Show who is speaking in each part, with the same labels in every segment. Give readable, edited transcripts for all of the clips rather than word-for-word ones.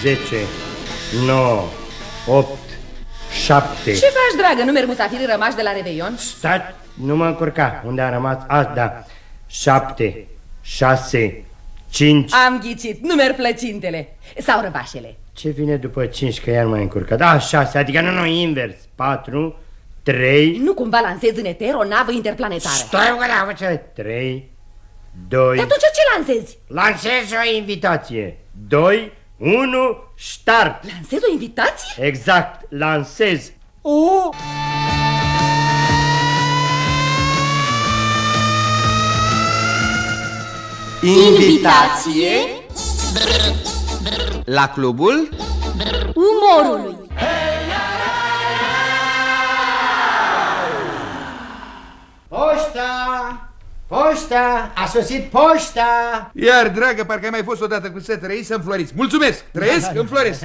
Speaker 1: 10, 9, 8, 7.
Speaker 2: Ce faci, dragă? Nu merg musafirii rămași de la Reveion?
Speaker 1: Stai, nu mă încurca. Unde a rămas? Da. 7, 6, 5.
Speaker 2: Am ghicit, nu merg plăcintele sau răvașele.
Speaker 1: Ce vine după 5, că iar m-ai încurcat? Da, 6, adică nu, invers. 4, 3.
Speaker 2: Nu cumva lansezi în eter o navă interplanetară?
Speaker 1: Stai, 3, 2.
Speaker 2: Dar atunci ce lansezi?
Speaker 1: Lansez o invitație. 2, 1, start.
Speaker 2: Lansezi o invitație?
Speaker 1: Exact, lansez.
Speaker 3: Invitație la Clubul
Speaker 4: Umorului.
Speaker 1: Poșta, a sosit poșta.
Speaker 5: Iar, dragă, parcă ai mai fost odată cu să trăiți să înfloriți. Mulțumesc, trăiesc, înfloresc.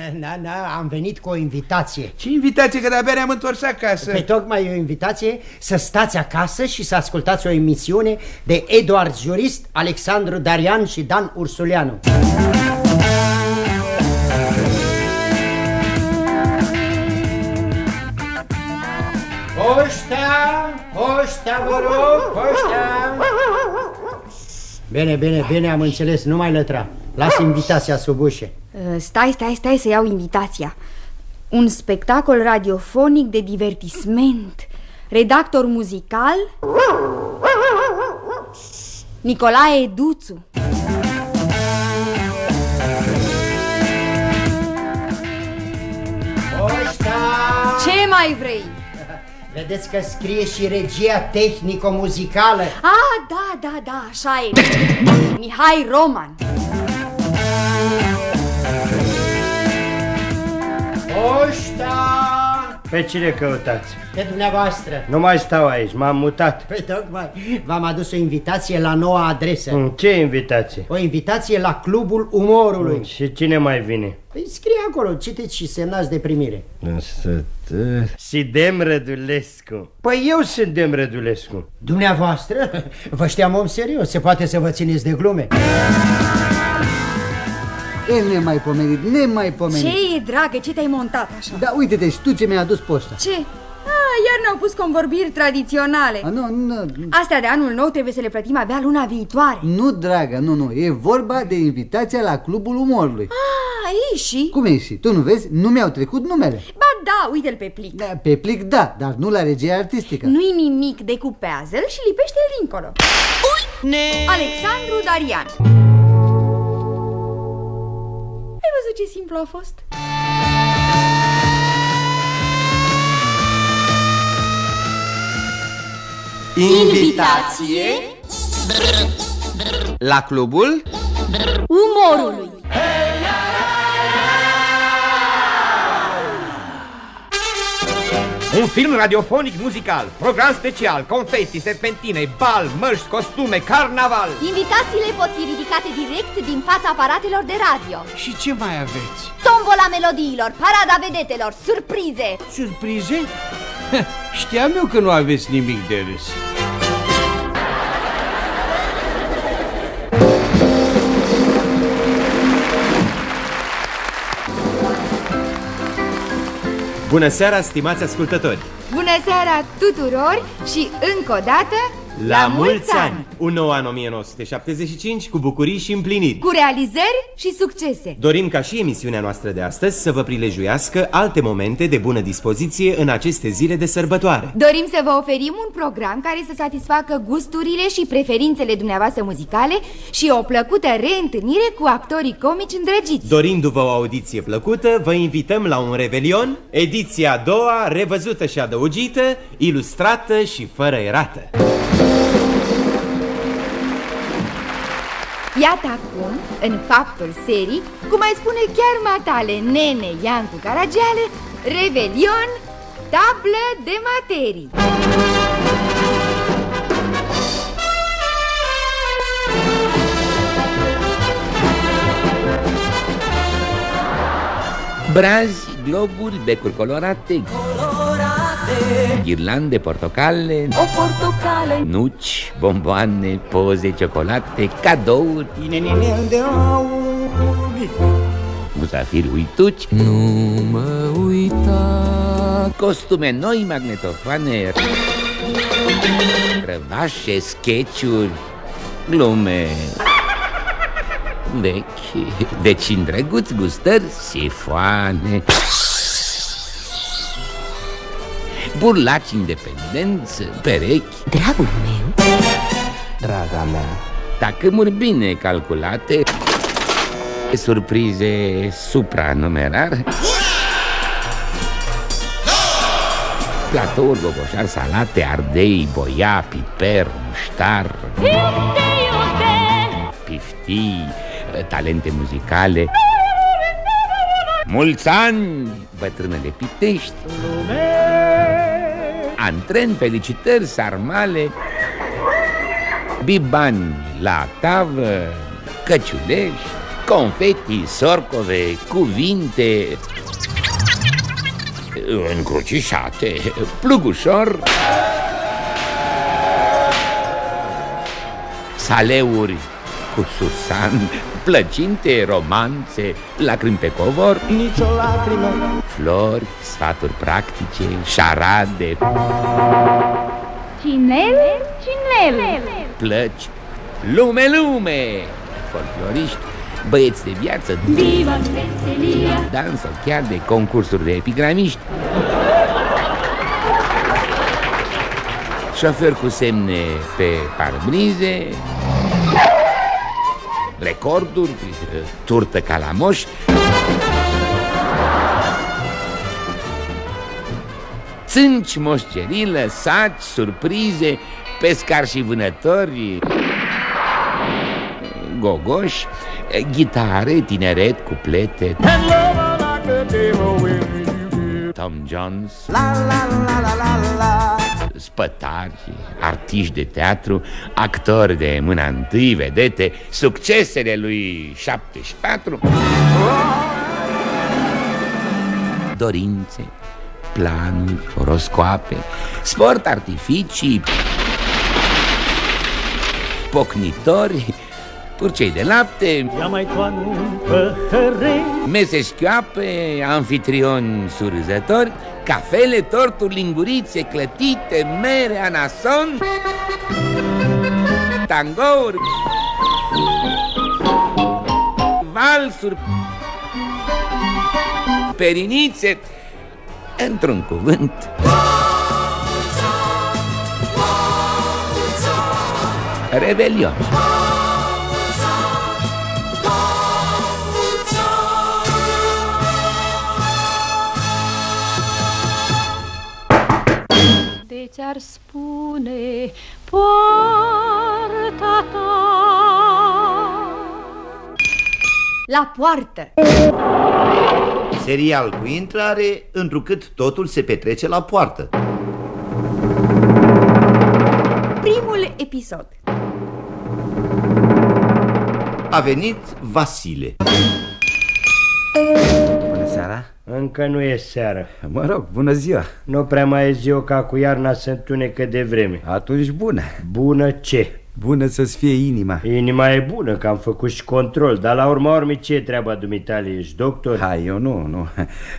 Speaker 6: Am venit cu o invitație.
Speaker 5: Ce invitație, că de-abia ne-am întors acasă?
Speaker 6: Pe tocmai o invitație să stați acasă și să ascultați o emisiune de Eduard Jurist, Alexandru Darian și Dan Ursuleanu. Poșta, vă rog, poșta. Bine, am înțeles, nu mai lătra. Las invitația sub ușă.
Speaker 4: Stai să iau invitația. Un spectacol radiofonic de divertisment. Redactor muzical Nicolae Duțu.
Speaker 6: Poșta!
Speaker 4: Ce mai vrei?
Speaker 6: Vedeți că scrie și regia tehnico-muzicală.
Speaker 4: Da, așa e. Mihai Roman.
Speaker 6: Poșta!
Speaker 1: Pe cine căutați?
Speaker 6: Pe dumneavoastră.
Speaker 1: Nu mai stau aici, m-am mutat.
Speaker 6: Păi tocmai, v-am adus o invitație la noua adresă.
Speaker 1: Ce invitație?
Speaker 6: O invitație la Clubul Umorului.
Speaker 1: Și cine mai vine?
Speaker 6: Păi scrie acolo, citeți și semnați de primire.
Speaker 1: Și Dem Rădulescu. Păi eu sunt Dem Rădulescu.
Speaker 6: Dumneavoastră? Vă știam om serios, se poate să vă țineți de glume.
Speaker 7: E nemaipomenit.
Speaker 4: Ce e, dragă, ce te-ai montat așa?
Speaker 7: Da, uite-te, și tu ce mi-ai adus poșta.
Speaker 4: Ce? Iar ne-au pus convorbiri tradiționale.
Speaker 7: Nu.
Speaker 4: Astea de anul nou trebuie să le plătim abia luna viitoare.
Speaker 7: Nu, dragă, nu. E vorba de invitația la Clubul Umorului.
Speaker 4: Ei și?
Speaker 7: Cum e și? Tu nu vezi? Nu mi-au trecut numele.
Speaker 4: Ba da, uite-l pe plic.
Speaker 7: Da, pe plic da, dar nu la regia artistică.
Speaker 4: Nu-i nimic, decupează-l și lipește-l dincolo. Alexandru Darian. Ai văzut ce simplu a fost?
Speaker 3: Invitație la Clubul
Speaker 4: Umorului.
Speaker 8: Un film radiofonic muzical, program special, confetti, serpentine, bal, măști, costume, carnaval.
Speaker 4: Invitațiile pot fi ridicate direct din fața aparatelor de radio.
Speaker 5: Și ce mai aveți?
Speaker 4: Tombola melodiilor, parada vedetelor, surprize.
Speaker 5: Surprize? Știam eu că nu aveți nimic de râs.
Speaker 9: Bună seara, stimați ascultători!
Speaker 4: Bună seara tuturor și încă o dată
Speaker 9: La mulți ani! Un nou an 1975 cu bucurii și împliniri,
Speaker 4: cu realizări și succese.
Speaker 9: Dorim ca și emisiunea noastră de astăzi să vă prilejuiască alte momente de bună dispoziție în aceste zile de sărbătoare.
Speaker 4: Dorim să vă oferim un program care să satisfacă gusturile și preferințele dumneavoastră muzicale și o plăcută reîntâlnire cu actorii comici îndrăgiți.
Speaker 9: Dorindu-vă o audiție plăcută, vă invităm la un Revelion, ediția a doua, revăzută și adăugită, ilustrată și fără erată.
Speaker 4: Iată acum, în faptul serii, cum mai spune chiar matale Nene Iancu Caragiale, Revelion, tablă de materii.
Speaker 10: Brazi, globuri, becuri colorate, ghirlande, portocale,
Speaker 4: o portocale,
Speaker 10: nuci, bomboane, poze, ciocolate, cadouri,
Speaker 6: Inenine de aur,
Speaker 10: musafiri uituci,
Speaker 3: Nu mă uita.
Speaker 10: costume noi, magnetofoane, răvașe, sketch-uri, glume vechi, vecini drăguți, gustări, sifoane, burlaci independenți, perechi,
Speaker 2: Dragul meu.
Speaker 3: Draga mea.
Speaker 10: tacâmuri bine calculate, surprize supranumerar, platouri, gogoșari, salate, ardei, boia, piper, muștar, piftii, talente muzicale. Mulți ani, bătrânele Pitești, antren, felicitări, sarmale, bibani la tavă, căciulești, confeti, sorcove, cuvinte, încrucișate, plugușor, saleuri cu susan, plăcinte, romanțe, lacrimi pe covor, nicio lacrimă, flori, sfaturi practice, șarade,
Speaker 4: Cinele, cinele.
Speaker 10: plăci, lume, folcloriști, băieți de viață,
Speaker 4: Viva veselia.
Speaker 10: dans sau chiar de concursuri de epigramiști, șoferi cu semne pe parbrize, recorduri, turtă ca la moș, țânci, moșcerilă, saci, surprize, pescari și vânători, gogoși, ghitare, tineret, cuplete, Tom Jones, spătari, artiști de teatru, actori de mâna întâi, vedete, succesele lui 74, dorințe, planuri, oroscoape, sport, artificii, pocnitori, purcei de lapte, mese șchioape, anfitrioni surâzători, cafele, torturi, lingurițe, clătite, mere, anason, tangouri, valsuri, perinițe, într-un cuvânt, Revelion.
Speaker 4: De ți-ar spune poarta ta. La poartă.
Speaker 11: Serial cu intrare, întrucât totul se petrece la poartă.
Speaker 4: Primul episod.
Speaker 11: A venit Vasile.
Speaker 7: Bună seara.
Speaker 1: Încă nu e seară.
Speaker 7: Mă rog, bună ziua.
Speaker 1: Nu prea mai e ziua, ca cu iarna se întunecă de vreme.
Speaker 7: Atunci bună.
Speaker 1: Bună ce?
Speaker 7: Bună să-ți fie inima.
Speaker 1: Inima e bună, că am făcut și control. Dar la urma urmei, ce e treaba dumitale? Ești doctor?
Speaker 7: Hai, eu nu.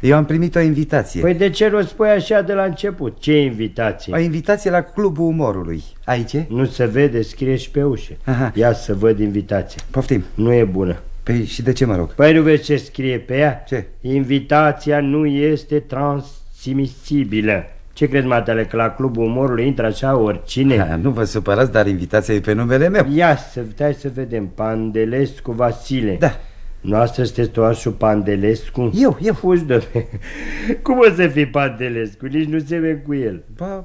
Speaker 7: Eu am primit o invitație.
Speaker 1: Păi de ce nu spui așa de la început? Ce invitație?
Speaker 7: O invitație la Clubul Umorului. Aici?
Speaker 1: Nu se vede, scrie și pe ușă.
Speaker 7: Aha.
Speaker 1: Ia să văd invitația.
Speaker 7: Poftim.
Speaker 1: Nu e bună.
Speaker 7: Păi și de ce mă rog?
Speaker 1: Păi nu vezi ce scrie pe ea?
Speaker 7: Ce?
Speaker 1: Invitația nu este transmisibilă. Ce crezi, matale, că la Clubul Umorului intră așa oricine?
Speaker 7: Nu vă supărați, dar invitația e pe numele meu.
Speaker 1: Ia stai să vedem. Pandelescu Vasile.
Speaker 7: Da.
Speaker 1: Noastră sunteți toașul Pandelescu?
Speaker 7: Eu.
Speaker 1: Fugi, dom'le. Cum o să fii Pandelescu? Nici nu semeni cu el.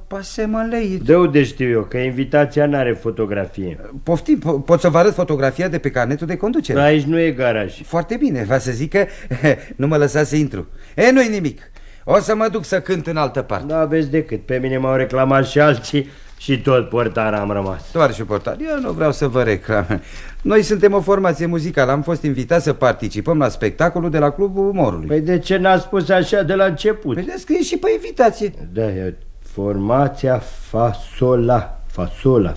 Speaker 7: Ba semălei.
Speaker 1: De unde știu eu? Că invitația n-are fotografie.
Speaker 7: Poftim, pot să vă arăt fotografia de pe carnetul de conducere.
Speaker 1: Aici nu e garaj.
Speaker 7: Foarte bine, va să zic că nu mă lăsați să intru. Nu-i nimic. O să mă duc să cânt în altă parte.
Speaker 1: Da, aveți decât. Pe mine m-au reclamat și alții și tot portar am rămas.
Speaker 7: Doar și portar. Eu nu vreau să vă reclam. Noi suntem o formație muzicală. Am fost invitați să participăm la spectacolul de la Clubul Umorului.
Speaker 1: Păi de ce n-a spus așa de la început?
Speaker 7: Păi de scrie și pe invitație.
Speaker 1: Da, e formația Fasola. Fasola,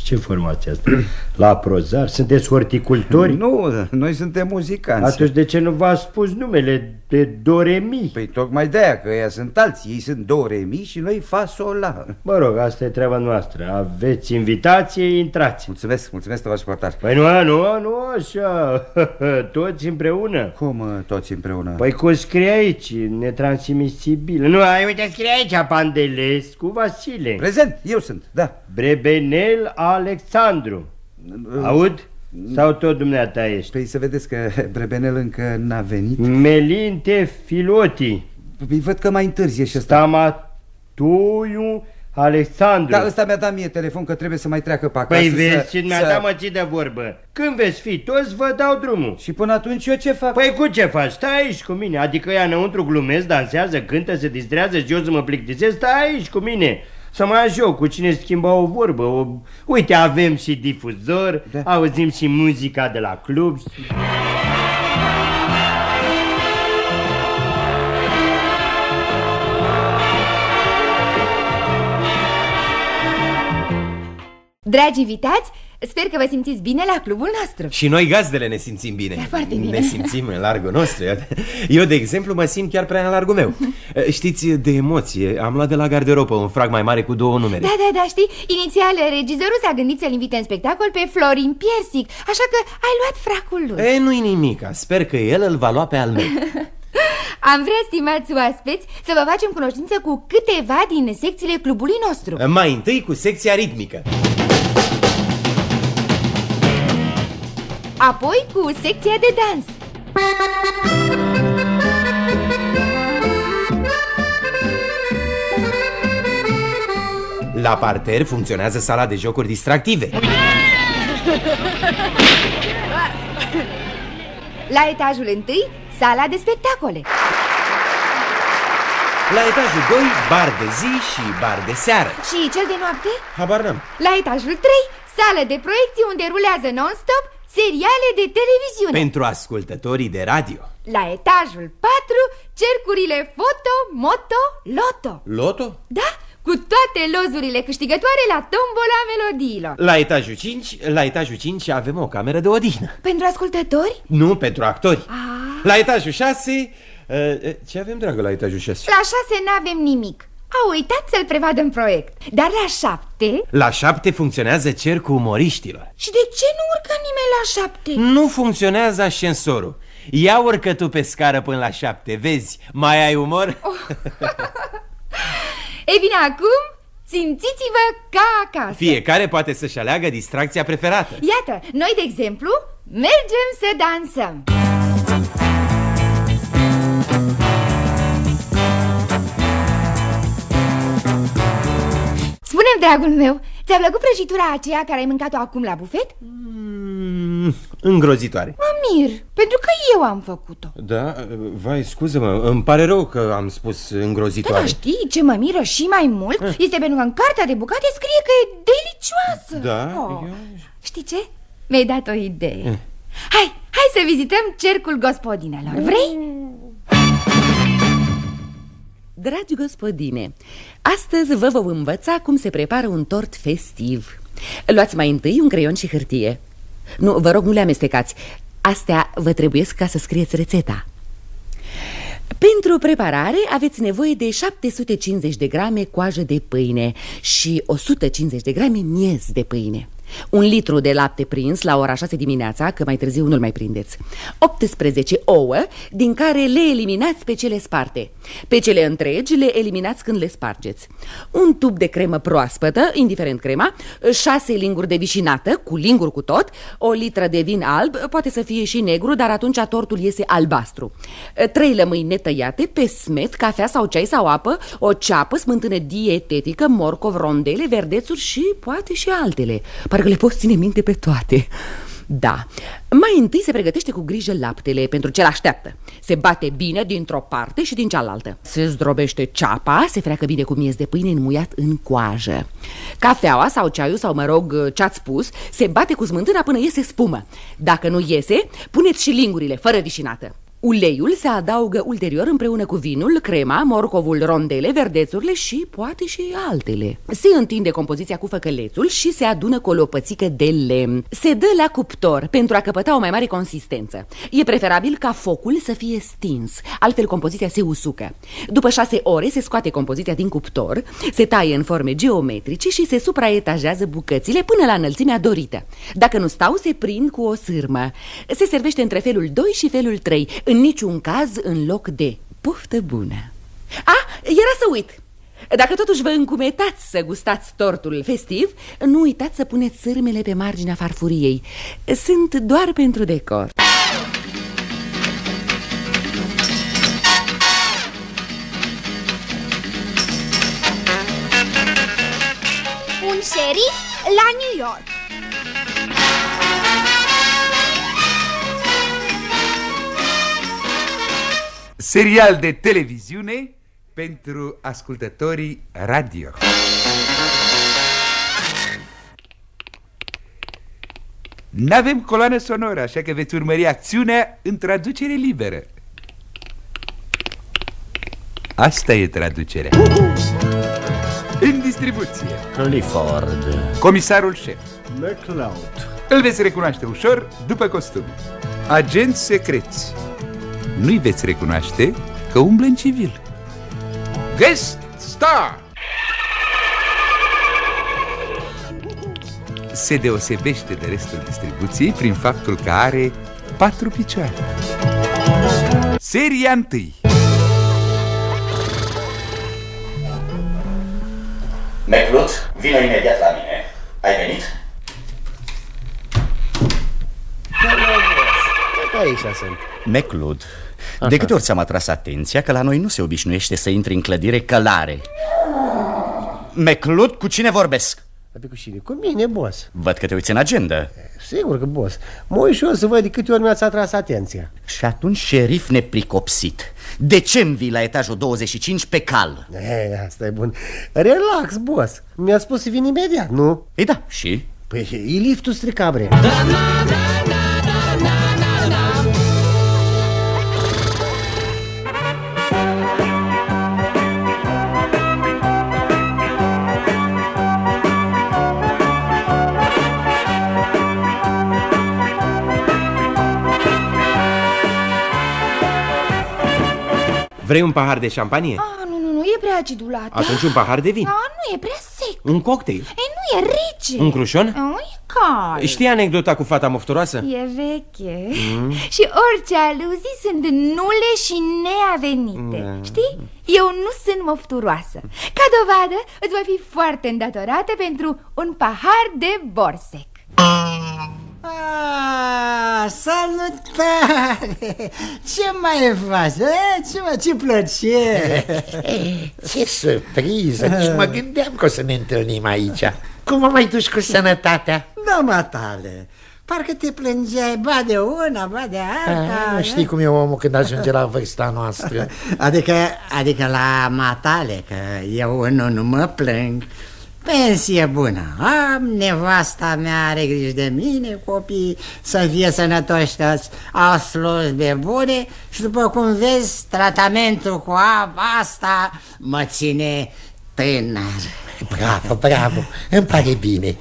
Speaker 1: ce formație asta? La Prozar? Sunteți horticultori?
Speaker 7: Nu, noi suntem muzicanți.
Speaker 1: Atunci de ce nu v-ați spus numele de Do-Re-Mi?
Speaker 7: Păi tocmai de-aia, că ăia sunt alții. Ei sunt Do-Re-Mi și noi Fasola.
Speaker 1: Mă rog, asta e treaba noastră. Aveți invitație, intrați.
Speaker 7: Mulțumesc, tovaș portar.
Speaker 1: Păi nu așa. Toți împreună.
Speaker 7: Cum toți împreună?
Speaker 1: Păi cum scrie aici, netransmisibil. Nu, uite, scrie aici, Pandelescu Vasile.
Speaker 7: Prezent, eu sunt, da.
Speaker 1: Brebenel Alexandru. Aud? Sau tot dumneata ești?
Speaker 7: Păi să vedeți că Brebenel încă n-a venit.
Speaker 1: Melinte Filoti.
Speaker 7: Păi văd că mai întârzie și ăsta.
Speaker 1: Stamatoiu Alexandru.
Speaker 7: Da, ăsta mi-a dat mie telefon că trebuie să mai treacă pe acasă.
Speaker 1: Păi vezi și mi-a dat mății de vorbă. Când veți fi toți, vă dau drumul.
Speaker 7: Și până atunci eu ce fac?
Speaker 1: Păi cu ce faci? Stai aici cu mine. Adică ea înăuntru glumesc, dansează, cântă, se distrează și eu să mă plictisesc. Stai aici cu mine. Să mai joc cu cine schimba o vorbă. Uite, avem și difuzor, da. Auzim și muzica de la club.
Speaker 4: Dragi invitați, sper că vă simțiți bine la clubul nostru.
Speaker 9: Și noi gazdele ne simțim bine.
Speaker 4: Foarte bine.
Speaker 9: Ne simțim în largul nostru. Eu, de exemplu, mă simt chiar prea în largul meu. Știți, de emoție, am luat de la garderobă un frag mai mare cu 2 numere.
Speaker 4: Da, știi, inițial regizorul s-a gândit să-l invite în spectacol pe Florin Piersic, așa că ai luat fracul lui.
Speaker 9: Nu-i nimica, sper că el îl va lua pe al meu.
Speaker 4: Am vrea, stimați oaspeți, să vă facem cunoștință cu câteva din secțiile clubului nostru.
Speaker 9: Mai întâi cu secția ritmică.
Speaker 4: Apoi cu secția de dans.
Speaker 9: La parter funcționează sala de jocuri distractive.
Speaker 4: La etajul 1, sala de spectacole.
Speaker 9: La etajul 2, bar de zi și bar de seară.
Speaker 4: Și cel de noapte?
Speaker 9: Habar n-am.
Speaker 4: La etajul 3, sală de proiecție unde rulează non-stop seriale de televiziune.
Speaker 9: Pentru ascultătorii de radio.
Speaker 4: La etajul 4, cercurile foto, moto, loto.
Speaker 9: Loto?
Speaker 4: Da, cu toate lozurile câștigătoare la tombola melodiilor.
Speaker 9: La etajul 5 avem o cameră de odihnă.
Speaker 4: Pentru ascultători?
Speaker 9: Nu, pentru actori. La etajul 6... ce avem, dragă, la etajul 6?
Speaker 4: La 6 n-avem nimic. Au uitat să-l prevadă în proiect. Dar la 7...
Speaker 9: La 7 funcționează cercul umoriștilor.
Speaker 4: Și de ce nu urcă nimeni la 7?
Speaker 9: Nu funcționează ascensorul. Ia urcă tu pe scară până la 7. Vezi, mai ai umor?
Speaker 4: Ei bine, acum simțiți-vă ca acasă.
Speaker 9: Fiecare poate să-și aleagă distracția preferată.
Speaker 4: Iată, noi, de exemplu, mergem să dansăm. Spune-mi, dragul meu, ți-a plăcut prăjitura aceea care ai mâncat-o acum la bufet?
Speaker 9: Îngrozitoare.
Speaker 4: Mă mir, pentru că eu am făcut-o.
Speaker 9: Da, vai, scuză-mă, îmi pare rău că am spus îngrozitoare.
Speaker 4: Da, știi ce mă miră și mai mult? Este pentru că în cartea de bucate scrie că e delicioasă.
Speaker 9: Da?
Speaker 4: Știi ce? Mi-ai dat o idee. Hai să vizităm cercul gospodinelor, vrei?
Speaker 2: Dragi gospodine, astăzi vă vom învăța cum se prepară un tort festiv. Luați mai întâi un creion și hârtie. Nu, vă rog, nu le amestecați. Astea vă trebuiesc ca să scrieți rețeta. Pentru preparare aveți nevoie de 750 de grame coajă de pâine și 150 de grame miez de pâine, 1 litru de lapte prins la ora 6 dimineața, că mai târziu nu-l mai prindeți, 18 ouă, din care le eliminați pe cele sparte. Pe cele întregi le eliminați când le spargeți. 1 tub de cremă proaspătă, indiferent crema, 6 linguri de vișinată, cu linguri cu tot, 1 litră de vin alb, poate să fie și negru, dar atunci tortul iese albastru, 3 lămâi netăiate, pe smet, cafea sau ceai sau apă, o ceapă, smântână dietetică, morcov, rondele, verdețuri și poate și altele. Parcă le poți ține minte pe toate. Da, mai întâi se pregătește cu grijă laptele pentru ce l-așteaptă. Se bate bine dintr-o parte și din cealaltă. Se zdrobește ceapa, se freacă bine cu miez de pâine înmuiat în coajă. Cafeaua sau ceaiul sau, mă rog, ce-ați spus, se bate cu smântâna până iese spumă. Dacă nu iese, puneți și lingurile, fără vișinată. Uleiul se adaugă ulterior împreună cu vinul, crema, morcovul, rondele, verdețurile și poate și altele. Se întinde compoziția cu făcălețul și se adună cu o lopățică de lemn. Se dă la cuptor pentru a căpăta o mai mare consistență. E preferabil ca focul să fie stins, altfel compoziția se usucă. După 6 ore se scoate compoziția din cuptor, se taie în forme geometrice și se supraetajează bucățile până la înălțimea dorită. Dacă nu stau, se prind cu o sârmă. Se servește între felul 2 și felul 3, în niciun caz în loc de. Poftă bună! Era să uit! Dacă totuși vă încumetați să gustați tortul festiv, nu uitați să puneți sârmele pe marginea farfuriei. Sunt doar pentru decor.
Speaker 4: Un șerif la New York.
Speaker 5: Serial de televiziune pentru ascultătorii radio. N-avem coloană sonoră, așa că veți urmări acțiunea în traducere liberă. Asta e traducerea. În distribuție:
Speaker 12: Clifford,
Speaker 5: comisarul șef
Speaker 12: McCloud.
Speaker 5: Îl veți recunoaște ușor după costum. Agenți secreți: nu-i veți recunoaște că umblă în civil. Guest star se deosebește de restul distribuției prin faptul că are 4 picioare. Seria 1.
Speaker 13: McCloud, vină imediat la mine. Ai venit?
Speaker 12: Aici sunt.
Speaker 13: McCloud, de câte ori ți-am atras atenția că la noi nu se obișnuiește să intri în clădire călare? McCloud, cu cine vorbesc?
Speaker 12: Cu cine? Cu mine, boss.
Speaker 13: Văd că te uiți în agenda.
Speaker 12: Sigur că, boss. Mă uit și eu să văd de câte ori mi-ați atras atenția.
Speaker 13: Și atunci, șerif nepricopsit, de ce-mi vii la etajul 25 pe cal?
Speaker 12: Asta e bun. Relax, boss. Mi-a spus să vin imediat, nu?
Speaker 13: Ei da, și?
Speaker 12: Păi e liftul stricat, bre.
Speaker 9: Vrei un pahar de șampanie?
Speaker 4: Nu, e prea acidulat.
Speaker 9: Atunci un pahar de vin.
Speaker 4: Nu, e prea sec.
Speaker 9: Un cocktail.
Speaker 4: Nu, e rece.
Speaker 9: Un crușon?
Speaker 4: E cald.
Speaker 9: Știi anecdota cu fata mofturoasă?
Speaker 4: E veche. Și orice aluzii sunt nule și neavenite. Știi? Eu nu sunt mofturoasă. Ca dovadă, îți voi fi foarte îndatorată pentru un pahar de borsec.
Speaker 6: Salutare! Ce mai faci? Ce plăcere!
Speaker 14: Ce surpriză! Nici mă gândeam că o să ne întâlnim aici. Cum o mai duci cu sănătatea?
Speaker 6: Doamna tale, parcă te plângeai ba de una, ba de alta.
Speaker 14: Știi cum e omul când ajunge la vârsta noastră.
Speaker 6: Adică la matale, că eu nu mă plâng. Pensie bună, am, nevasta mea are grijă de mine, copii să fie sănătoși toți, au slujbe bune și după cum vezi, tratamentul cu asta mă ține tânăr.
Speaker 14: Bravo, îmi pare bine.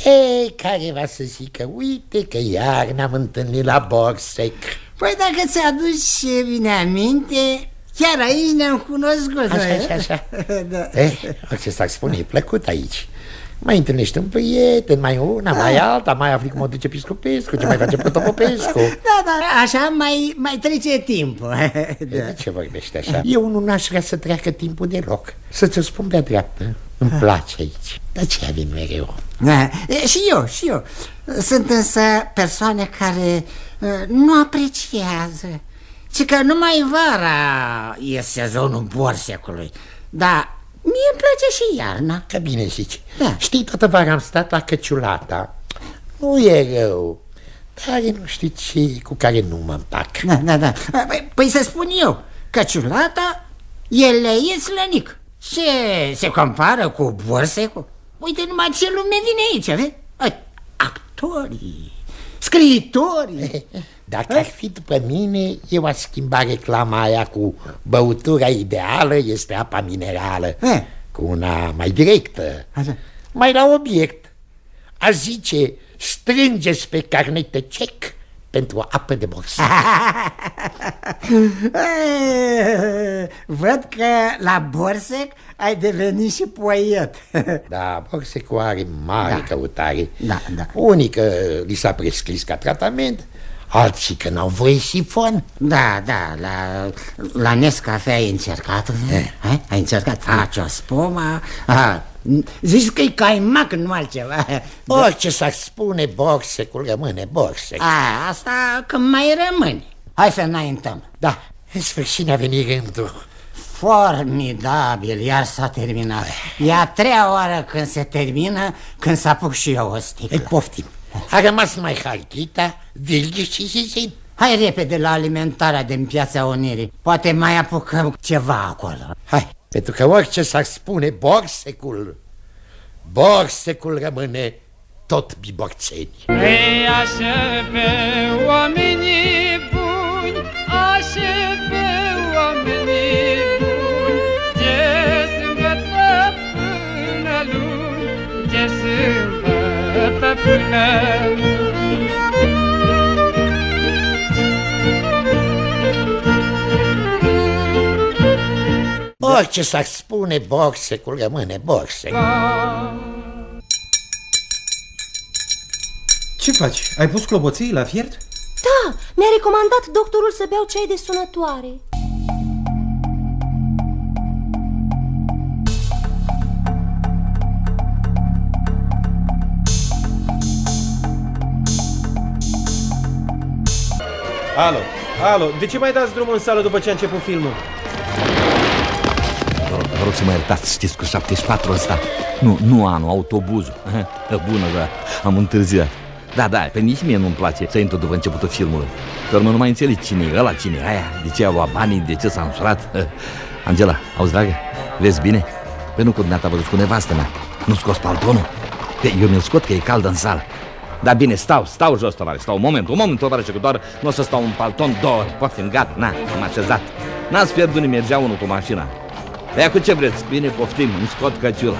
Speaker 14: Ei, care va să zică, uite că iar ne-am întâlnit la borsec.
Speaker 6: Păi dacă ți-aduci bine aminte, chiar aici ne-am cunoscut.
Speaker 14: Așa. Da. Ce s-ar spune, e plăcut aici. Mai întâlnești un prieten, mai una, mai alta, mai afli cum o duce Piscopescu, ce mai face Potopopescu.
Speaker 6: Da, așa mai trece timpul.
Speaker 14: De ce vorbești așa? Eu nu aș vrea să treacă timpul deloc. Să-ți o spun pe-a dreaptă, îmi place aici. Dar ce avem mereu?
Speaker 6: Și eu. Sunt însă persoane care nu apreciază. Ci că numai vara e sezonul borsecului. Dar mie îmi place și iarna.
Speaker 14: Că bine zici. Da. Știi, toată vara am stat la Căciulata. Nu e rău, dar nu știi ce cu care nu mă împac.
Speaker 6: Da. Păi să spun eu, Căciulata e lei slănic. Se compară cu borsecul? Uite numai ce lume vine aici, vezi? Actorii, scriitori.
Speaker 14: Dacă ar fi după mine, eu aș schimba reclama aia cu băutura ideală este apa minerală, cu una mai directă, mai la obiect. Aș zice, strângeți pe carnet de cec pentru apă de borsec.
Speaker 6: Văd că la Borsec ai devenit și poet.
Speaker 14: Da, Borsecul are mare căutare. Unii că li s-a prescris ca tratament, alții că n-au voie sifon.
Speaker 6: Da, la Nescafe ai încercat? Ai încercat? Faci o spumă? Zici că e caimac, nu altceva.
Speaker 14: Orice s-ar spune, Borsecul rămâne Borsec.
Speaker 6: Asta când mai rămâne. Hai să înaintăm.
Speaker 14: Da, în sfârșit a venit rândul.
Speaker 6: Formidabil, iar s-a terminat. E a treia oară când se termină, când s-a apuc și eu o sticlă.
Speaker 14: Poftim. A rămas mai Halchita, Vilghi și Zizin.
Speaker 6: Hai repede la alimentarea din Piața Unirii. Poate mai apucăm ceva acolo.
Speaker 14: Hai, pentru că orice s-ar spune, Borsecul rămâne tot Biborțeni.
Speaker 15: Ei, așa pe oamenii buni, așa pe oamenii buni, de sâmbătă până luni, de sâmbătă până luni.
Speaker 14: Orice s-ar spune, Borsecul rămâne Borsec.
Speaker 9: Ce faci? Ai pus clopoței la fiert?
Speaker 16: Da, mi-a recomandat doctorul să beau ceai de sunătoare.
Speaker 9: Alo, de ce mai dați drumul în sală după ce a început filmul?
Speaker 17: Vă rog să mă iertați, știți, cu 74 ăsta. Nu anul, autobuzul. Bună, da, am întârziat. Da, pe nici mie nu-mi place să intru după începutul filmului. Pe urmă nu mai înțeleg cine e ăla, cine e aia, de ce a luat banii, de ce s-a însurat. Angela, auzi, dragă, vezi bine? Păi nu cu dumneata vă duci cu nevastă mea. Nu scos paltonul? Eu mi-l scot că e cald în sală. Da, bine, stau jos, tovarăș, stau un moment, tovarăș, că doar nu o să stau un palton 2 ori. Poftim, gata, am așezat. N-ați pierdut nimeni, mergea unul cu mașina. Aia cu ce vreți? Bine, poftim, îmi scot căciula.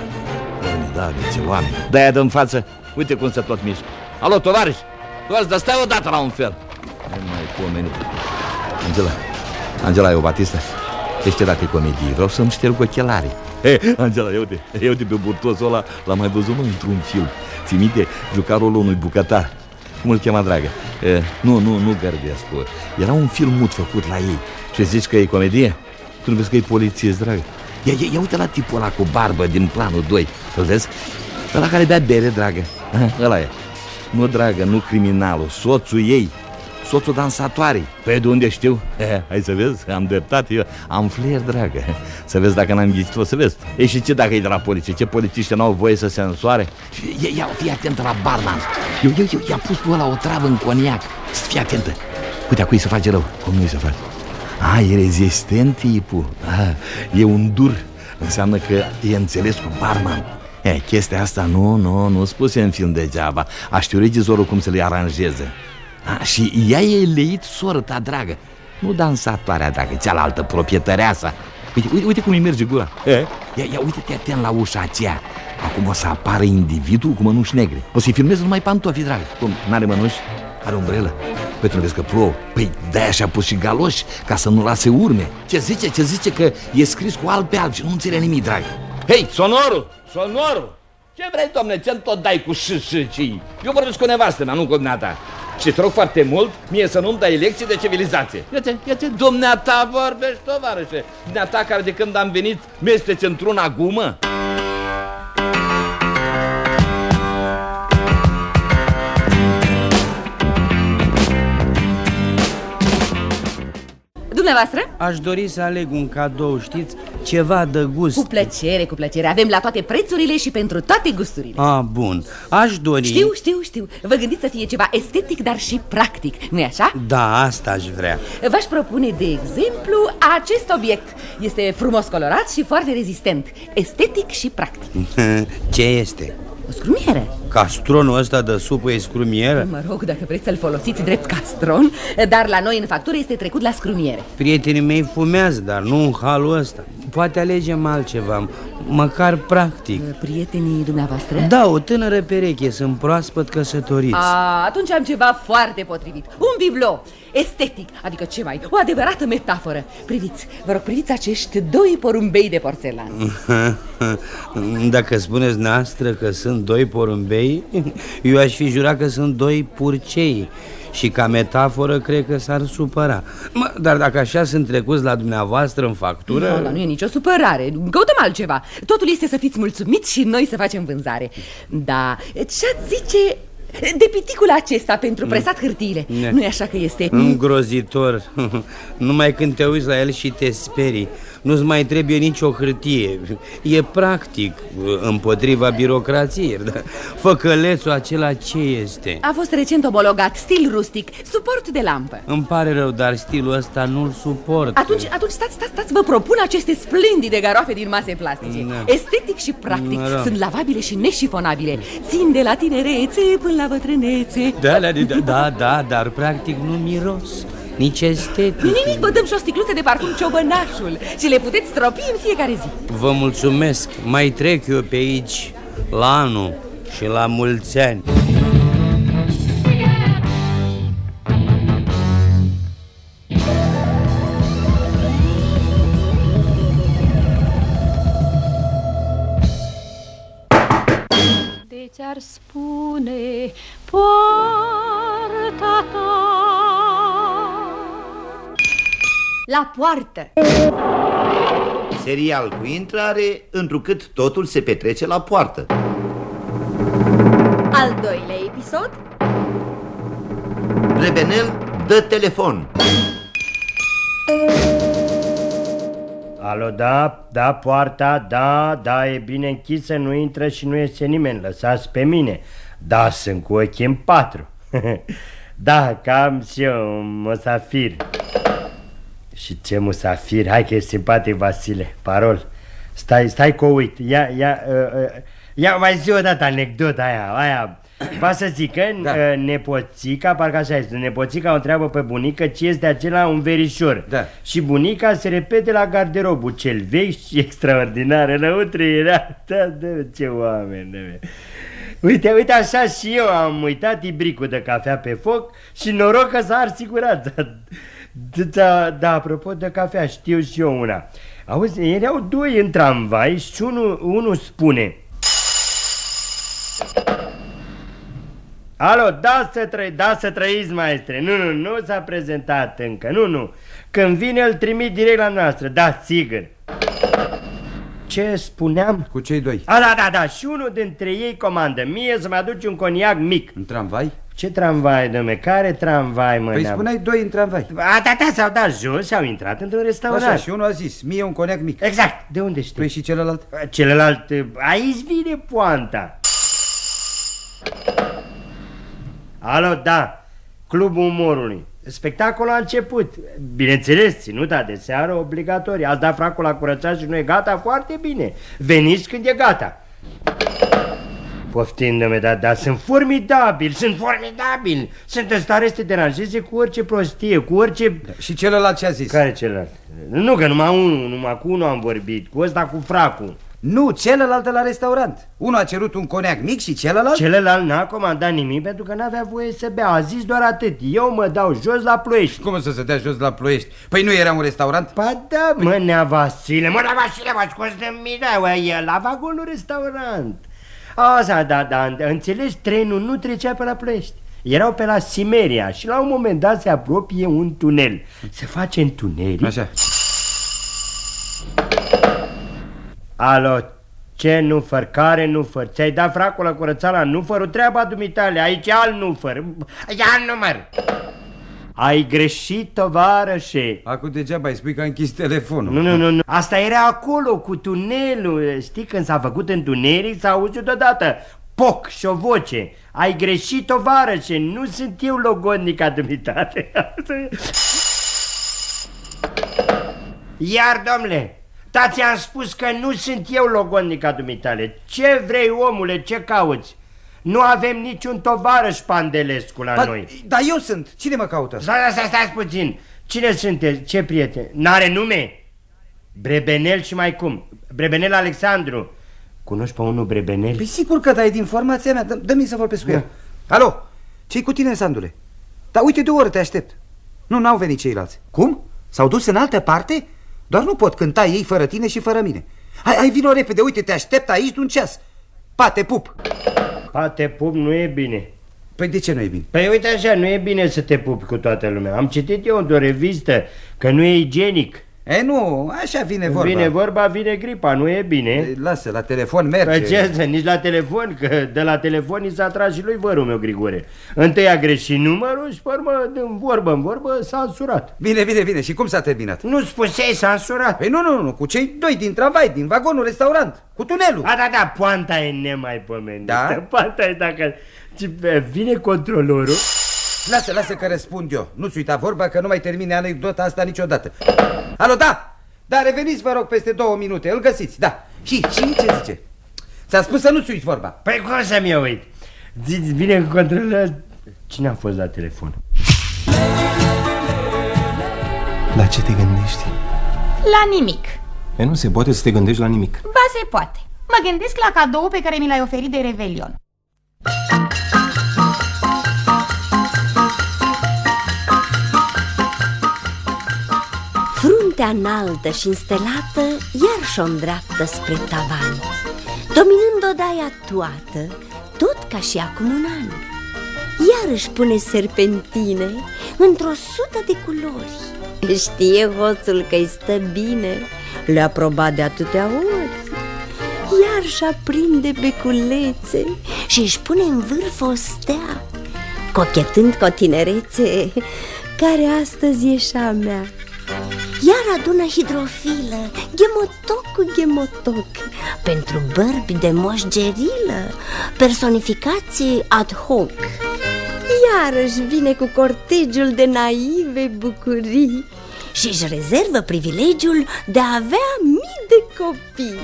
Speaker 17: Formidabil, ce oameni. De-aia dă-n față, uite cum se tot mișcă. Alo, tovarăș, dar stai odată la un fel. Nu mai pomenit. Angela, e o Batistă? Ești dacă e comedie, vreau să-mi șterg ochelarii. Angela, ia uite pe burtosul ăla, l-am mai văzut într-un film. Ții minte, juca rolul unui bucătar. Cum îl chema, dragă? Nu gărbesc. Era un film mut făcut la ei. Și zici că e comedie? Tu nu vezi că e polițist, dragă? Ia uite la tipul ăla cu barbă din planul 2. Îl vezi? Ăla care bea bere, dragă. Ăla e. Nu, dragă, nu criminalul, soțul ei. Soțul dansatoarei. Păi de unde știu? Hai să vezi, am dreptate, eu am flair, dragă. Să vezi dacă n-am ghicit, o să vezi. Ei, și ce dacă e de la poliție? Ce polițiști n-au voie să se însoare? Fii atentă la barman. I-a pus lui ăla o travă în coniac. Fii atentă. Uite, a cui se face rău. Cum nu-i se face? E rezistent tipul. E un dur. Înseamnă că e înțeles cu barman. Chestia asta nu spuse în film degeaba. A știu regizorul cum să le aranjeze. Și ea e leit soră ta, dragă. Nu dansatoarea, dragă, cealaltă, proprietăreasa. Uite cum îi merge gura. Ia uite-te atent la ușa aceea. Acum o să apară individul cu mănuși negre. O să-i filmez numai pantofi, dragă. Cum, n-are mănuși? Are umbrelă? Păi tu nu vezi că plouă? Păi de-aia și-a pus și galoși, ca să nu lase urme. Ce zice că e scris cu alb pe alb și nu înțeleg nimic, dragă. Hei, sonorul! Ce vrei, domne, ce-mi tot dai cu și? Eu vorbesc cu nevastă mea, nu cu dumneata. Și te rog foarte mult, mie să nu-mi dai lecții de civilizație. Ia-te, dumneata vorbești, tovarășe. Dumneata care de când am venit mesteci într-una gumă.
Speaker 2: Dumneavoastră?
Speaker 18: Aș dori să aleg un cadou, știți? Ceva de gust.
Speaker 2: Cu plăcere. Avem la toate prețurile și pentru toate gusturile.
Speaker 18: Bun. Aș dori...
Speaker 2: Știu. Vă gândiți să fie ceva estetic, dar și practic, nu-i așa?
Speaker 18: Da, asta aș vrea.
Speaker 2: V-aș propune, de exemplu, acest obiect. Este frumos colorat și foarte rezistent. Estetic și practic.
Speaker 18: Ce este?
Speaker 2: O scrumiere.
Speaker 18: Castronul ăsta de supă e scrumieră?
Speaker 2: Mă rog, dacă vreți să-l folosiți drept castron, dar la noi în factură este trecut la scrumiere.
Speaker 18: Prietenii mei fumează, dar nu în halul ăsta. Poate alegem altceva, măcar practic.
Speaker 2: Prietenii dumneavoastră?
Speaker 18: Da, o tânără pereche, sunt proaspăt căsătoriți.
Speaker 2: Atunci am ceva foarte potrivit. Un biblo estetic, adică ce mai, o adevărată metaforă. Priviți, vă rog, priviți acești doi porumbei de porțelan.
Speaker 18: Dacă spuneți noastră că sunt doi porumbei, eu aș fi jurat că sunt doi purcei. Și ca metaforă cred că s-ar supăra. Dar dacă așa sunt trecuți la dumneavoastră în factură...
Speaker 2: Nu e nicio supărare, căutăm altceva. Totul este să fiți mulțumiți și noi să facem vânzare. Da, ce-ați zice de piticul acesta pentru presat hârtiile? Nu-i așa că este?
Speaker 18: Îngrozitor. Numai când te uiți la el și te sperii. Nu-ți mai trebuie nicio hârtie. E practic, împotriva birocrației. Făcălețul acela ce este?
Speaker 2: A fost recent omologat, stil rustic, suport de lampă.
Speaker 18: Îmi pare rău, dar stilul ăsta nu-l suport.
Speaker 2: Atunci stați, vă propun aceste splendide garoafe din mase plastice. Estetic și practic, sunt lavabile și neșifonabile. Țin de la tinerețe până la bătrânețe.
Speaker 18: Da, dar practic nu miros. Nici estetic.
Speaker 2: Nimic, vă dăm și o sticluță de parfum Ciobănașul și le puteți stropi în fiecare zi.
Speaker 18: Vă mulțumesc, mai trec eu pe aici la anul și la mulți ani.
Speaker 15: De ți-ar spune poarta ta
Speaker 4: la poartă.
Speaker 11: Serial cu intrare, întrucât totul se petrece la poartă.
Speaker 4: Al doilea episod.
Speaker 11: Brebenel dă telefon.
Speaker 1: Alo, da, poarta, da, e bine închisă, nu intră și nu iese nimeni, lăsați pe mine. Da, sunt cu ochii în 4. Da, cam și eu, un musafir. Și ce musafir, hai că e simpatic, Vasile, parol. Stai că uit, ia mai zi o dată anecdota aia. Va să zic că nepoțica, parcă așa este, nepoțica o întreabă pe bunică ce este acela un verișor. Da. Și bunica se repete la garderobul cel vechi și extraordinar. Înăuntru era, ce oameni. Uite, așa și eu am uitat ibricul de cafea pe foc și noroc că s-a ars sigurat. Da, apropo de cafea, știu și eu una. Auzi, erau doi în tramvai și unul spune: alo, da să trăiți, maestre. Nu s-a prezentat încă, nu. Când vine îl trimit direct la noastră, da, sigur. Ce spuneam?
Speaker 7: Cu cei doi.
Speaker 1: Da, și unul dintre ei comandă mie să mă aduci un coniac mic.
Speaker 7: În tramvai?
Speaker 1: Ce tramvai, dom'le? Care tramvai, mă?
Speaker 7: Păi spuneai doi în tramvai.
Speaker 1: Da, s-au dat jos și au intrat într-un restaurant.
Speaker 7: Așa, și unul a zis, mie un coniac mic.
Speaker 1: Exact, de unde știi?
Speaker 7: Păi și celălalt?
Speaker 1: Celălalt, aici vine poanta. Alo, da, Clubul Umorului. Spectacolul a început. Bineînțeles, ținuta de seară obligatorie. Ați dat fracul la curățat și nu e gata? Foarte bine. Veniți când e gata. Poftim, dom'le, dar sunt formidabili. Sunt în stare să te deranjeze cu orice prostie, cu orice...
Speaker 7: Și celălalt ce a zis?
Speaker 1: Care celălalt? Nu, că numai cu unul am vorbit, cu ăsta cu fracul.
Speaker 7: Nu, celălalt la restaurant. Unul a cerut un coniac mic și celălalt?
Speaker 1: Celălalt n-a comandat nimic pentru că n-avea voie să bea. A zis doar atât: eu mă dau jos la Ploiești.
Speaker 7: Cum să se dea jos la Ploiești? Păi nu era un restaurant?
Speaker 1: Ba da, mă, Nea Vasile, m-a scos de mine, la vagonul restaurant. Așa, da, înțelegi, trenul nu trecea pe la Ploiești. Erau pe la Simeria și la un moment dat se apropie un tunel. Se face întuneric.
Speaker 7: Așa.
Speaker 1: Alo, ce nufăr? Care nufăr? Ți-ai dat fracul la curățat la nufărul? Treaba dumitale, aici e alt nufăr. Ia număr. Ai greșit, tovarășe.
Speaker 7: Acum degeaba îi spui că a închis telefonul.
Speaker 1: Nu. Asta era acolo cu tunelul. Știi, când s-a făcut întuneric s-a auzit deodată poc și o voce. Ai greșit, tovarășe. Nu sunt eu logodnica dumitale. Iar, domnule, Da, ți-am spus că nu sunt eu logodnica dumitale. Ce vrei, omule, ce cauți? Nu avem niciun tovarăș Pandelescu la noi.
Speaker 7: Dar eu sunt. Cine mă caută?
Speaker 1: Stați puțin. Cine sunteți? Ce prieten? N-are nume? Brebenel și mai cum? Brebenel Alexandru. Cunoști pe unul Brebenel?
Speaker 7: Păi sigur că dai din informația mea. Dă-mi să vorbesc cu el. Alo, ce-i cu tine, Sandule? Dar uite, de o oră te aștept. Nu, n-au venit ceilalți. Cum? S-au dus în altă parte? Doar nu pot cânta ei fără tine și fără mine. Hai, vino repede, uite, te aștept aici de un ceas. Pa, te pup.
Speaker 1: Pa, te pup nu e bine.
Speaker 7: Păi de ce nu e bine?
Speaker 1: Păi uite așa, nu e bine să te pupi cu toată lumea. Am citit eu într-o revistă că nu e igienic.
Speaker 7: E, nu, așa vine vorba.
Speaker 1: Vine vorba, vine gripa, nu e bine.
Speaker 7: E, lasă, la telefon merge.
Speaker 1: Păi ce, nici la telefon, că de la telefon i s-a tras și lui vărul meu, Grigore. Întâi a greșit numărul și pe urmă, din vorbă în vorbă, s-a însurat.
Speaker 7: Bine, și cum s-a terminat?
Speaker 1: Nu spusei, s-a însurat.
Speaker 7: Păi nu, cu cei doi din tramvai, din vagonul restaurant, cu tunelul.
Speaker 1: Da, poanta e nemaipomenită.
Speaker 7: Da?
Speaker 1: Poanta e dacă vine controlorul.
Speaker 7: Lasă că răspund eu. Nu-ți uita vorba că nu mai termine anecdota asta niciodată. Alo, da, reveniți vă rog peste 2 minute, îl găsiți, da. Și ce zice? Ți-a spus să nu-ți uiți vorba.
Speaker 1: Păi cum să-mi uit? Vine în controlor. Cine a fost la telefon?
Speaker 12: La ce te gândești?
Speaker 19: La nimic.
Speaker 12: E, nu se poate să te gândești la nimic.
Speaker 19: Ba, se poate. Mă gândesc la cadou pe care mi l-ai oferit de Revelion.
Speaker 16: Fruntea înaltă și înstelată iar și-o îndreaptă spre tavan, dominând odaia toată, tot ca și acum un an. Iar își pune serpentine într-o 100 de culori. Știe hoțul că-i stă bine, le-a probat de atâtea ori. Iar și aprinde beculețe și își pune în vârf o stea, cochetând cu o tinerețe care astăzi e și a mea. Iar adună hidrofilă, ghemotoc cu ghemotoc, pentru bărbi de moșgerilă, personificații ad hoc. Iarăși vine cu cortegiul de naive bucurii și își rezervă privilegiul de a avea mii de copii,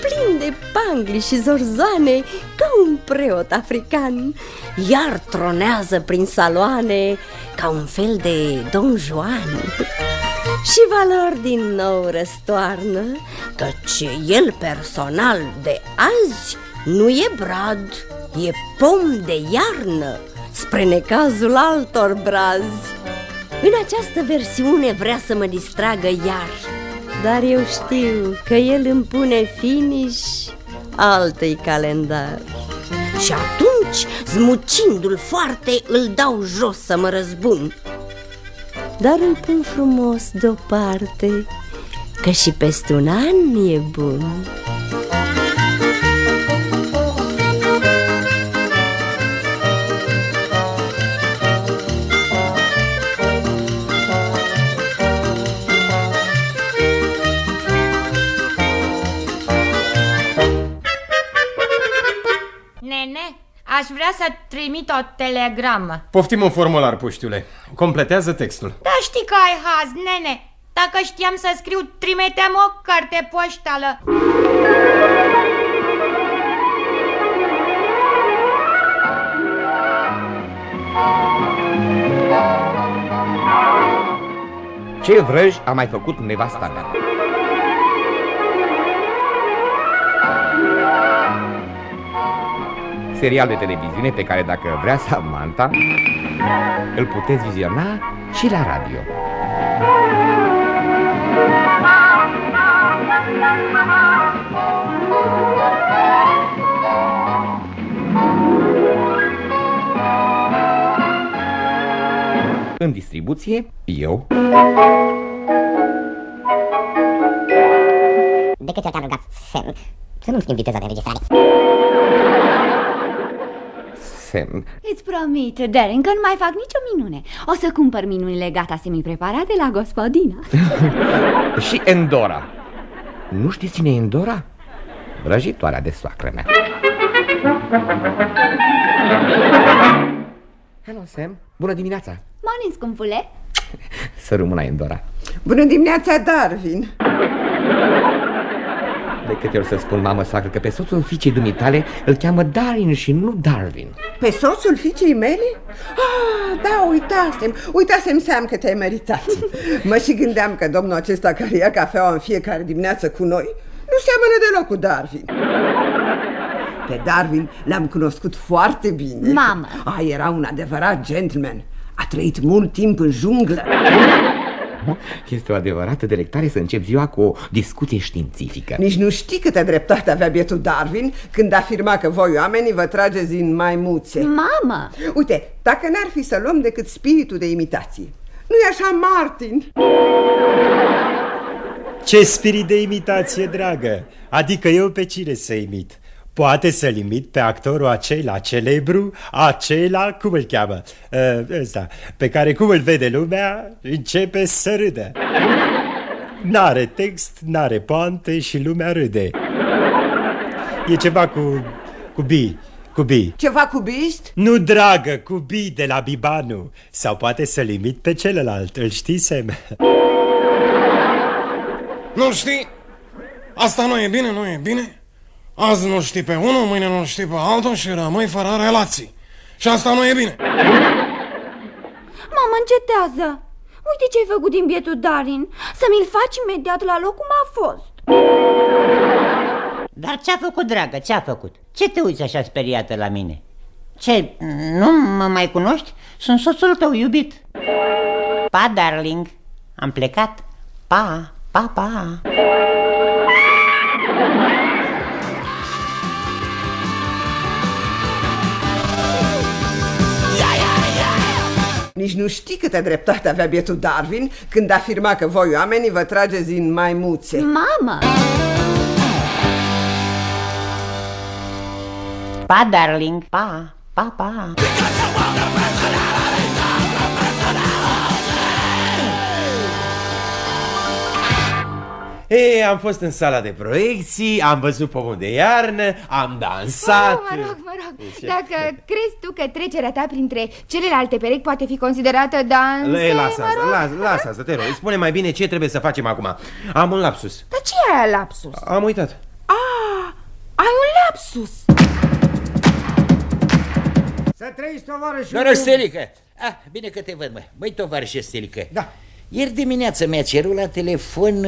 Speaker 16: plin de pangli și zorzoane, ca un preot african. Iar tronează prin saloane ca un fel de Don Juan. Și valori din nou răstoarnă, căci el personal de azi nu e brad, e pom de iarnă, spre necazul altor brazi. În această versiune vrea să mă distragă iar, dar eu știu că el îmi pune finish altui calendar. Și atunci, zmucindu-l foarte, îl dau jos să mă răzbun. Dar îl pun frumos deoparte, că și peste un an e bun.
Speaker 19: Nene, aș vrea să trimit o telegramă.
Speaker 20: Poftim un formular, puștiule. Completează textul.
Speaker 19: Da, știi că ai haz, nene. Dacă știam să scriu, trimiteam o carte poștală.
Speaker 8: Ce vrăj a mai făcut nevasta mea? Serial de televiziune pe care, dacă vrea Samantha, îl puteți viziona și la radio. În distribuție, eu.
Speaker 21: De câte ori te-am rugat, Sam, să nu-mi schimbi viteza de înregistrare?
Speaker 8: Sam.
Speaker 22: Îți promit, Darren, că nu mai fac nicio minune. O să cumpăr minunile gata semi-preparate la gospodina.
Speaker 8: Și Endora. Nu știți cine e Endora? Vrăjitoarea de soacră mea. Hello, Sam. Bună dimineața.
Speaker 22: Morning, scumpule.
Speaker 8: Să rămână Endora.
Speaker 23: Bună dimineața, Darwin.
Speaker 8: De câte ori să spun, mamă soacră, că pe soțul fiicei dumitale îl cheamă Darin și nu Darwin.
Speaker 3: Pe soțul fiicei mele? Ah, da, uitasem Sam că te-ai meritat. Mă și gândeam că domnul acesta care ia cafeaua în fiecare dimineață cu noi nu seamănă deloc cu Darwin. Pe Darwin l-am cunoscut foarte bine.
Speaker 22: Mamă!
Speaker 3: Era un adevărat gentleman. A trăit mult timp în junglă.
Speaker 8: Este o adevărată delectare să încep ziua cu o discuție științifică.
Speaker 3: Nici nu știi câtă dreptate avea bietul Darwin când afirma că voi oamenii vă trageți din maimuțe.
Speaker 22: Mamă!
Speaker 3: Uite, dacă n-ar fi să luăm decât spiritul de imitație. Nu-i așa, Martin?
Speaker 10: Ce spirit de imitație, dragă! Adică eu pe cine să imit? Poate să-l imit pe actorul acela celebru, acela, cum îl cheamă? Ăsta, pe care cum îl vede lumea, începe să râdă. N-are text, n-are poante și lumea râde. E ceva cu bi.
Speaker 3: Ceva cu Beast?
Speaker 10: Nu, dragă, cu Bi de la Bibanu. Sau poate să-l imit pe celălalt, îl știi, Sam?
Speaker 23: Nu știi? Asta nu e bine, nu e bine? Azi nu știi pe unul, mâine nu știi pe altul și rămâi fără relații. Și asta nu e bine.
Speaker 22: Mamă, încetează. Uite ce-ai făcut din bietul Darin. Să mi-l faci imediat la loc cum a fost.
Speaker 6: Dar ce-a făcut, dragă, ce-a făcut? Ce te uiți așa speriată la mine? Ce, nu mă mai cunoști? Sunt soțul tău iubit. Pa, darling, am plecat. Pa, pa, pa.
Speaker 3: Nici nu știi câtă dreptate avea bietul Darwin când afirma că voi oamenii vă trageți din maimuțe.
Speaker 22: Mamă!
Speaker 6: Pa, darling, pa, pa, pa.
Speaker 9: Am fost în sala de proiecții, am văzut pomul de iarnă, am dansat.
Speaker 4: Mă rog, dacă crezi tu că trecerea ta printre celelalte perechi poate fi considerată dansă,
Speaker 9: Lasă asta, te rog, spune mai bine ce trebuie să facem acum. Am un lapsus.
Speaker 4: Dar ce e aia lapsus?
Speaker 9: Am uitat.
Speaker 4: Ai un lapsus.
Speaker 6: Să trăiți, tovarășul.
Speaker 14: Noroc, Stelică. Bine că te văd, mă. Băi, tovarășe Stelică.
Speaker 6: Da.
Speaker 14: Ieri dimineață mi-a cerut la telefon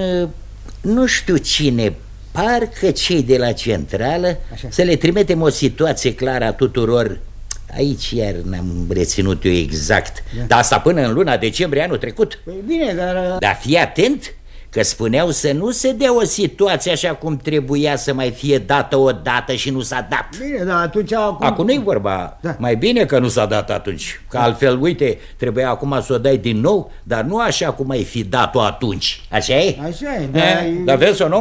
Speaker 14: nu știu cine, parcă cei de la centrală. Așa. Să le trimitem o situație clară a tuturor. Aici iar n-am reținut eu exact, dar asta până în luna decembrie anul trecut.
Speaker 6: Păi bine, dar...
Speaker 14: Dar fii atent că spuneau să nu se dea o situație așa cum trebuia să mai fie dată odată și nu s-a dat.
Speaker 6: Bine, dar atunci...
Speaker 14: Acum nu-i vorba, mai bine că nu s-a dat atunci. Că altfel, uite, trebuia acum să o dai din nou, dar nu așa cum ai fi dat-o atunci. Așa e?
Speaker 6: Așa e,
Speaker 14: dar vezi-o, nu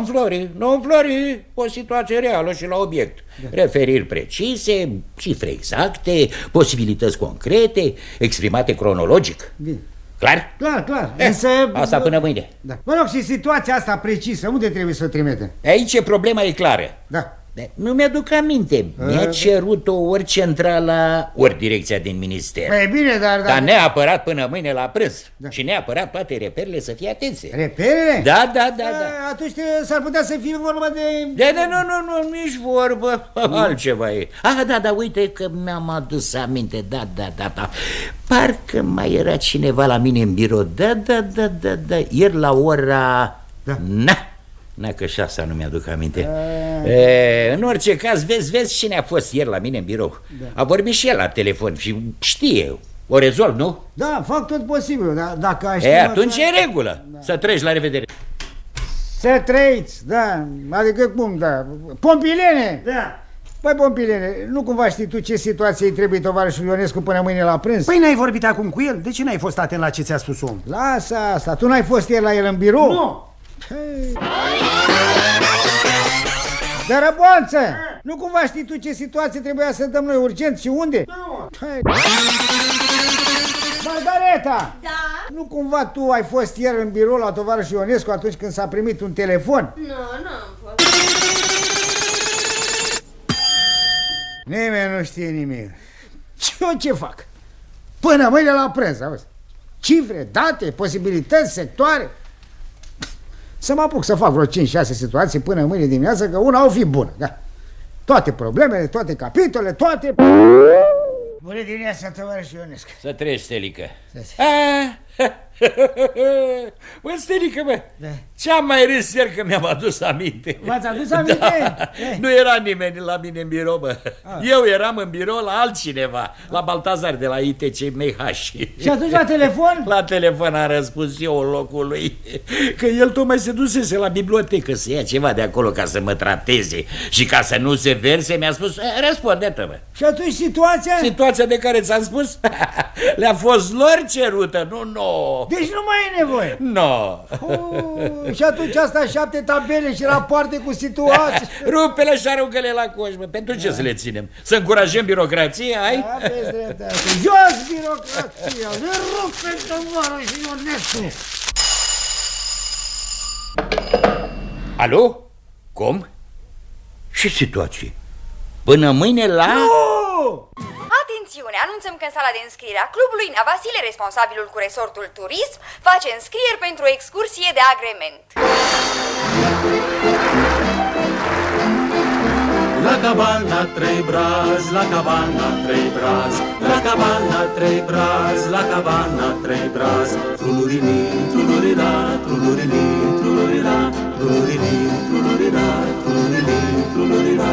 Speaker 14: înflori, o situație reală și la obiect. Referiri precise, cifre exacte, posibilități concrete, exprimate cronologic.
Speaker 6: Bine.
Speaker 14: Clar?
Speaker 6: Clar. Însă...
Speaker 14: Asta până mâine.
Speaker 6: Da. Mă rog, și situația asta precisă, unde trebuie să o trimitem?
Speaker 14: Aici problema e clară.
Speaker 6: Da.
Speaker 14: Nu mi-aduc aminte. Mi-a cerut-o ori centrala, ori direcția din minister.
Speaker 6: Păi bine, dar
Speaker 14: neapărat până mâine la prânz. Și neapărat toate reperele să fie atenție.
Speaker 6: Reperele?
Speaker 14: Da.
Speaker 6: Atunci s-ar putea să fie vorba de...
Speaker 14: Nu, nici vorbă. Altceva e. Da, uite că mi-am adus aminte. Da. Parcă mai era cineva la mine în birou. Da. Ieri la ora... Că și asta nu mi-aduc aminte. În orice caz, vezi cine a fost ieri la mine în birou. A vorbit și el la telefon și știe. O rezolv, nu?
Speaker 6: Da, fac tot posibilul, dar dacă
Speaker 14: atunci e în regulă. Să treci, la revedere.
Speaker 6: Să trăiți, da, adică cum, da. Pompilene! Da. Păi, Pompilene, nu cumva știi tu ce situație îi trebuie tovarășul Ionescu până mâine la prânz?
Speaker 7: Păi n-ai vorbit acum cu el? De ce n-ai fost atent la ce ți-a spus om?
Speaker 6: Lasă asta, tu n-ai fost ieri la el în birou?
Speaker 7: Nu!
Speaker 6: Dărăboanță! Nu cumva știi tu ce situație trebuia să dăm noi urgent și unde?
Speaker 7: Nu!
Speaker 6: Margareta!
Speaker 22: Da?
Speaker 6: Nu cumva tu ai fost ieri în birou la tovarășul Ionescu atunci când s-a primit un telefon?
Speaker 22: Nu am fost.
Speaker 6: Nimeni nu știe nimic. Ce fac? Până mâine la prânz, auzi? Cifre, date, posibilități, sectoare.
Speaker 5: să mă apuc să fac vreo 5-6 situații până mâine dimineață, că una o fi bună. Da. Toate problemele, toate capitolele, toate... Bună dimineața, tovarăș Ionescu.
Speaker 13: Să treci, Stelică. Bă, Stelică, bă, da. Ce-am mai râs ieri că mi-am adus aminte.
Speaker 5: V-ați adus aminte?
Speaker 13: Da. Nu era nimeni la mine în birou, bă. Eu eram în birou la altcineva, la Baltazar de la ITC MH.
Speaker 5: Și atunci la telefon?
Speaker 13: La telefon am răspuns eu în locul lui, că el tocmai se dusese la bibliotecă să ia ceva de acolo ca să mă trateze. Și ca să nu se verse mi-a spus, răspunde-te, bă.
Speaker 5: Și atunci situația?
Speaker 13: Situația de care ți-am spus le-a fost lor cerută, nu nouă.
Speaker 5: Deci nu mai e nevoie?
Speaker 13: No.
Speaker 5: Și atunci asta 7 tabele și rapoarte cu situații.
Speaker 13: Rupe-le și aruncă-le la coș, mă. Pentru ce să le ținem? Să încurajăm birocrația, ai?
Speaker 5: Aveți dreptate. Jos birocrația! Le rupe tovarăș Ionescu!
Speaker 13: Alo? Cum? Ce situație? Până mâine la...
Speaker 17: Atențiune! Anunțăm că în sala de înscriere a clubului Nea Vasile, responsabilul cu resortul turism, face înscrieri pentru o excursie de agrement.
Speaker 24: La cabana 3 brazi, la cabana 3 brazi, la cabana 3 brazi, la cabana 3 brazi. Trulurini, trulurida, trulurini, trulurida, trulurini, trulurida, trulurini, trulurida.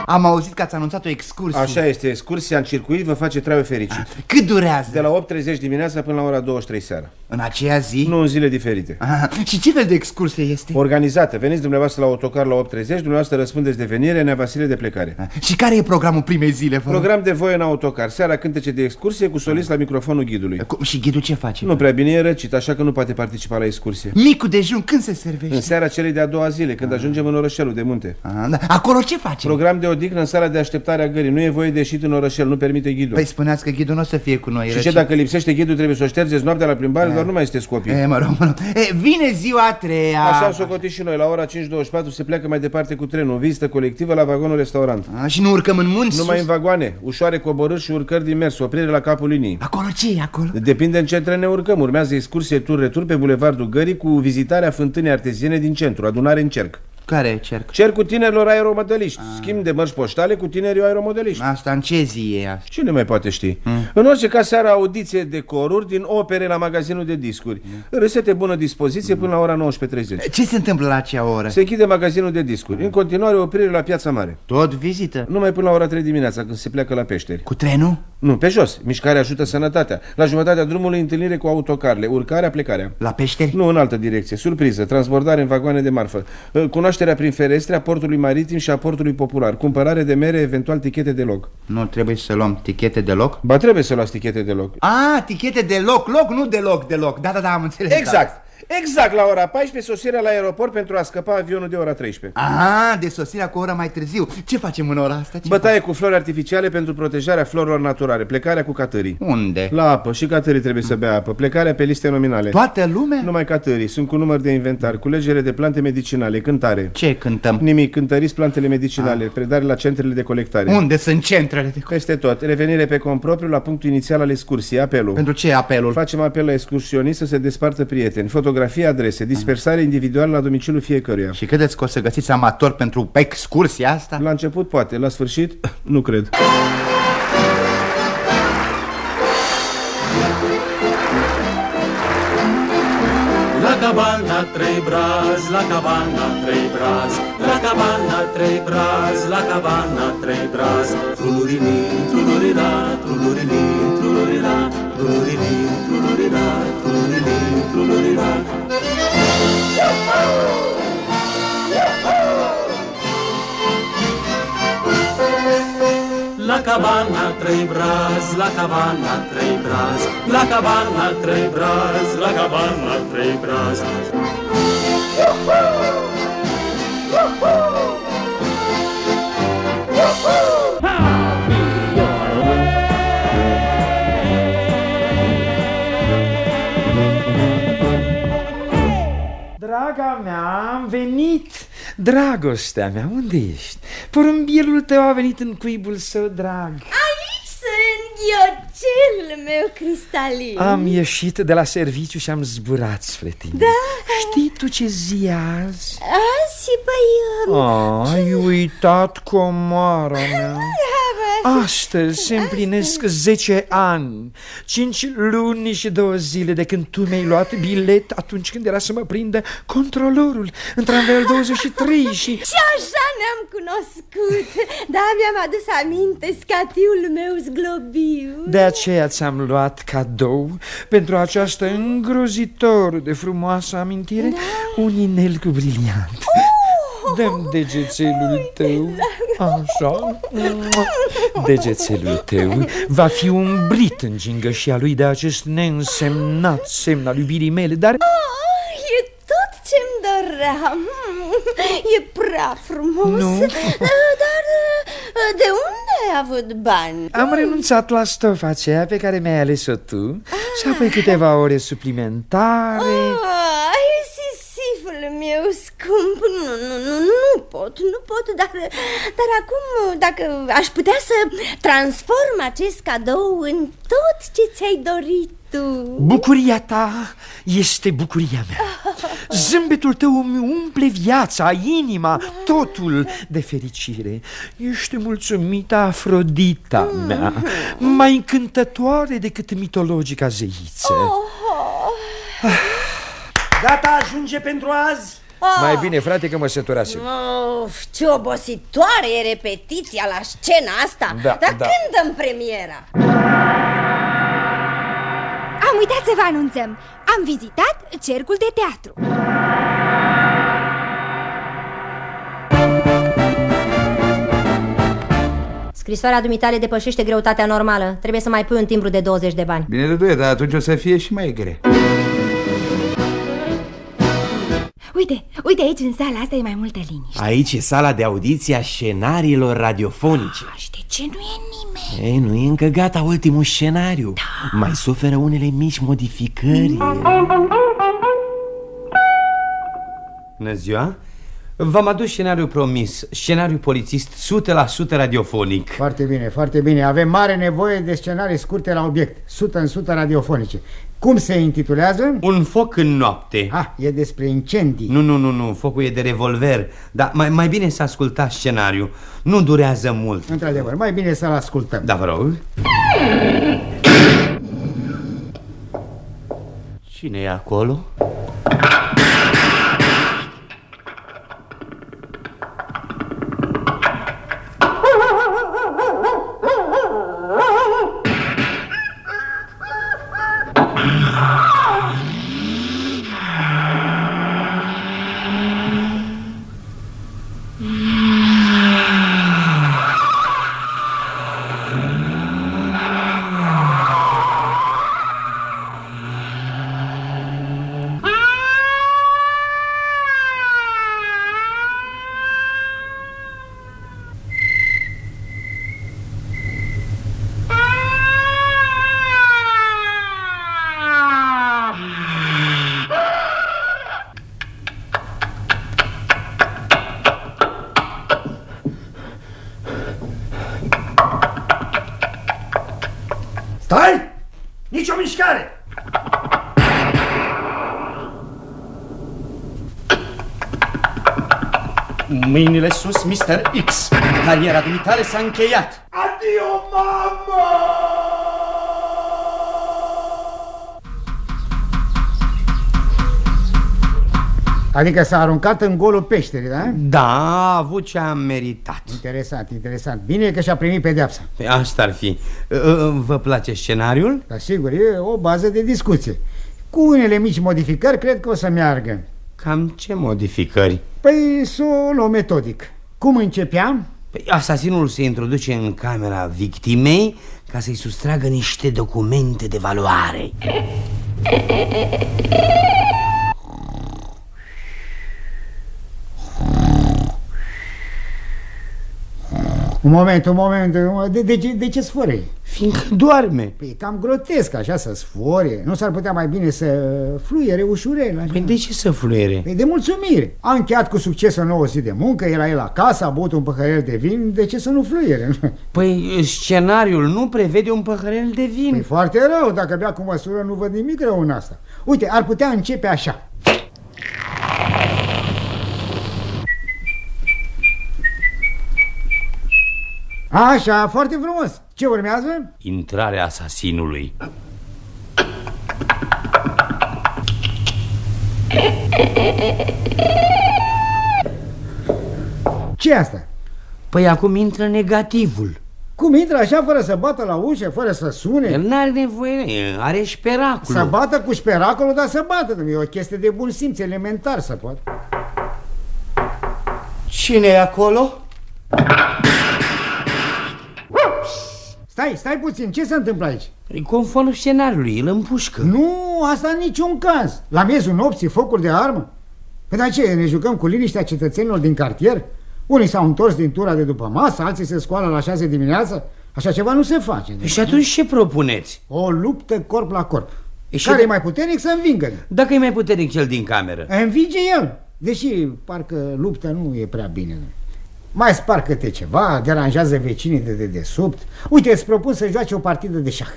Speaker 7: Am auzit că ați anunțat o excursie.
Speaker 25: Așa este, excursia în circuit vă face trai fericit.
Speaker 7: Cât durează?
Speaker 25: De la 8:30 dimineața până la ora 23 seara.
Speaker 7: În aceea zi?
Speaker 25: Nu, în zile diferite.
Speaker 7: Și ce fel de excursie este?
Speaker 25: Organizată. Veniți dumneavoastră la autocar la 8:30, dumneavoastră răspundeți de venire, Nea Vasile de plecare.
Speaker 7: Și care e programul primei zile?
Speaker 25: Program de voie în autocar. Seara cântece de excursie cu solist la microfonul ghidului.
Speaker 7: Și ghidul ce face?
Speaker 25: Nu prea bine, e răcit, așa că nu poate participa la excursie.
Speaker 7: Micul dejun când se servește?
Speaker 25: În seara celei de-a doua zile, când ajungem în orășelul de munte.
Speaker 7: Acolo ce face?
Speaker 25: Program de odihnă în sala de așteptare a gării. Nu e voie de ieșit în orășel, nu permite ghidul.
Speaker 7: Păi spuneați că ghidul nu o să fie cu noi.
Speaker 25: Și ce dacă lipsește ghidul, trebuie să o ștergeți noaptea la plimbare, doar nu mai este scopii.
Speaker 7: Vine ziua a treia.
Speaker 25: Așa socotit și noi, la ora 5:24 se pleacă mai departe cu trenul, vizită colectivă la vagonul restaurant.
Speaker 7: Și nu urcăm în munți?
Speaker 25: Numai în vagoane, ușoare coborâri și urcări din mers, oprire la capul liniei.
Speaker 7: Acolo ce e acolo?
Speaker 25: Depinde în ce tren ne urcăm. Urmează excursie tur-retur pe bulevardul Gării cu vizitarea fântânii arteziene din centru, adunare în cerc.
Speaker 7: Care e cerc?
Speaker 25: Cercul tinerilor aeromodeliști. Schimb de mărci poștale cu tinerii aeromodeliști.
Speaker 7: Asta în ce zi e asta?
Speaker 25: Cine mai poate ști? În orice caz, seara audiție de coruri din opere la magazinul de discuri. Râsete bună dispoziție până la ora 19:30.
Speaker 7: Ce se întâmplă la acea oră?
Speaker 25: Se închide magazinul de discuri. În continuare oprire la Piața Mare.
Speaker 7: Tot vizită?
Speaker 25: Numai până la ora 3 dimineața, când se pleacă la peșteri.
Speaker 7: Cu trenul?
Speaker 25: Nu, pe jos. Mișcarea ajută sănătatea. La jumătatea drumului întâlnire cu autocarele. Urcarea, plecarea.
Speaker 7: La peșteri?
Speaker 25: Nu, în altă direcție. Surpriză. Transbordare în vagoane de marfă. Cunoașterea prin ferestre a portului maritim și a portului popular. Cumpărare de mere, eventual tichete de loc.
Speaker 7: Nu trebuie să luăm tichete de loc?
Speaker 25: Ba, trebuie să luați tichete de loc.
Speaker 7: Tichete de loc, loc, nu deloc. Da, am înțeles.
Speaker 25: Exact. Exact la ora 14 sosirea la aeroport pentru a scăpa avionul de ora 13.
Speaker 7: De sosirea cu o oră mai târziu. Ce facem în ora asta?
Speaker 25: Bătaie cu flori artificiale pentru protejarea florilor naturale. Plecarea cu catârii.
Speaker 7: Unde?
Speaker 25: La apă. Și catârii trebuie să bea apă. Plecarea pe liste nominale.
Speaker 7: Toată lumea?
Speaker 25: Numai catârii. Sunt cu număr de inventar. Culegere de plante medicinale. Cântare.
Speaker 7: Ce cântăm?
Speaker 25: Nimic. Cântăriți plantele medicinale. Predare la centrele de colectare.
Speaker 7: Unde sunt centrele de
Speaker 25: Peste tot. Revenire pe cont propriu la punctul inițial al excursiei. Apelul.
Speaker 7: Pentru ce apelul?
Speaker 25: Facem apel la excursionist să se despartă prieteni. Fotografii, adrese. Dispersare individuală la domiciliul fiecăruia.
Speaker 7: Și credeți că o să găsiți amatori pentru excursia asta?
Speaker 25: La început poate, la sfârșit nu cred.
Speaker 24: La cabana 3 brazi, la cabana 3 brazi, la cabana 3 brazi, la cabana 3 brazi. Trulurini, trulurida, trulurini, trulurida, trulurini, trulurida, trulurini, trulurida. La cabana 3 brazi, la cabana 3 brazi, la cabana 3 brazi, la cabana 3 brazi.
Speaker 10: Draga mea, am venit! Dragostea mea, unde ești? Porumbielul tău a venit în cuibul său drag.
Speaker 16: Aici sunt, Ghiocel! meu cristalin.
Speaker 1: Am ieșit de la serviciu și am zburat spre tine.
Speaker 16: Da.
Speaker 1: Știi tu ce zi e azi?
Speaker 16: Azi, păi...
Speaker 1: Ai uitat comoara mea. Astăzi se împlinesc 10 ani, 5 luni și 2 zile de când tu mi-ai luat bilet atunci când era să mă prindă controlorul în tramvaiul 23 și
Speaker 16: așa ne-am cunoscut. Da, mi-am adus aminte scatiul meu zglobiu.
Speaker 1: de aceea ți-am luat cadou pentru această îngrozitor de frumoasă amintire un inel cu briliant. Dă-mi degețelul tău. Așa. Degețelul tău va fi umbrit în gingășia lui de acest neînsemnat semn al iubirii mele, dar...
Speaker 16: E tot ce-mi doream. E prea frumos.
Speaker 1: Nu.
Speaker 16: Dar de unde ai avut bani?
Speaker 1: Am renunțat la stofa aceea pe care mi-ai ales-o tu și apoi câteva ore suplimentare.
Speaker 16: Siful meu scump, nu pot, dar acum, dacă aș putea să transform acest cadou în tot ce ți-ai dorit tu.
Speaker 1: Bucuria ta este bucuria mea. Zâmbetul tău îmi umple viața, inima, totul de fericire. Ești mulțumită, Afrodita mea, mai încântătoare decât mitologica zeiță.
Speaker 6: Gata, ajunge pentru azi?
Speaker 1: Mai bine, frate, că mă săturasem.
Speaker 16: Ce obositoare e repetiția la scena asta.
Speaker 1: Da,
Speaker 16: Dar
Speaker 1: da.
Speaker 16: când dăm premiera?
Speaker 4: Am uitat să vă anunțăm. Am vizitat cercul de teatru.
Speaker 2: Scrisoarea dumitale depășește greutatea normală. Trebuie să mai pui un timbru de 20 de bani.
Speaker 7: Bine, Răduie, dar atunci o să fie și mai grea.
Speaker 4: Uite aici în sala asta e mai multă liniște.
Speaker 9: Aici e sala de audiție a scenariilor radiofonice.
Speaker 4: Și de ce nu e nimeni?
Speaker 9: Ei, nu e încă gata ultimul scenariu. Mai suferă unele mici modificări. Bună ziua! V-am adus scenariul promis, scenariu polițist 100% radiofonic.
Speaker 5: Foarte bine, foarte bine. Avem mare nevoie de scenarii scurte la obiect, 100% radiofonice. Cum se intitulează?
Speaker 9: Un foc în noapte.
Speaker 5: E despre incendii.
Speaker 9: Nu, focul e de revolver. Dar mai bine să ascultați scenariul. Nu durează mult.
Speaker 5: Într-adevăr, mai bine să-l ascultăm.
Speaker 9: Da, vă rog. Cine e acolo?
Speaker 6: Stai! Nici o mișcare!
Speaker 1: Mâinile sus, Mr. X. Cariera dumitale s-a încheiat.
Speaker 6: Adio, mamă!
Speaker 5: Adică s-a aruncat în golul peșterii, da?
Speaker 9: Da, a avut ce a meritat.
Speaker 5: Interesant, interesant. Bine că și-a primit pedeapsa.
Speaker 9: Păi asta ar fi. Vă place scenariul?
Speaker 5: Da, sigur, e o bază de discuție. Cu unele mici modificări cred că o să meargă.
Speaker 9: Cam ce modificări?
Speaker 5: Păi să o luăm metodic. Cum începeam?
Speaker 9: Păi asasinul se introduce în camera victimei ca să-i sustragă niște documente de valoare.
Speaker 5: Un moment. De ce sfărăi?
Speaker 6: Fiindcă doarme.
Speaker 5: Păi e cam grotesc așa să sfore. Nu s-ar putea mai bine să fluiere ușurel așa?
Speaker 6: Păi de ce să fluiere?
Speaker 5: Păi de mulțumire. A încheiat cu succes o nouă zi de muncă, era el acasă, a băut un păhărel de vin, de ce să nu fluiere?
Speaker 6: Păi scenariul nu prevede un păhărel de vin.
Speaker 5: Păi foarte rău, dacă bea cu măsură nu văd nimic rău în asta. Uite, ar putea începe așa. Așa, foarte frumos. Ce urmează?
Speaker 13: Intrarea asasinului.
Speaker 5: Ce asta?
Speaker 6: Păi acum intră negativul.
Speaker 5: Cum intră așa fără să bată la ușă, fără să sune?
Speaker 6: El n-are nevoie, are șperacolul.
Speaker 5: Să bată cu șperacolul, dar să bată. E o chestie de bun simț, elementar să poată.
Speaker 6: Cine e acolo?
Speaker 5: Stai puțin, ce se întâmplă aici?
Speaker 6: E conform scenariului, îl împușcă.
Speaker 5: Nu, asta în niciun caz. La miezul nopții, focuri de armă? Păi dar ce, ne jucăm cu liniștea cetățenilor din cartier? Unii s-au întors din tura de după masă, alții se scoală la 6 dimineața. Așa ceva nu se face.
Speaker 6: Și atunci ce propuneți?
Speaker 5: O luptă corp la corp. Care e mai puternic să învingă.
Speaker 6: Dacă e mai puternic cel din cameră?
Speaker 5: Învinge el. Deși parcă lupta nu e prea bine. Mai spar câte ceva, deranjează vecinii de dedesubt. Uite, îți propun să joace o partidă de șah.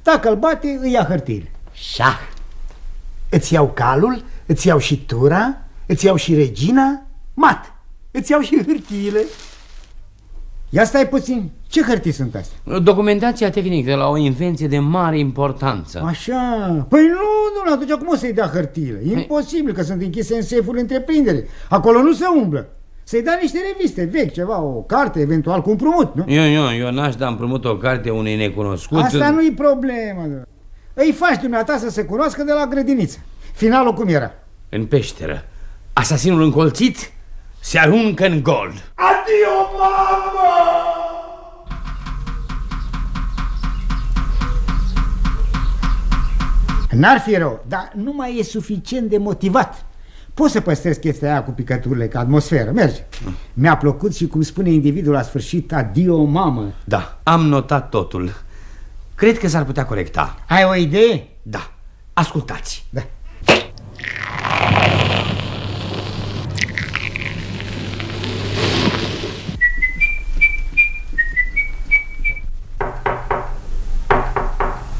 Speaker 5: Dacă îl bate, îi ia hârtiile.
Speaker 11: Șah. Îți iau calul, îți iau și tura, îți iau și regina, mat. Îți iau și hârtiile.
Speaker 5: Ia stai puțin, ce hârtii sunt astea?
Speaker 6: Documentația tehnică de la o invenție de mare importanță.
Speaker 5: Așa, păi nu, atunci cum o să-i dea hârtiile? Imposibil, că sunt închise în seful întreprinderii. Acolo nu se umblă. Să-i dea niște reviste vechi, ceva, o carte, eventual cu împrumut, nu?
Speaker 6: Eu n-aș da împrumut o carte unei necunoscuți.
Speaker 5: Asta nu-i problemă. Îi faci dumneata să se cunoască de la grădiniță. Finalul cum era?
Speaker 6: În peșteră. Asasinul încolțit se aruncă în gol.
Speaker 11: Adio, mamă!
Speaker 5: N-ar fi rău, dar nu mai e suficient de motivat. Poți să păstrezi chestia aia cu picăturile ca atmosferă, merge. Mi-a plăcut și cum spune individul la sfârșit, adio, mamă.
Speaker 6: Da, am notat totul. Cred că s-ar putea corecta.
Speaker 5: Ai o idee?
Speaker 6: Da, ascultați.
Speaker 5: Da.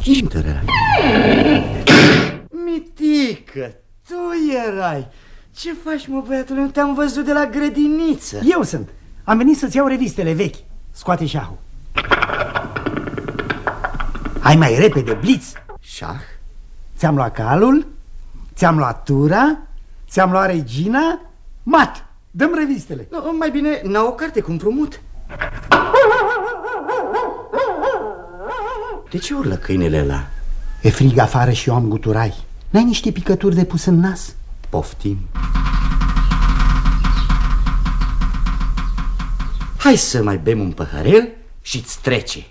Speaker 6: Cine?
Speaker 11: Mitică, tu erai. Ce faci, mă, băiatule? Nu te-am văzut de la grădiniță. Eu sunt. Am venit să-ți iau revistele vechi. Scoate șahul. Hai mai repede, bliț.
Speaker 6: Șah?
Speaker 11: Ți-am luat calul, ți-am luat tura, ți-am luat regina, mat. Dăm revistele.
Speaker 6: No, mai bine, n-au o carte cu împrumut. De ce urlă câinele ăla?
Speaker 11: E frig afară și eu am guturai. N-ai niște picături de pus în nas?
Speaker 6: Poftim. Hai să mai bem un păhărel și-ți trece.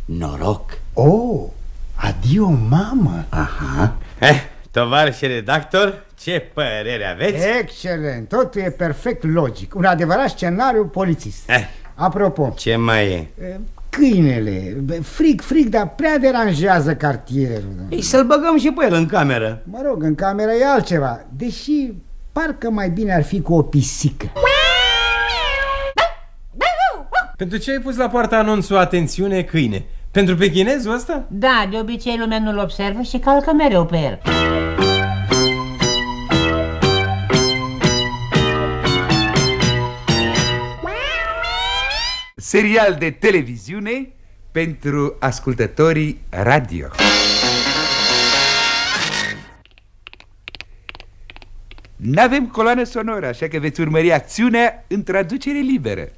Speaker 6: Noroc.
Speaker 11: Oh, adio, mamă.
Speaker 6: Aha. Tovarășe redactor, ce părere aveți?
Speaker 5: Excelent, totul e perfect logic. Un adevărat scenariu polițist. Apropo,
Speaker 6: ce mai e?
Speaker 5: Câinele, frig, dar prea deranjează cartierul.
Speaker 6: Ei, să-l băgăm și pe el în cameră.
Speaker 5: Mă rog, în cameră e altceva. Deși parcă mai bine ar fi cu o pisică.
Speaker 9: Pentru ce ai pus la poartă anunțul atențiune câine? Pentru pechinezul ăsta?
Speaker 12: Da, de obicei lumea nu-l observă și calcă mereu pe el.
Speaker 15: Serial de televiziune pentru ascultătorii radio. N-avem coloană sonoră, așa că veți urmări acțiunea în traducere liberă.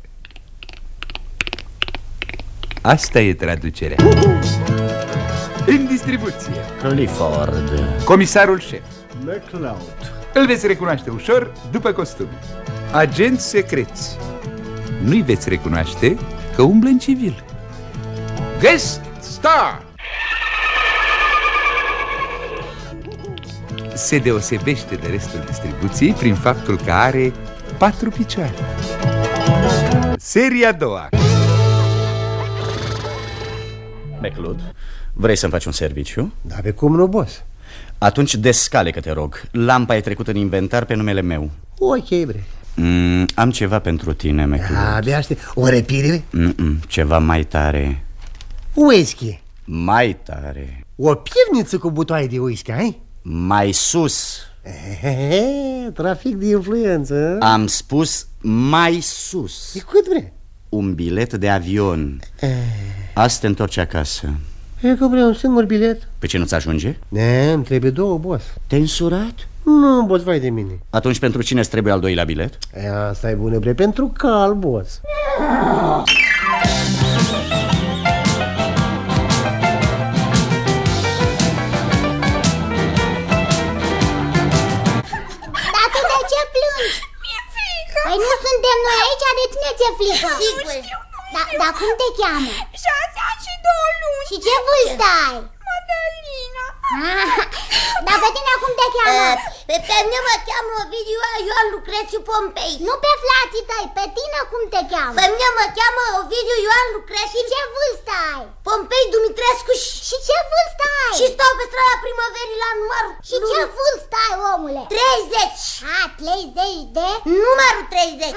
Speaker 15: Asta e traducerea. În distribuție
Speaker 13: Clifford,
Speaker 15: comisarul șef
Speaker 10: McCloud.
Speaker 15: Îl veți recunoaște ușor după costum. Agenți secreți. Nu-i veți recunoaște că umblă în civil. Guest star. Se deosebește de restul distribuției prin faptul că are 4 picioare. Seria a doua.
Speaker 8: McLeod, vrei să-mi faci un serviciu?
Speaker 11: Da, pe cum nu, boss?
Speaker 8: Atunci descale-că te rog. Lampa e trecută în inventar pe numele meu.
Speaker 11: Ok, bre.
Speaker 8: Am ceva pentru tine, McLeod.
Speaker 11: Abia aștept. O răpire?
Speaker 8: Ceva mai tare.
Speaker 11: Whisky.
Speaker 8: Mai tare.
Speaker 11: O pivniță cu butoaie de whisky, ai?
Speaker 8: Mai sus.
Speaker 11: Trafic de influență.
Speaker 8: Am spus mai sus.
Speaker 11: E cât vre?
Speaker 8: Un bilet de avion. Azi te întorci acasă.
Speaker 11: E că vreau un singur bilet.
Speaker 8: Pe ce, nu-ți ajunge?
Speaker 11: Îmi trebuie 2, boss.
Speaker 8: Te-ai însurat?
Speaker 11: Nu, boss, vai de mine.
Speaker 8: Atunci pentru cine îți trebuie al 2-lea bilet?
Speaker 11: Asta e bună, bre, pentru cal, boss.
Speaker 18: Dar tu de ce plângi? Mi-e frică. Păi nu suntem noi aici, de cine ți-e frică? Sigur. Dar cum te cheamă?
Speaker 4: 6 ani și 2 luni.
Speaker 18: Și ce vârstă ai?
Speaker 4: Madalina.
Speaker 18: Dar pe tine cum te cheamă? Pe mine mă cheamă Ovidiu Ioan Lucrețiu Pompei. Nu pe flații tăi, pe tine cum te cheamă? Pe mine mă cheamă Ovidiu Ioan Lucrețiu. Și ce vârstă ai? Pompei Dumitrescu. Și ce vârstă ai? Și stau pe strada Primăverii la numărul. Și ce vârstă ai, omule? 30. 30 de? Numărul 30.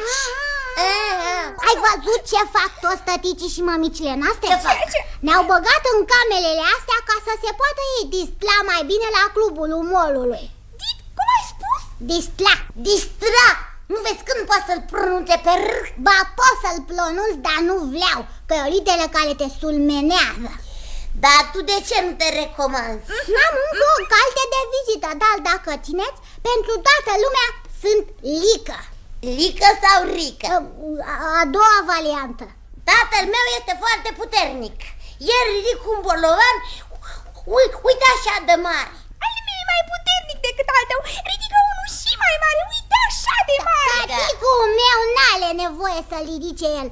Speaker 18: Ai văzut ce fac toți tăticii și mămicile noastre? Ce fac? Ne-au băgat în camerele astea ca să se poată ei distla mai bine la clubul umorului.
Speaker 4: Cum ai spus?
Speaker 18: Distra! Nu vezi când poți să-l pronunțe pe R? Ba, pot să-l pronunț, dar nu vreau, că e o literă care te sulmenează. Dar tu de ce nu te recomanzi? N-am încă o carte de vizită, dar dacă țineți, pentru toată lumea sunt Lică. Lică sau Rică? A doua variantă. Tatăl meu este foarte puternic. El ridică un bolovan, uite așa de mare.
Speaker 4: Al meu e mai puternic decât al tău. Ridică unul și mai mare, uite așa de mare.
Speaker 18: Taticul meu n-are nevoie să-l ridice el.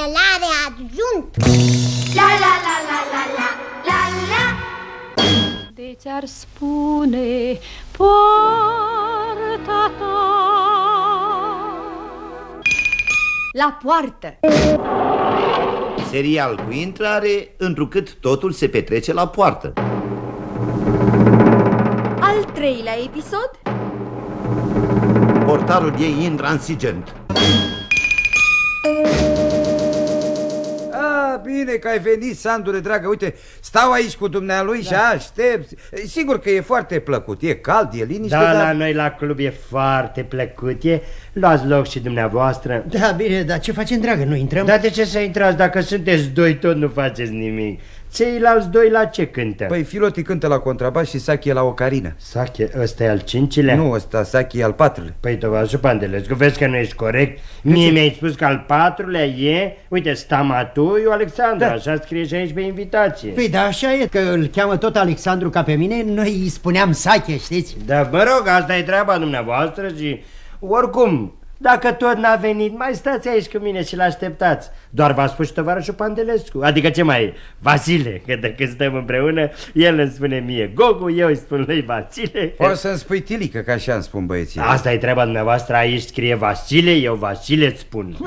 Speaker 18: El are adjunct.
Speaker 4: La la la la la la la la.
Speaker 22: De ți-ar spune poarta ta.
Speaker 4: La poartă.
Speaker 19: Serial cu intrare, întrucât totul se petrece la poartă.
Speaker 17: Al 3-lea episod.
Speaker 19: Portarul e intransigent.
Speaker 7: Bine că ai venit, Sandule, dragă. Uite, stau aici cu dumnealui și aștept. Sigur că e foarte plăcut, e cald, e liniște.
Speaker 10: Da, la noi la club e foarte plăcut. Luați loc și dumneavoastră.
Speaker 11: Da, bine, dar ce facem, dragă? Nu intrăm?
Speaker 10: Dar de ce să intrați? Dacă sunteți 2, tot nu faceți nimic. Ceilalți 2 la ce cântă?
Speaker 7: Păi Filoti cântă la contrabas și Sachi e la ocarină.
Speaker 10: Sachi, ăsta e al 5-lea?
Speaker 7: Nu, ăsta Sachi e al 4-lea.
Speaker 10: Păi tovașul Pandelescu, vezi că nu ești corect? Mie mi-ai spus că al 4-lea e, uite, Stamatoiu Alexandru, așa scrie și aici pe invitație.
Speaker 11: Păi da, așa e, că îl cheamă tot Alexandru ca pe mine, noi îi spuneam Sache, știți?
Speaker 10: Da, mă rog, asta e treaba dumneavoastră și oricum, dacă tot n-a venit, mai stați aici cu mine și l-așteptați. Doar v-a spus și tovarășul Pandelescu. Adică ce mai e? Vasile, că dacă stăm împreună, el îmi spune mie Gogu, eu îi spun lui Vasile.
Speaker 7: O să-mi spui Tilică, că așa îmi spun băieții.
Speaker 10: Asta e treaba dumneavoastră, aici scrie Vasile, eu Vasile îți spun.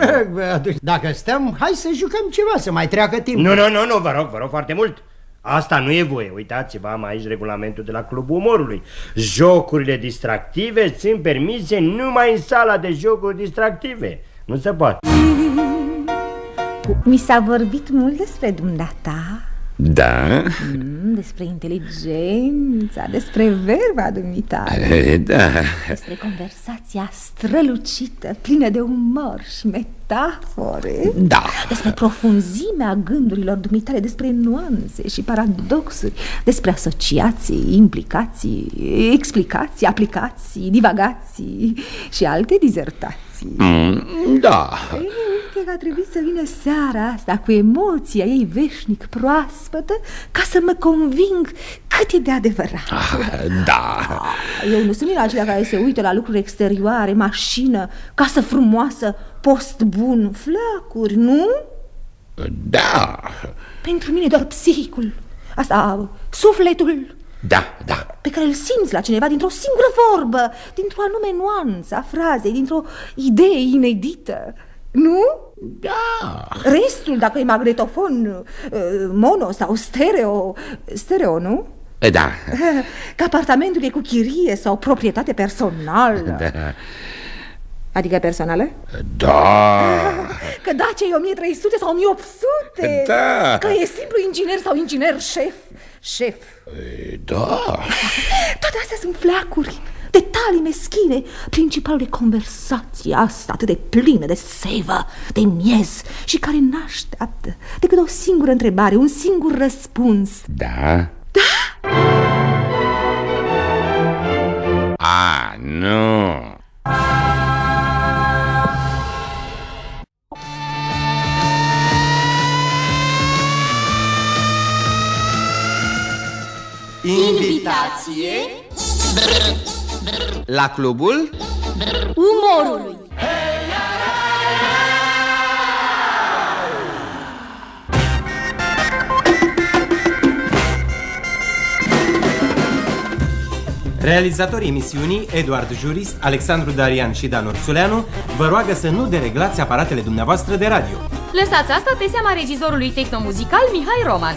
Speaker 11: Dacă stăm, hai să jucăm ceva, să mai treacă timp.
Speaker 10: Nu, vă rog foarte mult. Asta nu e voie, uitați-vă, am aici regulamentul de la Clubul Umorului. Jocurile distractive sunt permise numai în sala de jocuri distractive. Nu se poate.
Speaker 4: Mi s-a vorbit mult despre dumneata.
Speaker 15: Da?
Speaker 4: Despre inteligența, despre verba dumitale.
Speaker 15: Da.
Speaker 4: Despre conversația strălucită, plină de umor și metafore.
Speaker 15: Da.
Speaker 4: Despre profunzimea gândurilor dumitale, despre nuanțe și paradoxuri, despre asociații, implicații, explicații, aplicații, divagații și alte dizertații.
Speaker 15: Da.
Speaker 4: Uite că a trebuit să vină seara asta cu emoția ei veșnic proaspătă ca să mă conving cât e de adevărat.
Speaker 15: Da.
Speaker 4: Eu nu sunt din acelea care se uită la lucruri exterioare, mașină, casă frumoasă, post bun, flacuri, nu?
Speaker 15: Da.
Speaker 4: Pentru mine doar psihicul, asta, sufletul,
Speaker 15: da,
Speaker 4: pe care îl simți la cineva dintr-o singură vorbă, dintr-o anume nuanță a frazei, dintr-o idee inedită, nu?
Speaker 13: Da.
Speaker 3: Restul, dacă e magnetofon, mono sau stereo. Stereo, nu?
Speaker 13: Da.
Speaker 3: Că apartamentul e cu chirie sau proprietate personală.
Speaker 13: Da.
Speaker 3: Adică personală?
Speaker 13: Da.
Speaker 3: Că Dacia e 1300 sau 1800.
Speaker 13: Da.
Speaker 3: Că e simplu inginer sau inginer șef.
Speaker 13: Da.
Speaker 3: Toate astea sunt fleacuri, detalii meschine. Principalul e conversația asta atât de plină de sevă, de miez, și care n-așteaptă decât o singură întrebare, un singur răspuns.
Speaker 13: Da. A, nu.
Speaker 14: Invitație
Speaker 20: la clubul
Speaker 14: umorului.
Speaker 9: Realizatorii emisiunii, Eduard Jurist, Alexandru Darian și Dan Ursuleanu, vă roagă să nu dereglați aparatele dumneavoastră de radio.
Speaker 21: Lăsați asta pe seama regizorului tehnomuzical Mihai Roman.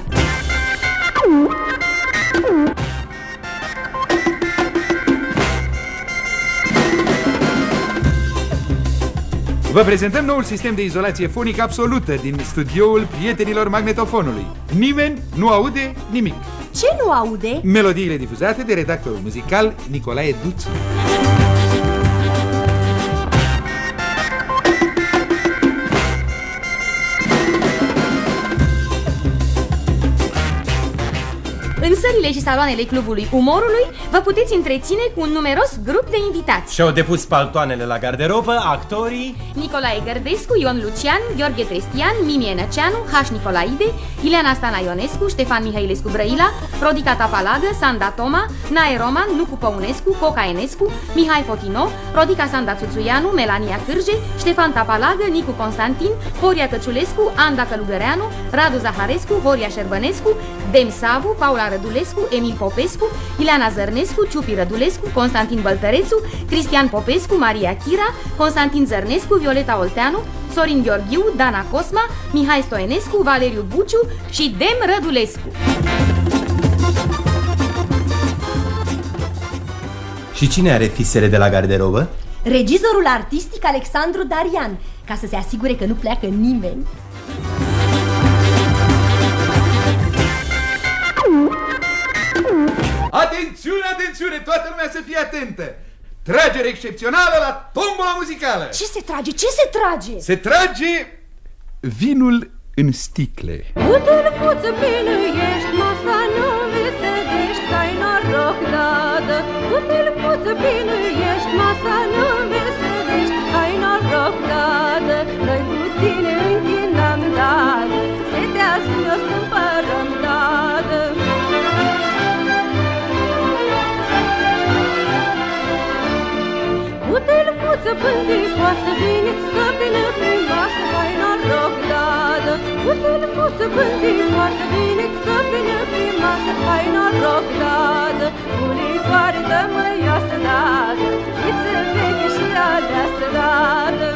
Speaker 15: Vă prezentăm noul sistem de izolație fonică absolută din studioul prietenilor magnetofonului. Nimeni nu aude nimic.
Speaker 2: Ce nu aude?
Speaker 15: Melodiile difuzate de redactorul muzical Nicolae Duțu.
Speaker 21: În sălile și saloanele Clubului Umorului vă puteți întreține cu un numeros grup de invitați.
Speaker 9: Și-au depus paltoanele la garderobă actorii
Speaker 21: Nicolae Gărdescu, Ion Lucian, Gheorghe Trestian, Mimie Năceanu, H. Nicolaide, Ileana Stana Ionescu, Ștefan Mihailescu Brăila, Rodica Tapalagă, Sanda Toma, Nae Roman, Nucu Păunescu, Coca Enescu, Mihai Fotino, Rodica Sanda Țuțuianu, Melania Cârge, Ștefan Tapalagă, Nicu Constantin, Horia Căciulescu, Anda Călugăreanu, Radu Zaharescu, Horia Șerbănescu, Dem Savu, Paula Rădulescu, Emil Popescu, Ileana Zărnescu, Ciupi Rădulescu, Constantin Băltărețu, Cristian Popescu, Maria Chira, Constantin Zărnescu, Violeta Olteanu, Sorin Gheorghiu, Dana Cosma, Mihai Stoenescu, Valeriu Buciu și Dem Rădulescu.
Speaker 9: Și cine are fisele de la garderobă?
Speaker 2: Regizorul artistic Alexandru Darian, ca să se asigure că nu pleacă nimeni.
Speaker 15: Atențiune, atențiune, toată lumea să fie atentă! Tragere excepțională la tombola muzicală!
Speaker 2: Ce se trage? Ce se trage?
Speaker 15: Se trage vinul în sticle.
Speaker 14: Butâlcuță bine ești, masa nu vesedești, ai noroc dadă. Butâlcuță bine ești, masa nu vesedești, ai noroc dadă. Noi cu tine închinăm dadă, setea să-mi o stâmpărăm dadă. Butâlcuță pânticoasă, vine-ți stăpână prin masă, ai noroc dadă. Butâlcuță pânticoasă, vine-ți stăpână prin masă, ai noroc dadă. Bulicoare de măioasă dadă, viță veche și aleasă dadă.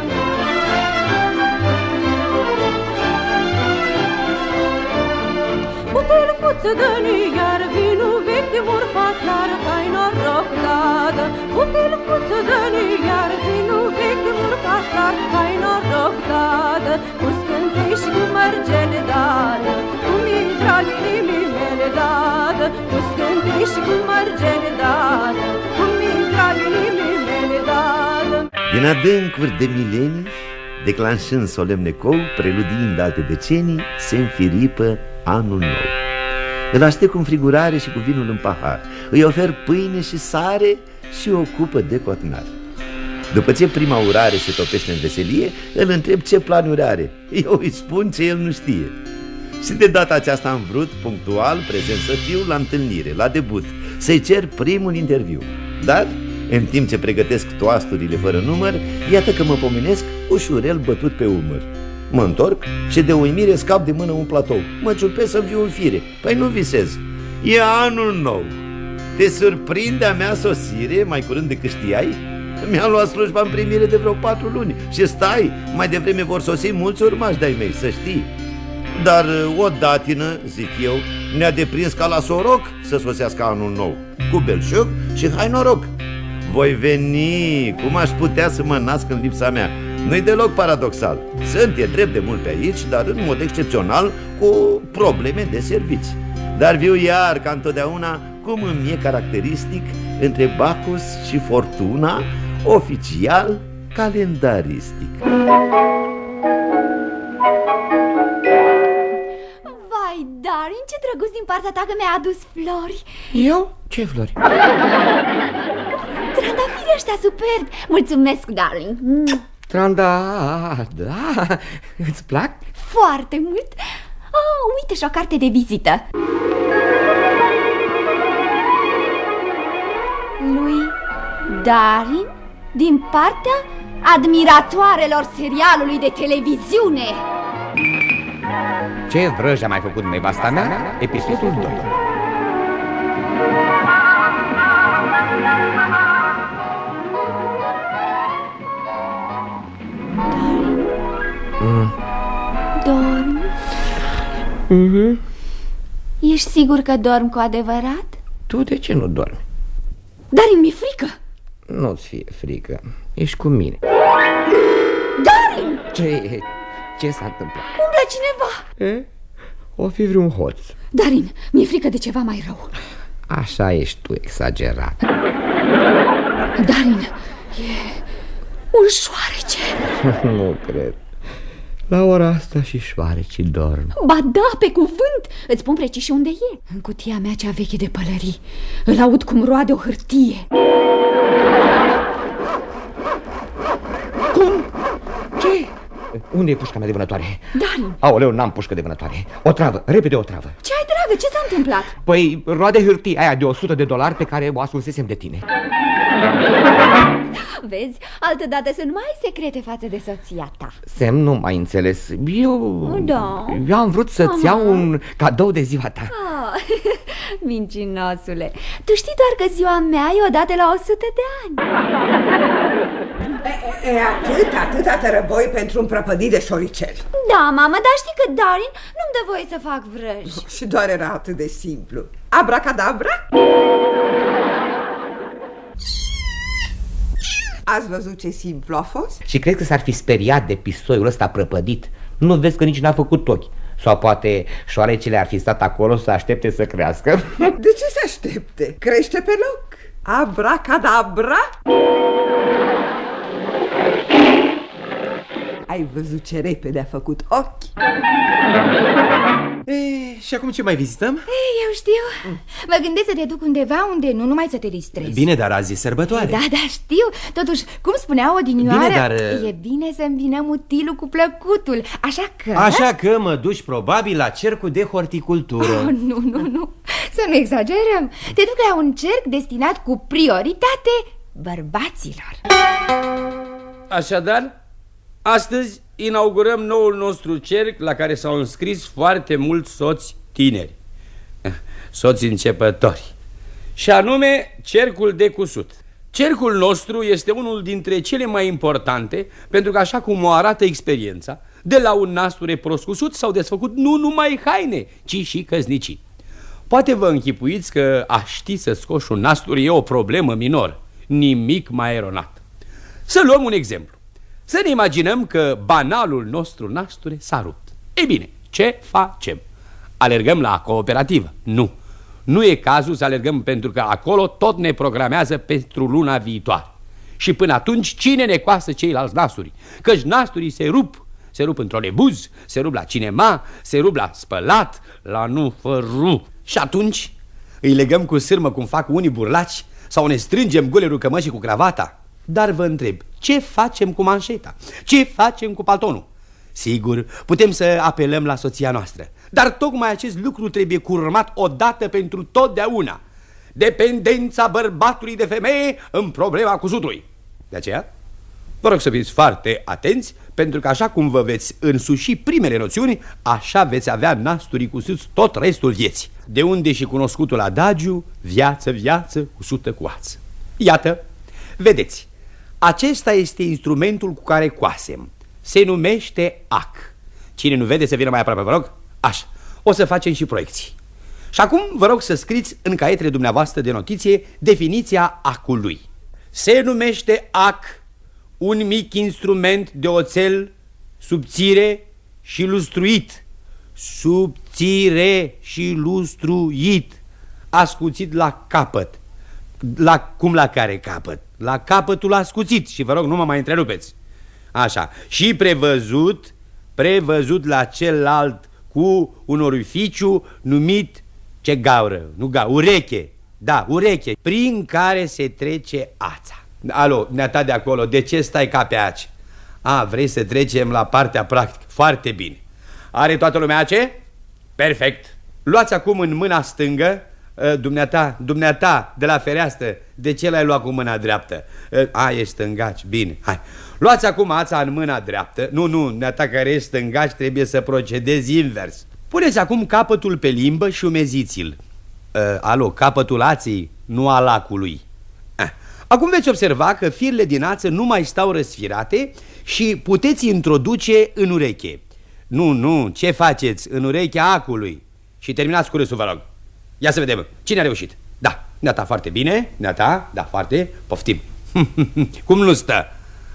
Speaker 14: Butâlcuță dă-ne iar vinul vechi de murfat clar, ai noroc dadă. Butâlcuță dă-ne iar vinul vechi de murfat clar, ai noroc dadă. Cu scântei și cu mărgele dadă, cu mitrale inimii mele dadă. Cu scântei și cu mărgele dadă, cu mitrale inimii mele dadă.
Speaker 19: Din adâncuri de milenii, declanșând solemn ecou, preludiind alte decenii, se înfiripă anul nou. Îl aștept cu înfrigurare și cu vinul în pahar, îi ofer pâine și sare și o cupă de cotnar. După ce prima urare se topește în veselie, îl întreb ce planuri are. Eu îi spun ce el nu știe. Și de data aceasta am vrut, punctual, prezent să fiu la întâlnire, la debut, să-i cer primul interviu. Dar, în timp ce pregătesc toasturile fără număr, iată că mă pomenesc ușurel bătut pe umăr. Mă întorc și de uimire scap de mână un platou. Mă ciupesc să viu în fire. Păi nu visez, e anul nou. Te surprinde a mea sosire mai curând decât știai? Mi-am luat slujba în primire de vreo 4 luni. Și stai, mai devreme vor sosi mulți urmași de-ai mei, să știi. Dar o datină, zic eu, ne-a deprins ca la soroc să sosească anul nou, cu belșug și hai noroc. Voi veni, cum aș putea să mă nasc în lipsa mea? Nu-i deloc paradoxal. Sunt, e drept, de mult pe aici, dar în mod excepțional cu probleme de servici. Dar viu iar, ca întotdeauna, cum îmi e caracteristic, între Bacchus și Fortuna, oficial calendaristic.
Speaker 22: Vai, Darin, ce drăguț din partea ta că mi-ai adus flori.
Speaker 1: Eu? Ce flori?
Speaker 22: Trandafirii ăștia superb. Mulțumesc, Darin.
Speaker 1: Da, îți plac?
Speaker 22: Foarte mult. Oh, uite și o carte de vizită. Lui Darin, din partea admiratoarelor serialului de televiziune.
Speaker 16: Ce vrăj a mai făcut nevasta mea? Episodul 2.
Speaker 22: Dormi? Ești sigur că dormi cu adevărat?
Speaker 16: Tu de ce nu dormi?
Speaker 22: Darin, mi-e frică.
Speaker 16: Nu-ți fie frică, ești cu mine.
Speaker 22: Darin!
Speaker 16: Ce s-a întâmplat?
Speaker 22: Umblă cineva.
Speaker 16: O fi vreun hoț.
Speaker 22: Darin, mi-e frică de ceva mai rău.
Speaker 16: Așa ești tu exagerat.
Speaker 22: Darin, e un șoarece.
Speaker 16: Nu cred. La ora asta și șoarecii dorm.
Speaker 22: Ba da, pe cuvânt. Îți spun precis și unde e. În cutia mea cea veche de pălării. Îl aud cum roade o hârtie.
Speaker 16: Cum? Ce? Unde e pușca mea de vânătoare?
Speaker 22: Darin.
Speaker 16: Aoleu, n-am pușcă de vânătoare. O travă, repede o travă.
Speaker 22: Ce ai, dragă? Ce s-a întâmplat?
Speaker 16: Păi, roade hârtie aia de $100 pe care o ascunsesem de tine.
Speaker 22: Vezi, altădată sunt mai secrete față de soția ta.
Speaker 16: Sem, nu mai înțeles.
Speaker 22: Da.
Speaker 16: Eu am vrut să-ți iau un cadou de ziua ta.
Speaker 22: Mincinosule, tu știi doar că ziua mea e odată la 100 de ani.
Speaker 20: Atâta tărăboi pentru un prăpădit de șoricel.
Speaker 22: Da, mamă, dar știi că Darin nu-mi dă voie să fac vrăji.
Speaker 20: Și doar era atât de simplu. Abracadabra? Ați văzut ce simplu a fost?
Speaker 16: Și cred că s-ar fi speriat de pisoiul ăsta prăpădit. Nu vezi că nici n-a făcut ochi. Sau poate șoarecele ar fi stat acolo să aștepte să crească.
Speaker 20: De ce se aștepte? Crește pe loc. Abracadabra? Ai văzut ce repede a făcut ochi?
Speaker 9: Și acum ce mai vizităm?
Speaker 4: Eu știu. Mă gândesc să te duc undeva unde nu numai să te distrezi.
Speaker 9: Bine, dar azi e sărbătoare.
Speaker 4: Da, știu. Totuși, cum spunea odinioară,
Speaker 9: bine, dar...
Speaker 4: e bine să îmbinăm utilul cu plăcutul.
Speaker 9: Așa că mă duci probabil la cercul de horticultură.
Speaker 4: Nu. Să nu exagerăm. Te duc la un cerc destinat cu prioritate bărbaților.
Speaker 23: Așadar, astăzi inaugurăm noul nostru cerc la care s-au înscris foarte mulți soți tineri, soți începători, și anume cercul de cusut. Cercul nostru este unul dintre cele mai importante pentru că, așa cum o arată experiența, de la un nasture prost cusut s-au desfăcut nu numai haine, ci și căsnicii. Poate vă închipuiți că a ști să scoși un nasture e o problemă minoră, nimic mai eronat. Să luăm un exemplu. Să ne imaginăm că banalul nostru nasture s-a rupt. Ei bine, ce facem? Alergăm la cooperativă? Nu e cazul să alergăm, pentru că acolo tot ne programează pentru luna viitoare. Și până atunci cine ne coasă ceilalți nasturi? Căci nasturii se rup. Se rup într-o lebuz, se rup la cinema, se rup la spălat, la nu fără. Și atunci îi legăm cu sârmă cum fac unii burlaci sau ne strângem gulerul cămășii cu cravata? Dar vă întreb, ce facem cu manșeta? Ce facem cu paltonul? Sigur, putem să apelăm la soția noastră, dar tocmai acest lucru trebuie curmat odată pentru totdeauna. Dependența bărbatului de femeie în problema cusutului. De aceea, vă rog să fiți foarte atenți, pentru că așa cum vă veți însuși primele noțiuni, așa veți avea nasturii cusuți tot restul vieții. De unde și cunoscutul adagiu, viață, viață, cusută cu ață. Iată, vedeți, Acesta este instrumentul cu care coasem. Se numește ac. Cine nu vede să vină mai aproape, vă rog. Așa, o să facem și proiecții. Și acum vă rog să scriți în caietele dumneavoastră de notiție definiția acului. Se numește ac un mic instrument de oțel subțire și lustruit. Subțire și lustruit. Ascuțit la capăt. Cum la care capăt? La capătul ascuțit. Și vă rog, nu mă mai întrerupeți. Așa. Și prevăzut la celălalt cu un orificiu numit ce gaură? Nu ureche. Da, ureche, prin care se trece ața. Alo, neata de acolo, de ce stai ca pe ace? Vrei să trecem la partea practică. Foarte bine. Are toată lumea ace? Perfect. Luați acum în mâna stângă. Dumneata de la fereastră, de ce l-ai luat cu mâna dreaptă? Ești stângaci, bine, hai. Luați acum ața în mâna dreaptă. Nu, neata care ești stângaci trebuie să procedezi invers. Puneți acum capătul pe limbă și umeziți-l. Capătul aței, nu al lacului. Acum veți observa că firele din ață nu mai stau răsfirate și puteți introduce în ureche. Nu, ce faceți? În urechea acului. Și terminați cu râsul, vă rog. Ia să vedem, cine a reușit? Da, neata, foarte bine. Neata, da, foarte, poftim. Cum nu stă?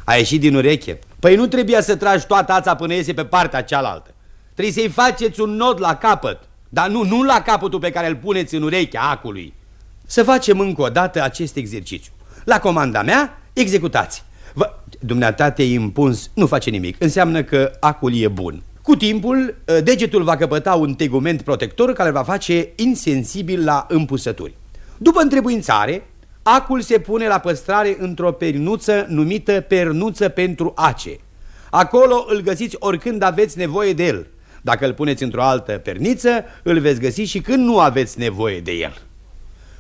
Speaker 23: A ieșit din ureche. Păi nu trebuia să tragi toată ața până iese pe partea cealaltă. Trebuie să-i faceți un nod la capăt. Dar nu la capătul pe care îl puneți în urechea acului. Să facem încă o dată acest exercițiu. La comanda mea, executați. Dumneata te-ai impuns, nu face nimic. Înseamnă că acul e bun. Cu timpul, degetul va căpăta un tegument protector care îl va face insensibil la împusături. După întrebuințare, acul se pune la păstrare într-o pernuță numită pernuță pentru ace. Acolo îl găsiți oricând aveți nevoie de el. Dacă îl puneți într-o altă perniță, îl veți găsi și când nu aveți nevoie de el.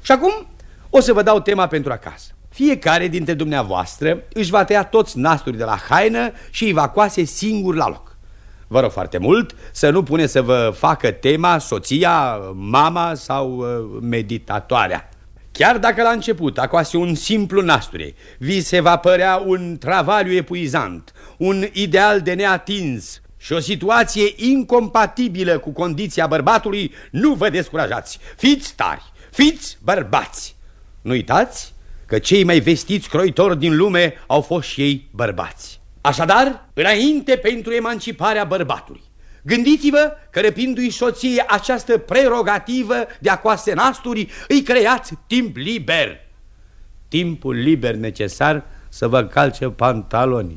Speaker 23: Și acum o să vă dau tema pentru acasă. Fiecare dintre dumneavoastră își va tăia toți nasturii de la haină și îi va coase singur la loc. Vă rog foarte mult să nu puneți să vă facă tema soția, mama sau meditatoarea. Chiar dacă la început a coase un simplu nasture, vi se va părea un travaliu epuizant, un ideal de neatins și o situație incompatibilă cu condiția bărbatului, nu vă descurajați. Fiți tari, fiți bărbați. Nu uitați că cei mai vestiți croitori din lume au fost și ei bărbați. Așadar, înainte pentru emanciparea bărbatului, gândiți-vă că răpindu-i soției această prerogativă de a coase nasturi, îi creați timp liber. Timpul liber necesar să vă calce pantalonii.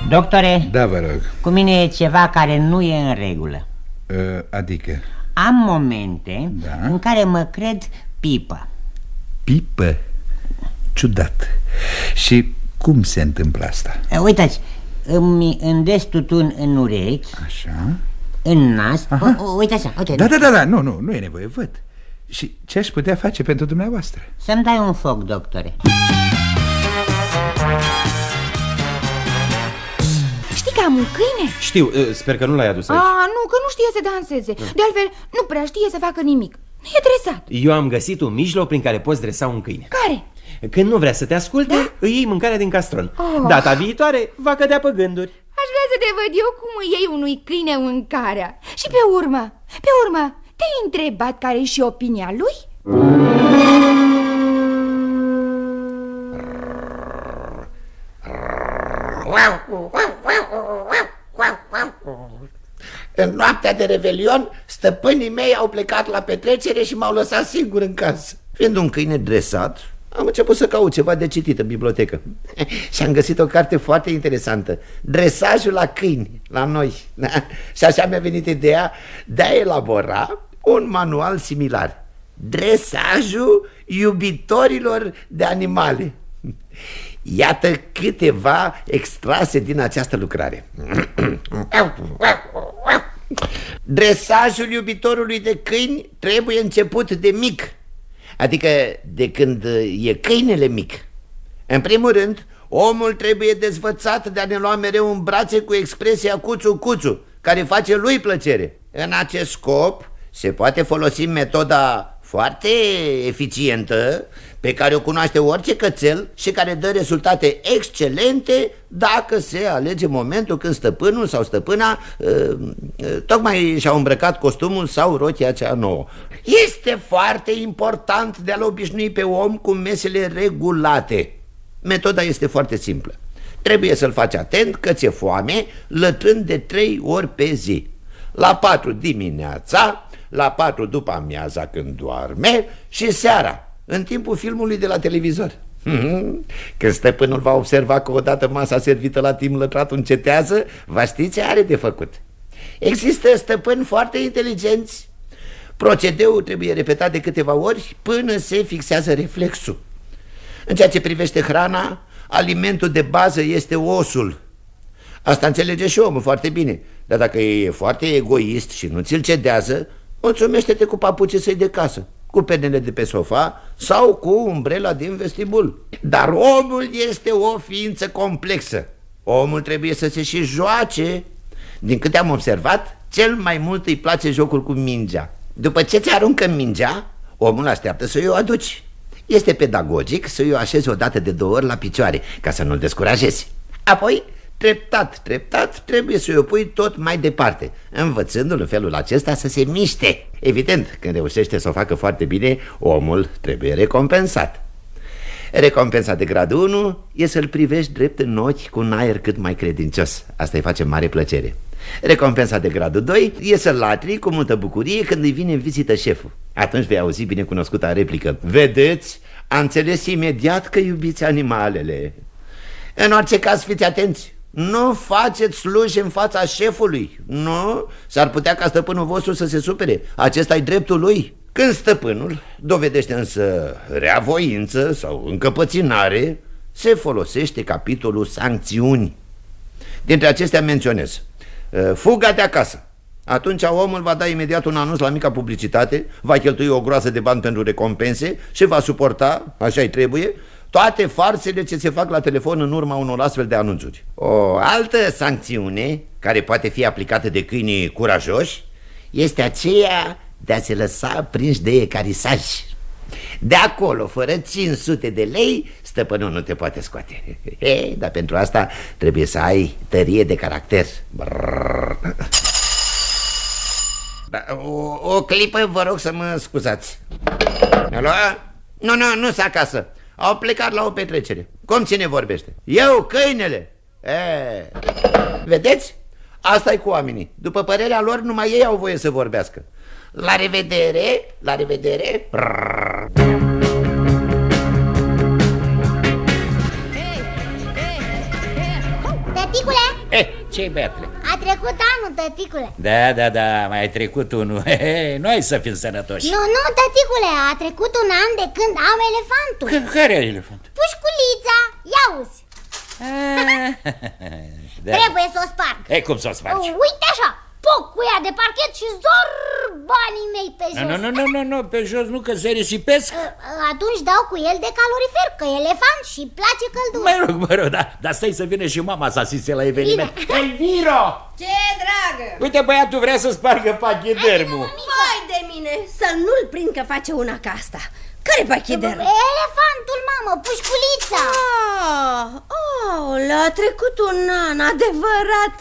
Speaker 16: Doctore,
Speaker 15: da, vă rog.
Speaker 16: Cu mine e ceva care nu e în regulă.
Speaker 15: Adică?
Speaker 16: Am momente în care mă cred pipă.
Speaker 15: Pipă? Ciudat. Și cum se întâmplă asta?
Speaker 16: Uitați, îmi îndes tutun în urechi.
Speaker 15: Așa.
Speaker 16: În nas. Uite așa, uite.
Speaker 15: Da, nu e nevoie, văd. Și ce aș putea face pentru dumneavoastră?
Speaker 16: Să-mi dai un foc, doctore.
Speaker 4: Știi că am un câine?
Speaker 9: Știu, sper că nu l-ai adus aici.
Speaker 4: Nu, că nu știe să danseze. De altfel, nu prea știe să facă nimic. Nu e dresat.
Speaker 9: Eu am găsit un mijloc prin care poți dresa un câine.
Speaker 4: Care?
Speaker 9: Când nu vrea să te asculte, îi iei mâncarea din castron. Data viitoare va cădea pe gânduri.
Speaker 4: Aș vrea să te văd eu cum îi iei unui câine mâncarea. Și pe urmă, te-ai întrebat care e și opinia lui?
Speaker 5: În noaptea de Revelion, stăpânii mei au plecat la petrecere și m-au lăsat singur în casă.
Speaker 19: Fiind un câine dresat, am început să caut ceva de citit în bibliotecă.
Speaker 5: Și am găsit o carte foarte interesantă, Dresajul la câini, la noi. Și așa mi-a venit ideea de a elabora un manual similar, Dresajul iubitorilor de animale. Iată câteva extrase din această lucrare. Dresajul iubitorului de câini trebuie început de mic, adică de când e câinele mic. În primul rând, omul trebuie dezvățat de a ne lua mereu în brațe cu expresia cuțu-cuțu, care face lui plăcere. În acest scop se poate folosi metoda foarte eficientă pe care o cunoaște orice cățel și care dă rezultate excelente dacă se alege momentul când stăpânul sau stăpâna tocmai și-au îmbrăcat costumul sau rochia cea nouă. Este foarte important de a-l obișnui pe om cu mesele regulate. Metoda este foarte simplă. Trebuie să-l faci atent că ți-e foame, lătrând de 3 ori pe zi. La 4 dimineața, la 4 după amiaza când doarme și seara, în timpul filmului de la televizor. Când stăpânul va observa că odată masa servită la timp lătrat încetează, va ști ce are de făcut. Există stăpâni foarte inteligenți. Procedeul trebuie repetat de câteva ori până se fixează reflexul. În ceea ce privește hrana, alimentul de bază este osul. Asta înțelege și omul foarte bine. Dar dacă e foarte egoist și nu ți-l cedează, mulțumește-te cu papucii săi de casă, cu pernele de pe sofa sau cu umbrela din vestibul. Dar omul este o ființă complexă. Omul trebuie să se și joace. Din câte am observat, cel mai mult îi place jocul cu mingea. După ce ți aruncă mingea, omul așteaptă să o aduci. Este pedagogic să o așezi o dată de 2 ori la picioare, ca să nu-l descurajezi. Apoi, treptat, trebuie să o pui tot mai departe, învățându-l în felul acesta să se miște. Evident, când reușește să o facă foarte bine, omul trebuie recompensat. Recompensa de gradul 1 e să-l privești drept în ochi cu un aer cât mai credincios. Asta îi face mare plăcere. Recompensa de gradul 2 e să-l latri cu multă bucurie când îi vine în vizită șeful. Atunci vei auzi binecunoscuta replică: vedeți, a înțeles imediat că iubiți animalele. În orice caz, fiți atenți. Nu faceți sluji în fața șefului. Nu, s-ar putea ca stăpânul vostru să se supere. Acesta-i dreptul lui. Când stăpânul dovedește însă reavoință sau încăpățânare, se folosește capitolul sancțiuni. Dintre acestea menționez fuga de acasă. Atunci omul va da imediat un anunț la mica publicitate, va cheltui o groază de bani pentru recompense și va suporta, așa-i trebuie, toate farsele ce se fac la telefon în urma unor astfel de anunțuri. O altă sancțiune care poate fi aplicată de câinii curajoși este aceea de a se lăsa prinși de ecarisaj. De acolo, fără 500 de lei, stăpânul nu te poate scoate. Dar pentru asta trebuie să ai tărie de caracter. O clipă, vă rog să mă scuzați. Alo? Nu sunt acasă. Au plecat la o petrecere. Cum cine vorbește? Eu, câinele. Vedeți? Asta e cu oamenii. După părerea lor, numai ei au voie să vorbească. La revedere, la revedere.
Speaker 18: Tăticule?
Speaker 13: Ce-i, băiatule?
Speaker 18: A trecut anul, tăticule.
Speaker 13: Da, mai ai trecut unul. Noi să fim sănătoși.
Speaker 18: Nu, tăticule, a trecut un an de când am elefantul.
Speaker 13: Care e elefant?
Speaker 18: Pușculița, ia-uzi.
Speaker 13: Da.
Speaker 18: Trebuie să o sparg.
Speaker 13: Cum să o spargi?
Speaker 18: Uite așa, poc cu ea de parchet și zor banii mei pe jos.
Speaker 13: Nu, pe jos nu, că se risipesc.
Speaker 18: Atunci dau cu el de calorifer, că e elefant și place căldură.
Speaker 13: Mă rog, dar stai să vină și mama să asiste la eveniment. Elviro!
Speaker 6: Ce, dragă?
Speaker 13: Uite, băiatul vrea să spargă pachidermul.
Speaker 6: Vai de mine, să nu-l prind că face una ca asta. Care pachiderm?
Speaker 18: Elefantul, mamă, pușculița.
Speaker 6: A trecut un an, adevărat.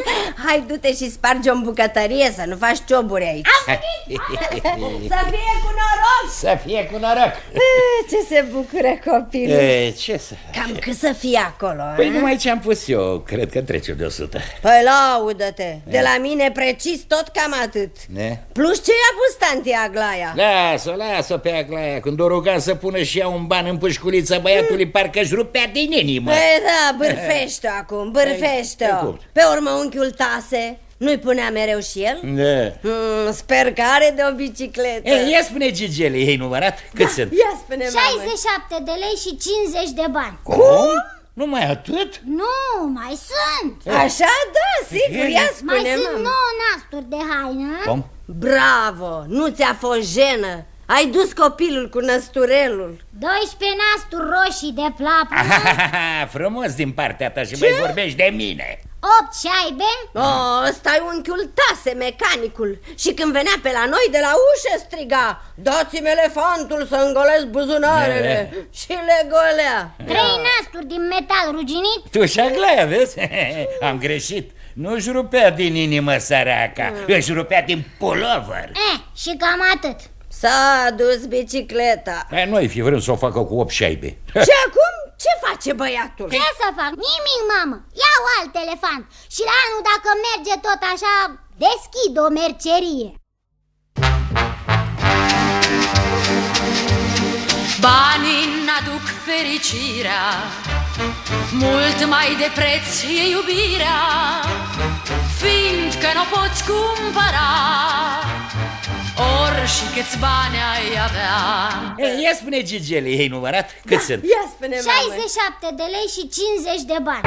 Speaker 6: Hai, du-te și sparge-o în bucătărie, să nu faci cioburi aici. Să fie cu noroc.
Speaker 13: Să fie cu noroc.
Speaker 6: Ce se bucură copilul.
Speaker 13: Ce să...
Speaker 6: Cam cât să fie acolo?
Speaker 13: Păi numai ce am pus eu, cred că trece de 100.
Speaker 6: Păi laudă-te, de la mine precis tot cam atât. Plus ce i-a pus tanti Aglaia?
Speaker 13: Lasă-o pe Aglaia, când o ruga să pună și ea un ban în pușculiță băiatului, parcă-și rupea din inimă.
Speaker 6: Păi da, bârfește-o acum, bârfește-o. Pe urmă unchiul Tase nu-i punea mereu și el? Sper că are de o bicicletă.
Speaker 13: Ia spune, Gigele, ei numărat? Cât sunt?
Speaker 6: Ia spune, mamă.
Speaker 18: 67 de lei și 50 de bani.
Speaker 13: Cum? Numai atât?
Speaker 18: Nu, mai sunt.
Speaker 6: Așa, da, sigur, ia spune,
Speaker 18: mai sunt
Speaker 6: mamă.
Speaker 18: 9 nasturi de haină.
Speaker 13: Cum?
Speaker 6: Bravo, nu ți-a fost jenă. Ai dus copilul cu năsturelul.
Speaker 18: 12 nasturi roșii de plapă.
Speaker 13: Frumos din partea ta și mai vorbești de mine.
Speaker 18: 8 șaibe.
Speaker 6: Ăsta e unchiul Tase, mecanicul. Și când venea pe la noi, de la ușă striga: dați-mi elefantul să îngolesc buzunarele. Și le golea.
Speaker 18: 3 nasturi din metal ruginit.
Speaker 13: Tu și Aglaia, vezi? Am greșit. Nu-și rupea din inimă săraca, își rupea din pulover.
Speaker 18: Și cam atât.
Speaker 6: S-a dus bicicleta.
Speaker 13: Noi fi vrând să o facă cu 8 șaibe.
Speaker 6: Și acum ce face băiatul?
Speaker 18: Ce să fac? Nimic, mamă. Iau alt elefant. Și la anul, dacă merge tot așa, deschid o mercerie.
Speaker 8: Banii n-aduc fericirea, mult mai de preț e iubirea, fiindcă n-o poți cumpăra ori și câți bani ai avea.
Speaker 13: Ia spune, Gigele, ei numărat? Cât sunt?
Speaker 6: Ia spune,
Speaker 18: 67 de lei și 50 de bani.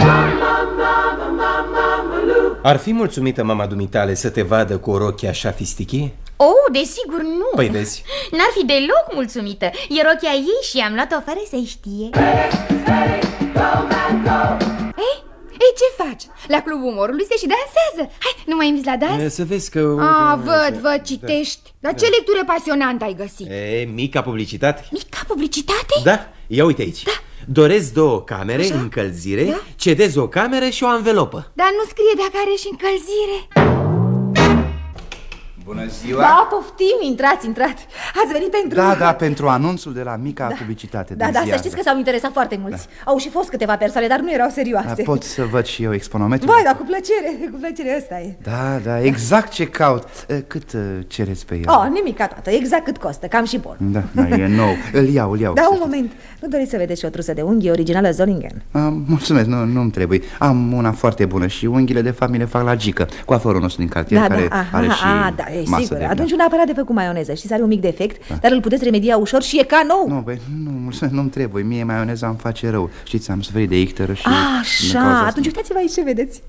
Speaker 9: Ar fi mulțumită mama dumitale să te vadă cu o rochie așa fistichie?
Speaker 21: Oh, desigur nu.
Speaker 9: Păi vezi.
Speaker 21: N-ar fi deloc mulțumită. E rochia ei și am luat-o fără să-i știe.
Speaker 4: Ei, ce faci? La Clubul Umorului se și dansează. Hai, nu mai invits la dans?
Speaker 9: Să vezi că...
Speaker 4: Văd, citești. Dar ce lectură pasionantă ai găsit?
Speaker 9: Mica publicitate.
Speaker 4: Mica publicitate?
Speaker 9: Da, ia uite aici. Doresc 2 camere, încălzire, cedez o cameră și o anvelopă.
Speaker 4: Dar nu scrie dacă are și încălzire.
Speaker 7: Bună ziua!
Speaker 3: Da, poftim, intrați. Ați venit pentru...
Speaker 7: Da, pentru anunțul de la mica publicitate din
Speaker 3: Da,
Speaker 7: ziar.
Speaker 3: să știți că s-au interesat foarte mulți. Au și fost câteva persoane, dar nu erau serioase.
Speaker 7: Pot să văd și eu exponometrul?
Speaker 3: Vai, da, cu plăcere, ăsta e.
Speaker 7: Da, exact ce caut. Cât cereți pe el?
Speaker 3: Nimica toată, exact cât costă, cam și bun.
Speaker 7: Da, e nou. Îl iau.
Speaker 3: Da, un moment. Nu doriți să vedeți și o trusă de unghi originală Zollingen?
Speaker 7: Mulțumesc, nu-mi trebuie. Am una foarte bună și unghiile de fapt mi le fac la Gică, coaforul nostru din cartier, care are și masă
Speaker 3: sigur.
Speaker 7: de
Speaker 3: Atunci un aparat de făcut maioneză. Știți, are un mic defect, dar îl puteți remedia ușor și e ca nou.
Speaker 7: Nu, mulțumesc, nu-mi trebuie. Mie maioneza îmi face rău. Știți, am suferit de icteră și...
Speaker 3: Așa, atunci uitați-vă aici ce vedeți.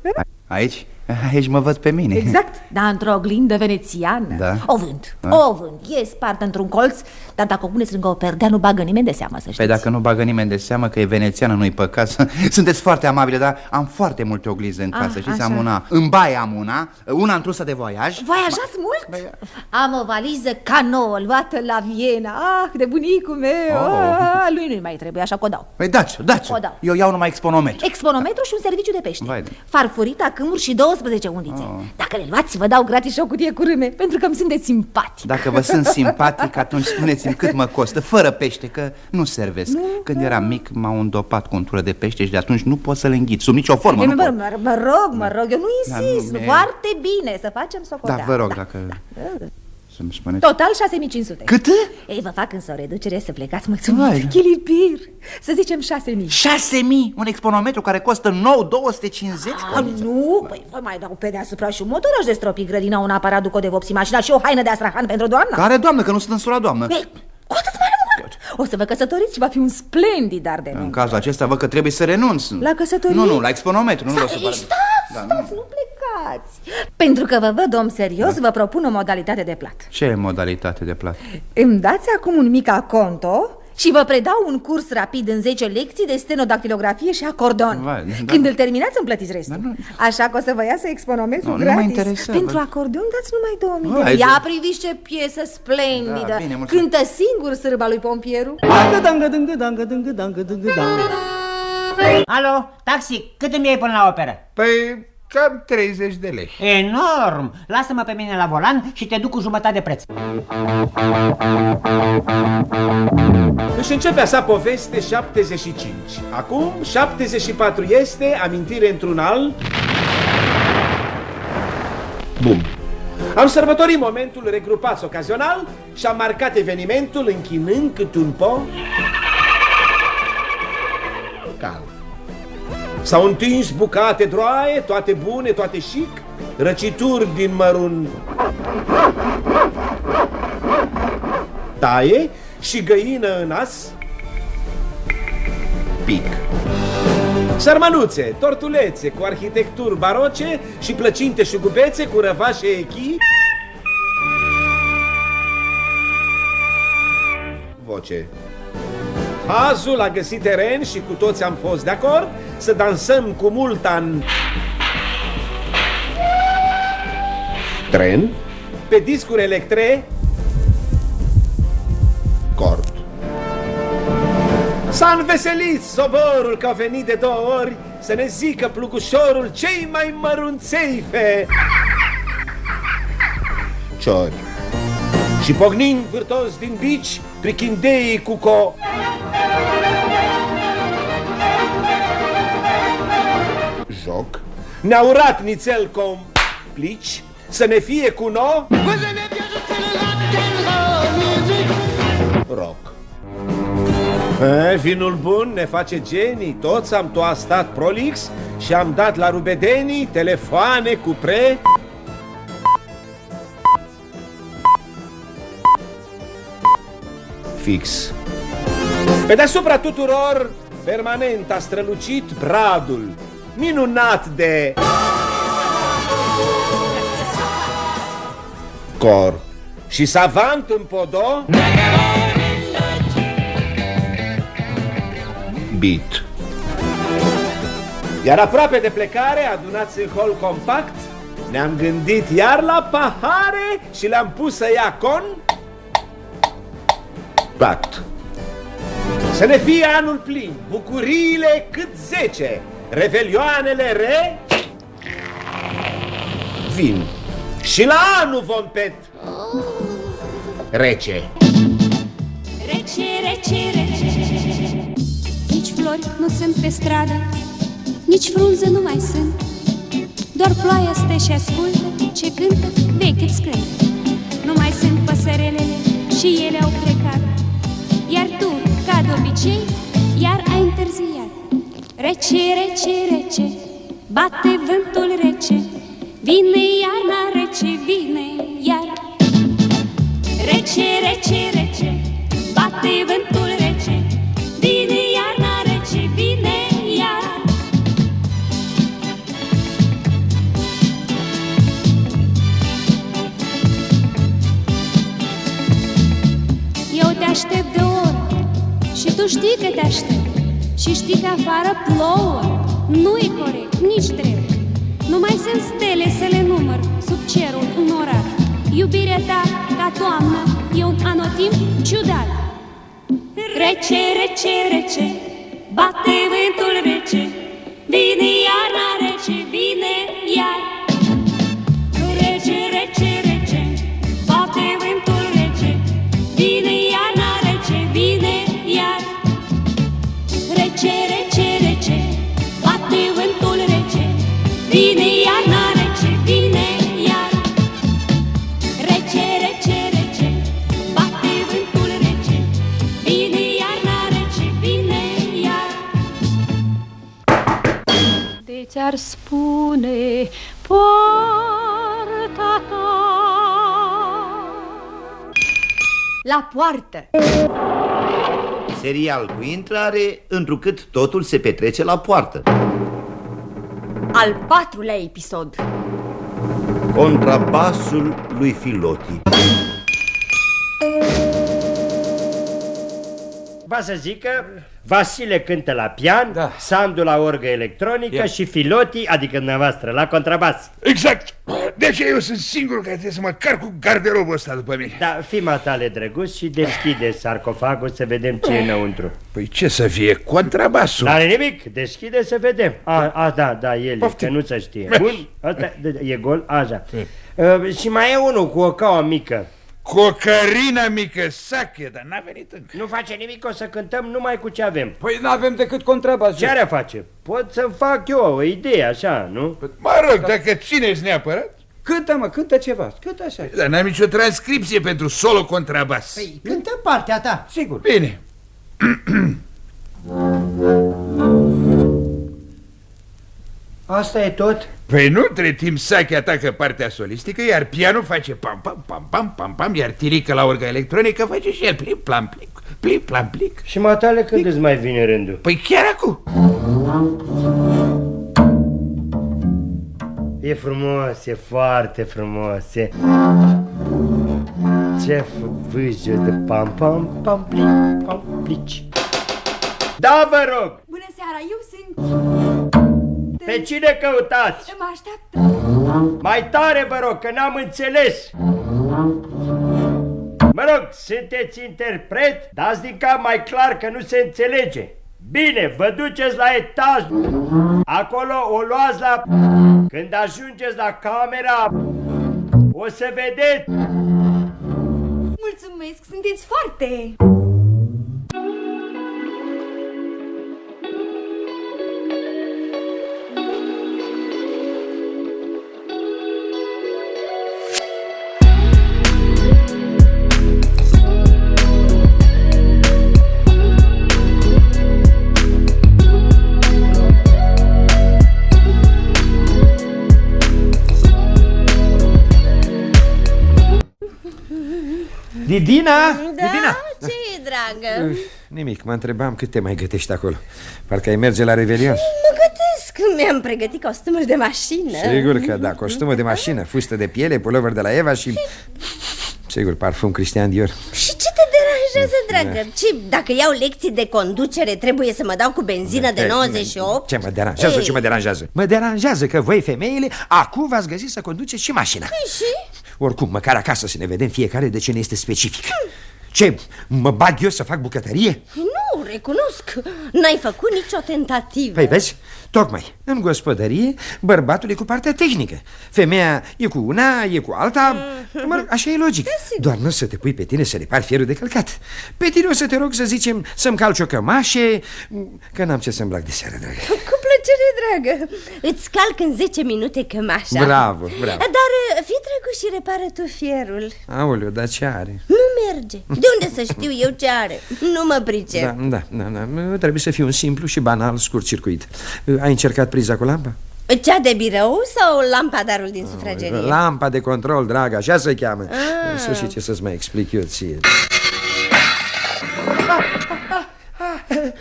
Speaker 7: Aici? Aici mă văd pe mine.
Speaker 3: Exact, da, într-o oglindă venețiană.
Speaker 7: Da.
Speaker 3: O vând, e spartă într-un colț, dar dacă o puneți lângă o perdea, nu bagă nimeni de seamă, să știți.
Speaker 7: Păi dacă nu bagă nimeni de seamă că e venețiană, nu-i păcat. Sunteți foarte amabile, dar am foarte multe oglinzi în casă. Știți,
Speaker 3: așa.
Speaker 7: am una în baie, una în trusă de voiaj.
Speaker 3: Voiajați mult? Am o valiză ca nouă, luată la Viena. De bunicul meu. Lui nu-i mai trebuie, așa că o dau.
Speaker 7: Păi dați-o. Eu iau numai exponometru.
Speaker 3: Exponometru și un serviciu de pește.
Speaker 7: Vai.
Speaker 3: Farfurita, câmuri și 12 undițe. Dacă le luați, vă dau gratis și o cutie cu râme, pentru că îmi sunteți simpatic.
Speaker 7: Dacă vă sunt simpatic, atunci spuneți-mi cât mă costă, fără pește, că nu servesc. Când eram mic, m-au îndopat cu untură de pește și de atunci nu pot să-l înghit, sub nicio formă.
Speaker 3: Mă rog, eu nu insist. Foarte bine, să facem socoteală.
Speaker 7: Da, vă rog, dacă... Să-mi spuneți...
Speaker 3: Total 6500.
Speaker 7: Cât?
Speaker 3: Ei, vă fac însă o reducere să plecați mulțumit. Chilipir. Să zicem 6000.
Speaker 7: 6000? Un exponometru care costă nou 250?
Speaker 3: Nu, păi vă mai dau pe deasupra și un motoraj de stropi, grădina, un aparat duco de vopsi, mașina și o haină de Astrahan pentru doamna.
Speaker 7: Care doamnă, că nu sunt însura doamnă?
Speaker 3: Ei, cu atât mai mult. O să vă căsătoriți și va fi un splendid dar de
Speaker 7: În
Speaker 3: nuntă.
Speaker 7: cazul acesta văd că trebuie să renunț.
Speaker 3: La căsătorie?
Speaker 7: Nu, la exponometru.
Speaker 3: Stați, nu plecați. Pentru că vă văd om serios, vă propun o modalitate de plată.
Speaker 7: Ce modalitate de plată?
Speaker 3: Îmi dați acum un mic aconto și vă predau un curs rapid în 10 lecții de stenodactilografie și acordon. Când îl terminați, îmi plătiți restul. Așa că o să vă iasă exponometru gratis.
Speaker 7: Nu mă interesează.
Speaker 3: Pentru acordeon dați numai 2000 de lei. Ia priviți ce piesă splendidă. Cântă singur sârba lui Pompieru.
Speaker 12: Alo, taxi, cât îmi iei până la operă?
Speaker 15: Păi, cam 30 de lei.
Speaker 12: Enorm! Lasă-mă pe mine la volan și te duc cu jumătate de preț.
Speaker 9: Își începe a sa poveste 75. Acum 74 este amintire într-un al... Bum! Am sărbătorit momentul regrupați ocazional și am marcat evenimentul închinând cât un po... Calm. S-au întins bucate droaie, toate bune, toate chic, răcituri din mărunt taie și găină în as pic. Sarmanuțe, tortulețe cu arhitecturi baroce și plăcinte șugubețe cu răvașe echii voce. Hazul a găsit teren și cu toți am fost de acord să dansăm cu Multan tren pe discuri electre cord. S-a înveselit soborul că a venit de 2 ori să ne zică plugușorul cei mai mărunțeife ciori. Și pognind vârtos din bici, prichindeii cu joc, ne-a urat nițel complici să ne fie cu rock. Vinul bun ne face genii, toți am toastat prolix și am dat la rubedenii telefoane cu fix. Pe deasupra tuturor, permanent a strălucit bradul, minunat de cor și savant în podo beat. Iar aproape de plecare, adunați în hol compact, ne-am gândit iar la pahare și le-am pus să ia pact. Să ne fie anul plin, bucuriile cât 10, revelioanele vin. Și la anul vom rece.
Speaker 10: Rece, rece, rece. Nici flori nu sunt pe stradă, nici frunze nu mai sunt. Doar ploaia stă și ascultă ce cântă vechi scrie. Nu mai sunt păsărelele și ele au plecat, iar tu, ca de obicei, iar ai întârziat. Rece, rece, rece, bate vântul rece, vine iarna rece, vine iar. Rece, rece, rece, bate vântul rece, vine iarna rece, vine iar. Eu te aștept de o oră și tu știi că te aștept și știi că afară plouă. Nu-i corect, nici drept. Nu mai sunt stele să le număr sub cerul înnorat. Iubirea ta ca toamnă e un anotimp ciudat. Rece, rece, rece, bate vântul rece, vine iarna rece, vine iar. Rece, rece, rece, bate vântul rece, vine iarna rece, vine iar. Rece, rece, rece, bate vântul rece, vine iarna rece, vine iar. Rece, rece, rece, bate vântul rece, vine iarna rece, vine iar.
Speaker 14: De ți-ar spune poarta ta
Speaker 4: la poartă.
Speaker 19: Serial cu intrare, întrucât totul se petrece la poartă.
Speaker 2: Al 4-lea episod.
Speaker 19: Contrabasul lui Filoti.
Speaker 11: Va să zic că Vasile cântă la pian, Sandu la orgă electronică și Filoti, adică dumneavoastră, la contrabas.
Speaker 15: Exact! De aceea eu sunt singurul care trebuie să mă car cu garderobul ăsta după mine.
Speaker 11: Da, fii matale drăguț și deschide sarcofagul să vedem ce e înăuntru.
Speaker 15: Păi ce să fie? Contrabasul.
Speaker 11: N-are nimic, deschide să vedem. Da, el, că nu se știe. Bun, asta e gol, așa. Și mai e unul cu o caua mică.
Speaker 15: Cu o cărina mică, sache, dar n-a venit încă.
Speaker 11: Nu face nimic, o să cântăm numai cu ce avem.
Speaker 7: Păi n-avem decât contrabasul.
Speaker 11: Ce are face? Pot să-mi fac eu o idee, așa, nu?
Speaker 15: Mă rog, dacă țineți neapărat.
Speaker 7: Cântă ceva, cântă așa.
Speaker 15: Dar n-am nicio transcripție pentru solo contrabas.
Speaker 12: Păi, cântă partea ta.
Speaker 7: Sigur.
Speaker 15: Bine.
Speaker 11: Asta e tot?
Speaker 15: Păi nu, între timp Sache atacă partea solistică, iar pianul face pam pam pam pam pam pam, iar Tirică la orga electronică face și el plip plam plic, plip plam plic.
Speaker 11: Și matale când îți mai vine rândul?
Speaker 15: Păi chiar acum.
Speaker 11: E frumos, e foarte frumos. Ce vâjă de pam-plici. Da, vă rog!
Speaker 4: Bună seara, eu sunt...
Speaker 11: Pe cine căutați?
Speaker 4: Mă așteaptă.
Speaker 11: Mai tare, vă rog, că n-am înțeles. Mă rog, sunteți interpret? Dați din cap mai clar că nu se înțelege. Bine, vă duceți la etaj. Acolo o luați la... Când ajungeți la camera, o să vedeți.
Speaker 4: Mulțumesc, sunteți foarte...
Speaker 7: Didina?
Speaker 6: Da,
Speaker 7: Didina?
Speaker 6: ce-i, dragă?
Speaker 7: Nimic, mă întrebam cât te mai gătești acolo. Parcă ai merge la Revelion.
Speaker 6: Mă gătesc, mi-am pregătit costumul de mașină.
Speaker 7: Sigur că da, costumul de mașină, fustă de piele, pulover de la Eva și... Sigur, parfum Christian Dior.
Speaker 6: Și ce te deranjează, dragă? Ce, dacă iau lecții de conducere, trebuie să mă dau cu benzină de 98?
Speaker 7: Ce mă deranjează, ce mă deranjează? Mă deranjează că voi, femeile, acum v-ați găsit să conduceți și mașina.
Speaker 6: Și?
Speaker 7: Oricum, măcar acasă să ne vedem fiecare de ce ne este specific. Ce, mă bag eu să fac bucătărie?
Speaker 6: Nu, recunosc, n-ai făcut nicio tentativă.
Speaker 7: Păi vezi, tocmai, în gospodărie, bărbatul e cu partea tehnică. Femeia e cu una, e cu alta. Mă rog, așa e logic. Doar nu să te pui pe tine să repari fierul de călcat. Pe tine o să te rog să zicem să-mi calci o cămașe, că n-am ce să-mi blag de seară, dragă.
Speaker 6: Cu plăcere, dragă. Îți calc în 10 minute cămașa.
Speaker 7: Bravo, bravo.
Speaker 6: Dar fii drăguț și repară tu fierul.
Speaker 7: Aoleu, dar ce are?
Speaker 6: Nu merge. De unde să știu eu ce are? Nu mă pricep.
Speaker 7: Da, trebuie să fie un simplu și banal scurt-circuit. Ai încercat priza cu lampa?
Speaker 6: Cea de birou sau lampadarul din sufragerie?
Speaker 7: Lampa de control, dragă, așa se cheamă. În sfârșit, ce să-ți mai explic eu ție?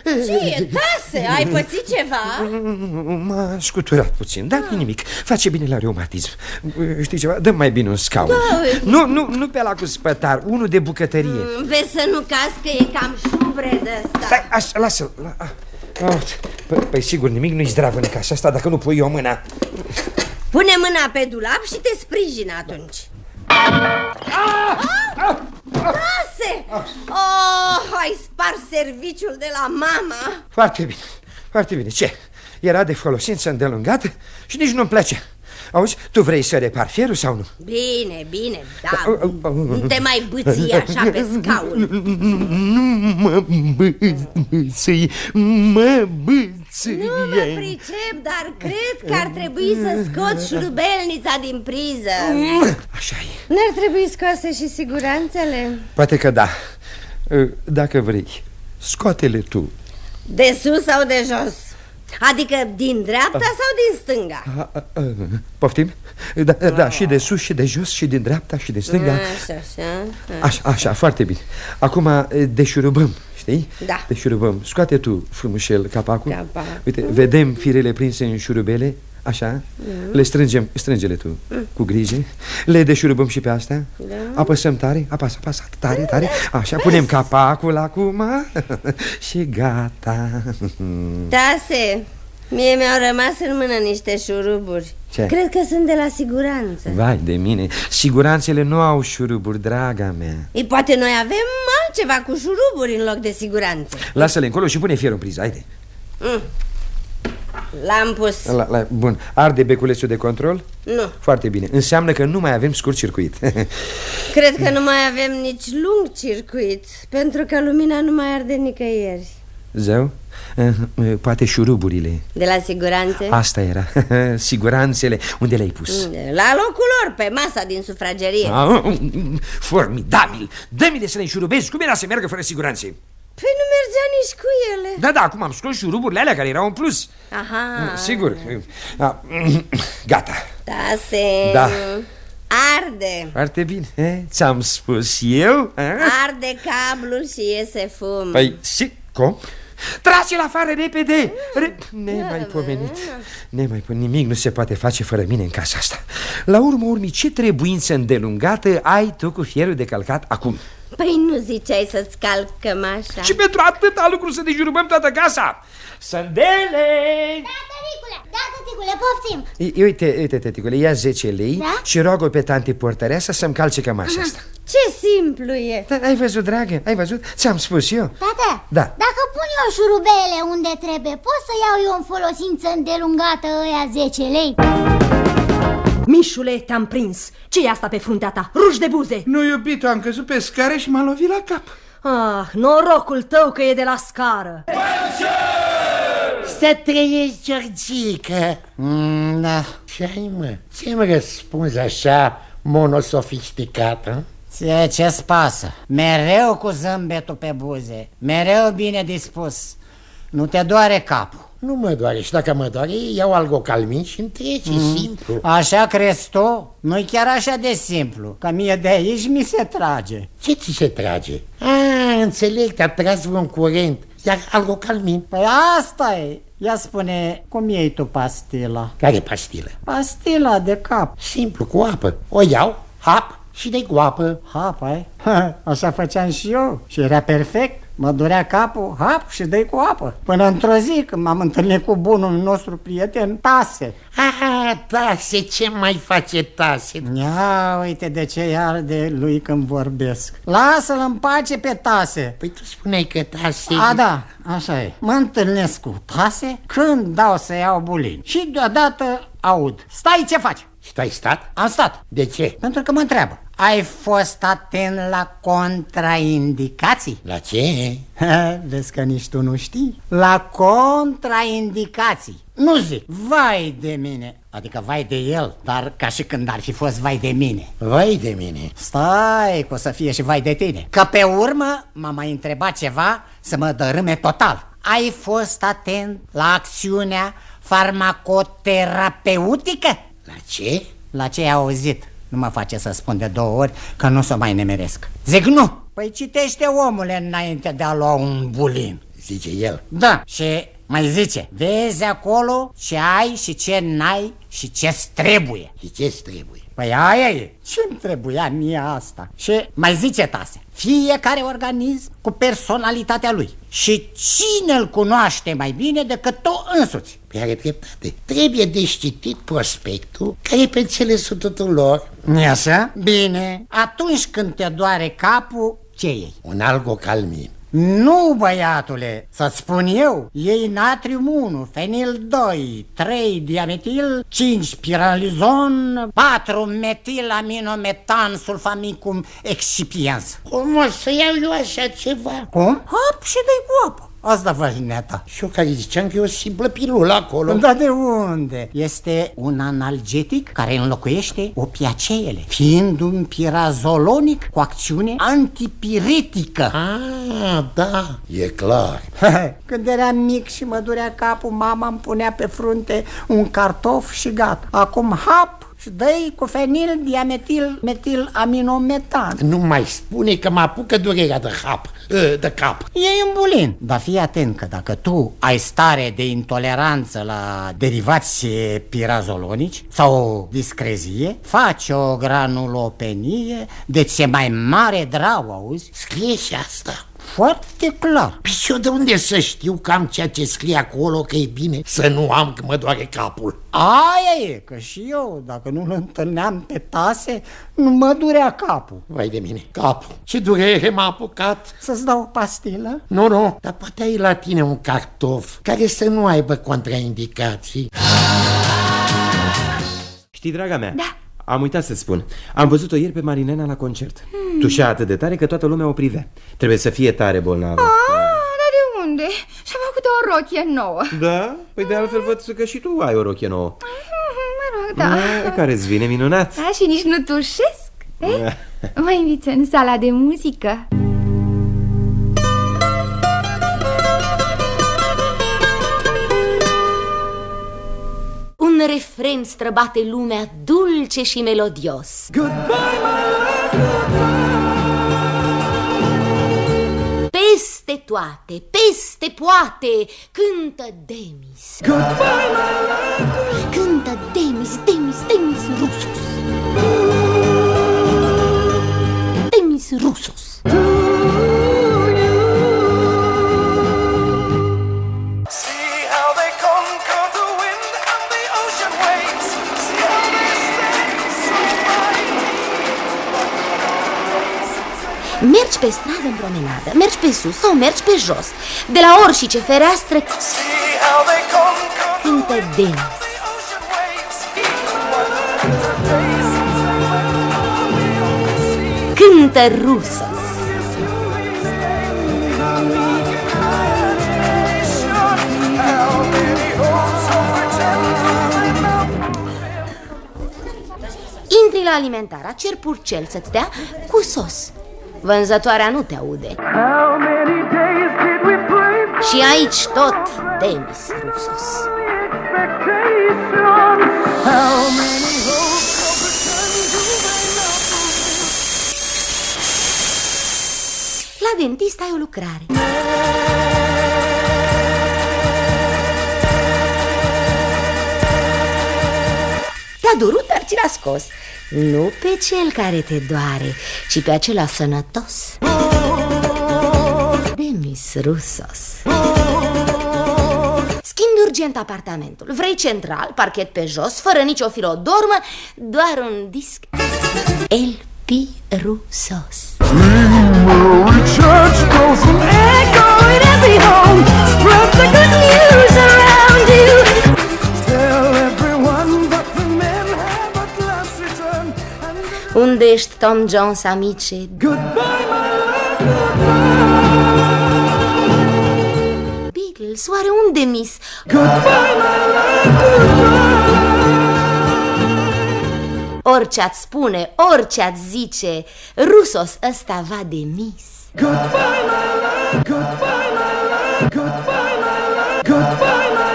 Speaker 6: Ce e, Tase? Ai pățit ceva?
Speaker 7: M-a scuturat puțin, dar nimic. Face bine la reumatism. Știi ceva? Dă mai bine un scaun.
Speaker 6: Da,
Speaker 7: nu pe ăla cu spătar, unul de bucătărie.
Speaker 6: Vezi să nu cazi că e cam șubre de ăsta.
Speaker 7: Stai, așa, lasă-l. Păi sigur, nimic nu-i zdravă în casa asta dacă nu pui eu mâna.
Speaker 6: Pune mâna pe dulap și te sprijină atunci. Tase! Oh, ai spart serviciul de la mama.
Speaker 7: Foarte bine, foarte bine. Ce? Era de folosință îndelungată și nici nu-mi place. Auzi, tu vrei să repari fierul sau nu?
Speaker 6: Bine, da. Nu te mai bâții așa pe scaun.
Speaker 7: Nu mă bâții, mă bâții.
Speaker 6: Nu mă pricep, dar cred că ar trebui să scoți șurubelnița din priză.
Speaker 7: Așa e.
Speaker 6: N-ar trebui scoase și siguranțele?
Speaker 7: Poate că da. Dacă vrei, scoate-le tu.
Speaker 6: De sus sau de jos? Adică din dreapta sau din stânga?
Speaker 7: Poftim? Da, și de sus și de jos și din dreapta și de stânga. Așa, foarte bine. Acum deșurubăm, știi?
Speaker 6: Da.
Speaker 7: Deșurubăm. Scoate tu frumușel capacul. Uite, vedem firele prinse în șurubele. Așa, le strânge-le tu cu grijă. Le deșurubăm și pe astea. Apăsăm tare, apasă tare. Așa, punem capacul acum. Și gata.
Speaker 6: Tase, mie mi-au rămas în mână niște șuruburi.
Speaker 7: Ce?
Speaker 6: Cred că sunt de la siguranță.
Speaker 7: Vai de mine, siguranțele nu au șuruburi, draga mea.
Speaker 6: Ei, poate noi avem altceva cu șuruburi în loc de siguranță.
Speaker 7: Lasă-le încolo și pune fierul în priză, haide.
Speaker 6: L-am pus.
Speaker 7: Bun, arde beculețul de control?
Speaker 6: Nu.
Speaker 7: Foarte bine, înseamnă că nu mai avem scurt circuit.
Speaker 6: Cred că nu mai avem nici lung circuit, pentru că lumina nu mai arde nicăieri.
Speaker 7: Zău? Poate șuruburile.
Speaker 6: De la siguranțe?
Speaker 7: Asta era, siguranțele. Unde le-ai pus?
Speaker 6: La locul lor, pe masa din sufragerie.
Speaker 7: Formidabil! Dă-mi-le să le înșurubezi. Cum era să meargă fără siguranțe?
Speaker 6: Păi nu mergea nici cu ele.
Speaker 7: Da, acum am scos șuruburile alea care erau în plus.
Speaker 6: Aha.
Speaker 7: Sigur. Gata.
Speaker 6: Tase.
Speaker 7: Da.
Speaker 6: Arde.
Speaker 7: Foarte bine, ți-am spus eu.
Speaker 6: Arde cablul și iese fum.
Speaker 7: Păi, cum? Trage-l afară repede! Nemaipomenit. Nimic nu se poate face fără mine în casa asta. La urmă urmii, ce trebuință îndelungată ai tu cu fierul de călcat acum?
Speaker 6: Păi nu ziceai să-ți calc cămașa?
Speaker 7: Și pentru atâta lucru să dejurubăm toată casa? Sândele!
Speaker 18: Da, tăticule, poftim.
Speaker 7: Uite, tăticule, ia 10 lei, da? Și roagă pe tante portăreasa să-mi calce cămașa asta.
Speaker 6: Ce simplu e.
Speaker 7: Da, ai văzut, dragă, ai văzut? Ți-am spus eu.
Speaker 18: Tata,
Speaker 7: da.
Speaker 18: Dacă pun eu șurubele unde trebuie, pot să iau eu în folosință îndelungată ăia 10 lei?
Speaker 2: Mișule, te-am prins. Ce e asta pe fruntea ta? Ruși de buze.
Speaker 15: Nu, iubito, am căzut pe scară și m-a lovit la cap.
Speaker 2: Norocul tău că e de la scară.
Speaker 5: Să trăiești, Georgică.
Speaker 12: Da.
Speaker 5: Ce-ai, mă? Ce-mi răspunzi așa monosofisticată?
Speaker 12: Ce-ți pasă? Mereu cu zâmbetul pe buze, mereu bine dispus. Nu te doare capul?
Speaker 5: Nu mă doare și dacă mă doare, iau algocalmin și îmi trece, simplu.
Speaker 12: Așa crezi tu? Nu-i chiar așa de simplu, că mie de aici mi se trage.
Speaker 5: Ce ți se trage? Înțeleg, te-a tras vreun curent. Iar algocalmin?
Speaker 12: Păi asta e. Ia spune, cum iei tu pastila?
Speaker 5: Care pastilă?
Speaker 12: Pastila de cap.
Speaker 5: Simplu, cu apă. O iau, hap și dai cu apă.
Speaker 12: Hap, ai? Așa făceam și eu și era perfect. Mă durea capul, hap și dai cu apă. Până într-o zi când m-am întâlnit cu bunul nostru prieten Tase.
Speaker 5: Tase, ce mai face Tase?
Speaker 12: Ia uite de ce iar de lui când vorbesc. Lasă-l în pace pe Tase.
Speaker 5: Păi tu spuneai că Tase...
Speaker 12: Da, așa e. Mă întâlnesc cu Tase când dau să iau bulin. Și deodată aud: stai, ce faci?
Speaker 5: Și tu ai stat?
Speaker 12: Am stat.
Speaker 5: De ce?
Speaker 12: Pentru că mă întreabă: ai fost atent la contraindicații?
Speaker 5: La ce?
Speaker 12: Vezi că nici tu nu știi. La contraindicații. Nu zic vai de mine, adică vai de el, dar ca și când ar fi fost vai de mine.
Speaker 5: Vai de mine?
Speaker 12: Stai, că o să fie și vai de tine. Că pe urmă m-a mai întrebat ceva să mă dărâme total. Ai fost atent la acțiunea farmacoterapeutică?
Speaker 5: La ce?
Speaker 12: La ce ai auzit? Nu mă face să spun de 2 ori că nu s-o mai nemeresc. Zic nu. Păi citește, omule, înainte de a lua un bulin.
Speaker 5: Zice el.
Speaker 12: Da. Și mai zice: vezi acolo ce ai și ce n-ai și ce-ți trebuie.
Speaker 5: Și ce-ți trebuie?
Speaker 12: Păi aia e. Ce-mi trebuia mie asta? Și mai zice Tase: fiecare organism cu personalitatea lui. Și cine îl cunoaște mai bine decât tu însuți?
Speaker 5: Păi are dreptate. Trebuie de citit prospectul, care e pe înțelesul tuturor.
Speaker 12: Nu-i așa? Bine. Atunci când te doare capul, ce iei?
Speaker 5: Un algocalmin.
Speaker 12: Nu, băiatule, să-ți spun eu. Iei natrium 1, fenil 2, 3 diametil, 5 piranlizon, 4 metilaminometan sulfamicum excipiens.
Speaker 5: Cum o să iau eu așa ceva?
Speaker 12: Cum? Hop și dai cu apă. Asta faci, neata.
Speaker 5: Și eu care ziceam că e o simplă pilulă acolo.
Speaker 12: Dar de unde? Este un analgetic care înlocuiește opiaceele, fiind un pirazolonic cu acțiune antipiretică.
Speaker 5: Da, e clar.
Speaker 12: Când eram mic și mă durea capul, mama îmi punea pe frunte un cartof și gata. Acum hap și dă-i cu fenil diametil metilaminometan.
Speaker 5: Nu mai spune că mă apucă durerea de de cap.
Speaker 12: E un bulin. Dar fii atent că dacă tu ai stare de intoleranță la derivați pirazolonici sau o discrezie, faci o granulopenie de ce mai mare drau, auzi?
Speaker 5: Scrie și asta.
Speaker 12: Foarte clar.
Speaker 5: Păi și eu de unde să știu că am ceea ce scrie acolo, că e bine să nu am, că mă doare capul?
Speaker 12: Aia e, că și eu, dacă nu-l întâlneam pe Tase, nu mă durea capul.
Speaker 5: Vai de mine, capul. Ce durere m-a apucat.
Speaker 12: Să-ți dau o pastilă?
Speaker 5: Nu, dar poate ai la tine un cartof care să nu aibă contraindicații.
Speaker 9: Știi, draga mea?
Speaker 4: Da.
Speaker 9: Am uitat să spun. Am văzut-o ieri pe Marinena la concert. Tușea atât de tare că toată lumea o privea. Trebuie să fie tare bolnavă.
Speaker 4: Dar de unde? Și-a făcut o rochie nouă.
Speaker 9: Da? Păi de altfel văd că și tu ai o rochie nouă.
Speaker 4: Mă rog, da.
Speaker 9: Care-ți vine minunat.
Speaker 4: Da, și nici nu tușesc. Mă inviți în sala de muzică.
Speaker 1: Un refren străbate lumea dulce și melodios. Goodbye, my love, goodbye. Peste peste toate, peste poate, cântă Demis.
Speaker 14: Goodbye, my love.
Speaker 1: Cântă Demis, Demis, Demis Roussos. Demis Roussos. Mergi pe stradă în promenadă, mergi pe sus sau mergi pe jos, de la orice fereastră cântă Demis. Cântă Roussos. Intri la alimentarea, cer purcel să-ți dea cu sos. Vânzătoarea nu te aude. Și aici tot Demis Roussos. La dentist ai o lucrare. Te-a durut, dar ți l-a scos. Nu pe cel care te doare, ci pe acela sănătos. Demis Roussos. Schimbi urgent apartamentul. Vrei central, parchet pe jos, fără nicio filodormă, doar un disc LP Roussos.
Speaker 14: Church bells and echo in every home. Spread the good news around you. Tell everyone that the men have at last returned.
Speaker 1: Unde ești, Tom Jones, amice?
Speaker 14: Goodbye, my love.
Speaker 1: Beatles, oare unde, Miss?
Speaker 14: Goodbye, my love.
Speaker 1: Orice-ați spune, orice-ați zice, Roussos ăsta va de Miss.
Speaker 14: Goodbye, my love. Goodbye, my love. Goodbye, my love. Goodbye, my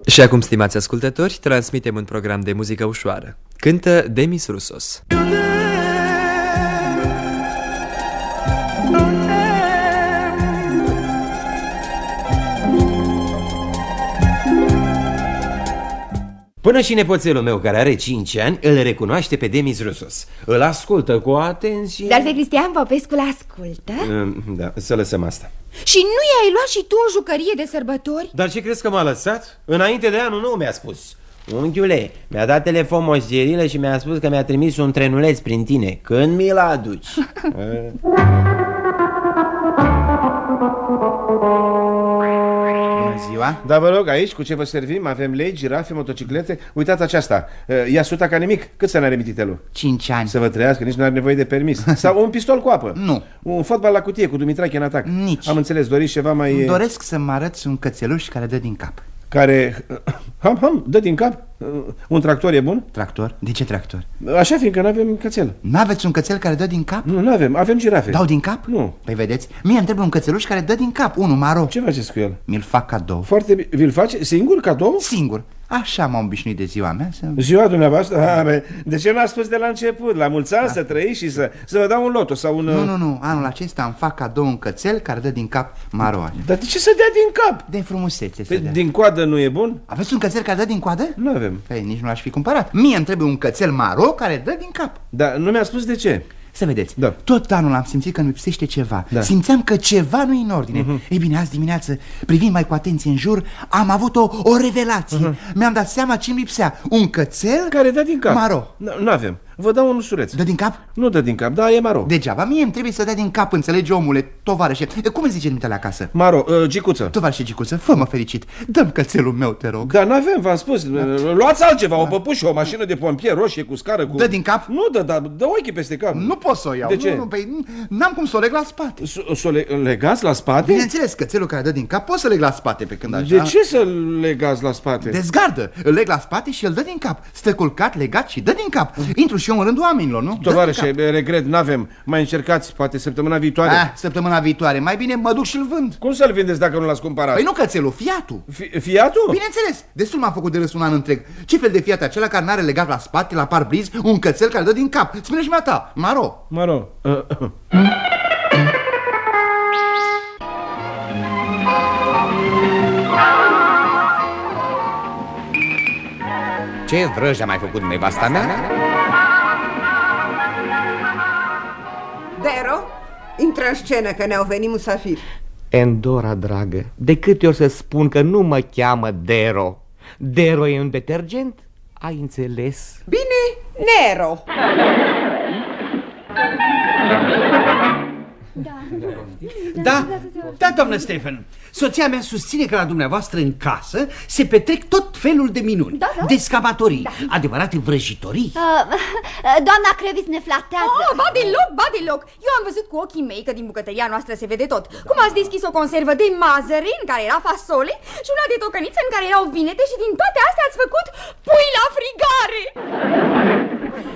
Speaker 17: Și acum, stimați ascultători, transmitem un program de muzică ușoară. Cântă Demis Roussos.
Speaker 9: Până și nepoțelul meu, care are 5 ani, îl recunoaște pe Demis Roussos. Îl ascultă cu atenție.
Speaker 4: Dar pe Cristian Popescu l-ascultă?
Speaker 9: Da, să lăsăm asta.
Speaker 4: Și nu i-ai luat și tu o jucărie de sărbători?
Speaker 9: Dar ce crezi că m-a lăsat? Înainte de anul nou mi-a spus: unchiule, mi-a dat telefon moșierilă și mi-a spus că mi-a trimis un trenuleț prin tine. Când mi-l aduci?
Speaker 20: Ziua. Da, vă rog, aici cu ce vă servim? Avem lei, girafe, motociclete. Uitați aceasta, ia suta ca nimic. Cât să n-are mititelul?
Speaker 7: 5 ani.
Speaker 20: Să vă trăiască, nici nu are nevoie de permis. Sau un pistol cu apă.
Speaker 7: Nu.
Speaker 20: Un fotbal la cutie cu Dumitrache în atac.
Speaker 7: Nici.
Speaker 20: Am înțeles, doriți ceva mai...
Speaker 7: Doresc să-mi arăți un cățeluș care dă din cap.
Speaker 20: Care... dă din cap? Un tractor e bun?
Speaker 7: Tractor? De ce tractor?
Speaker 20: Așa, fiindcă n-avem cățel.
Speaker 7: N-aveți un cățel care dă din cap?
Speaker 20: Nu, n-avem, avem girafe.
Speaker 7: Dau din cap?
Speaker 20: Nu.
Speaker 7: Păi vedeți, mie îmi trebuie un cățeluș care dă din cap, unul maro.
Speaker 20: Ce faceți cu el?
Speaker 7: Mi-l fac cadou.
Speaker 20: Foarte bine. Vi-l face singur cadou?
Speaker 7: Singur. Așa m-am obișnuit de ziua mea să...
Speaker 20: Ziua dumneavoastră? De ce n-ați spus de la început? La mulți ani să trăiți și să vă dau un loto sau un...
Speaker 7: Nu, anul acesta îmi fac cadou un cățel care dă din cap maro.
Speaker 20: Dar de ce să dea din cap?
Speaker 7: De frumusețe.
Speaker 20: Din coadă nu e bun?
Speaker 7: Aveți un cățel care dă din coadă?
Speaker 20: Nu avem.
Speaker 7: Păi nici nu l-aș fi cumpărat. Mie îmi trebuie un cățel maro care dă din cap.
Speaker 20: Dar nu mi-a spus de ce.
Speaker 7: Să vedeți, tot anul am simțit că îmi lipsește ceva. Simțeam că ceva nu e în ordine. Ei bine, azi dimineață, privind mai cu atenție în jur, am avut o revelație. Mi-am dat seama ce-mi lipsea. Un cățel
Speaker 20: care dă din cap.
Speaker 7: Maro.
Speaker 20: Nu avem. Vă dau un ușureț.
Speaker 7: Dă din cap?
Speaker 20: Nu dă din cap, da, e maro.
Speaker 7: Degeaba, mie îmi trebuie să dea din cap, înțelegi, omule, tovarășe. Cum îl zice dumitale acasă?
Speaker 20: Maro, Gicuță.
Speaker 7: Tovarășe Gicuță, fă-mă fericit. Dă-mi cățelul meu, te rog.
Speaker 20: Dar n-avem, v-am spus. Luați altceva, o păpușă, o mașină de pompier roșie cu scară cu...
Speaker 7: Dă din cap?
Speaker 20: Nu dă, dar dă ochii peste cap.
Speaker 7: Nu pot să o iau.
Speaker 20: De ce?
Speaker 7: N-am cum să o leg la spate.
Speaker 20: Să o legați la spate?
Speaker 7: Bineînțeles, cățelul care dă din cap pot să leg la spate pe când așa.
Speaker 20: De ce să legați la spate?
Speaker 7: Dezgardă, îl leg la spate și îl dă din cap. Stă culcat, legat și dă din cap. Intru și și eu în rândul oamenilor, nu?
Speaker 20: Tovarășe, regret, n-avem. Mai încercați, poate săptămâna viitoare.
Speaker 7: Săptămâna viitoare. Mai bine mă duc și-l vând.
Speaker 20: Cum să-l vindeți dacă nu l-ați cumpărat?
Speaker 7: Păi nu cățelul, Fiatul.
Speaker 20: Fiatul?
Speaker 7: Bineînțeles, destul m-am făcut de râs un an întreg. Ce fel de Fiat acela care n-are legat la spate, la parbriz, un cățel care dă din cap? Spune și mea ta, Maro.
Speaker 16: Ce vrăj a mai făcut nevasta mea?
Speaker 22: Dero, intră în scenă că ne-au venit musafiri.
Speaker 16: Endora, dragă, de câte ori să spun că nu mă cheamă Dero? Dero e un detergent? Ai înțeles?
Speaker 22: Bine, Nero.
Speaker 23: Da, doamnă Stefan. Soția mea susține că la dumneavoastră în casă se petrec tot felul de minuni. Descamatorii, adevărate vrăjitorii.
Speaker 24: Doamna Crevis ne flatează.
Speaker 21: Ba deloc. Eu am văzut cu ochii mei că din bucătăria noastră se vede tot. Cum ați deschis o conservă de mazăre în care era fasole și una de tocăniță în care erau vinete și din toate astea ați făcut pui la frigare.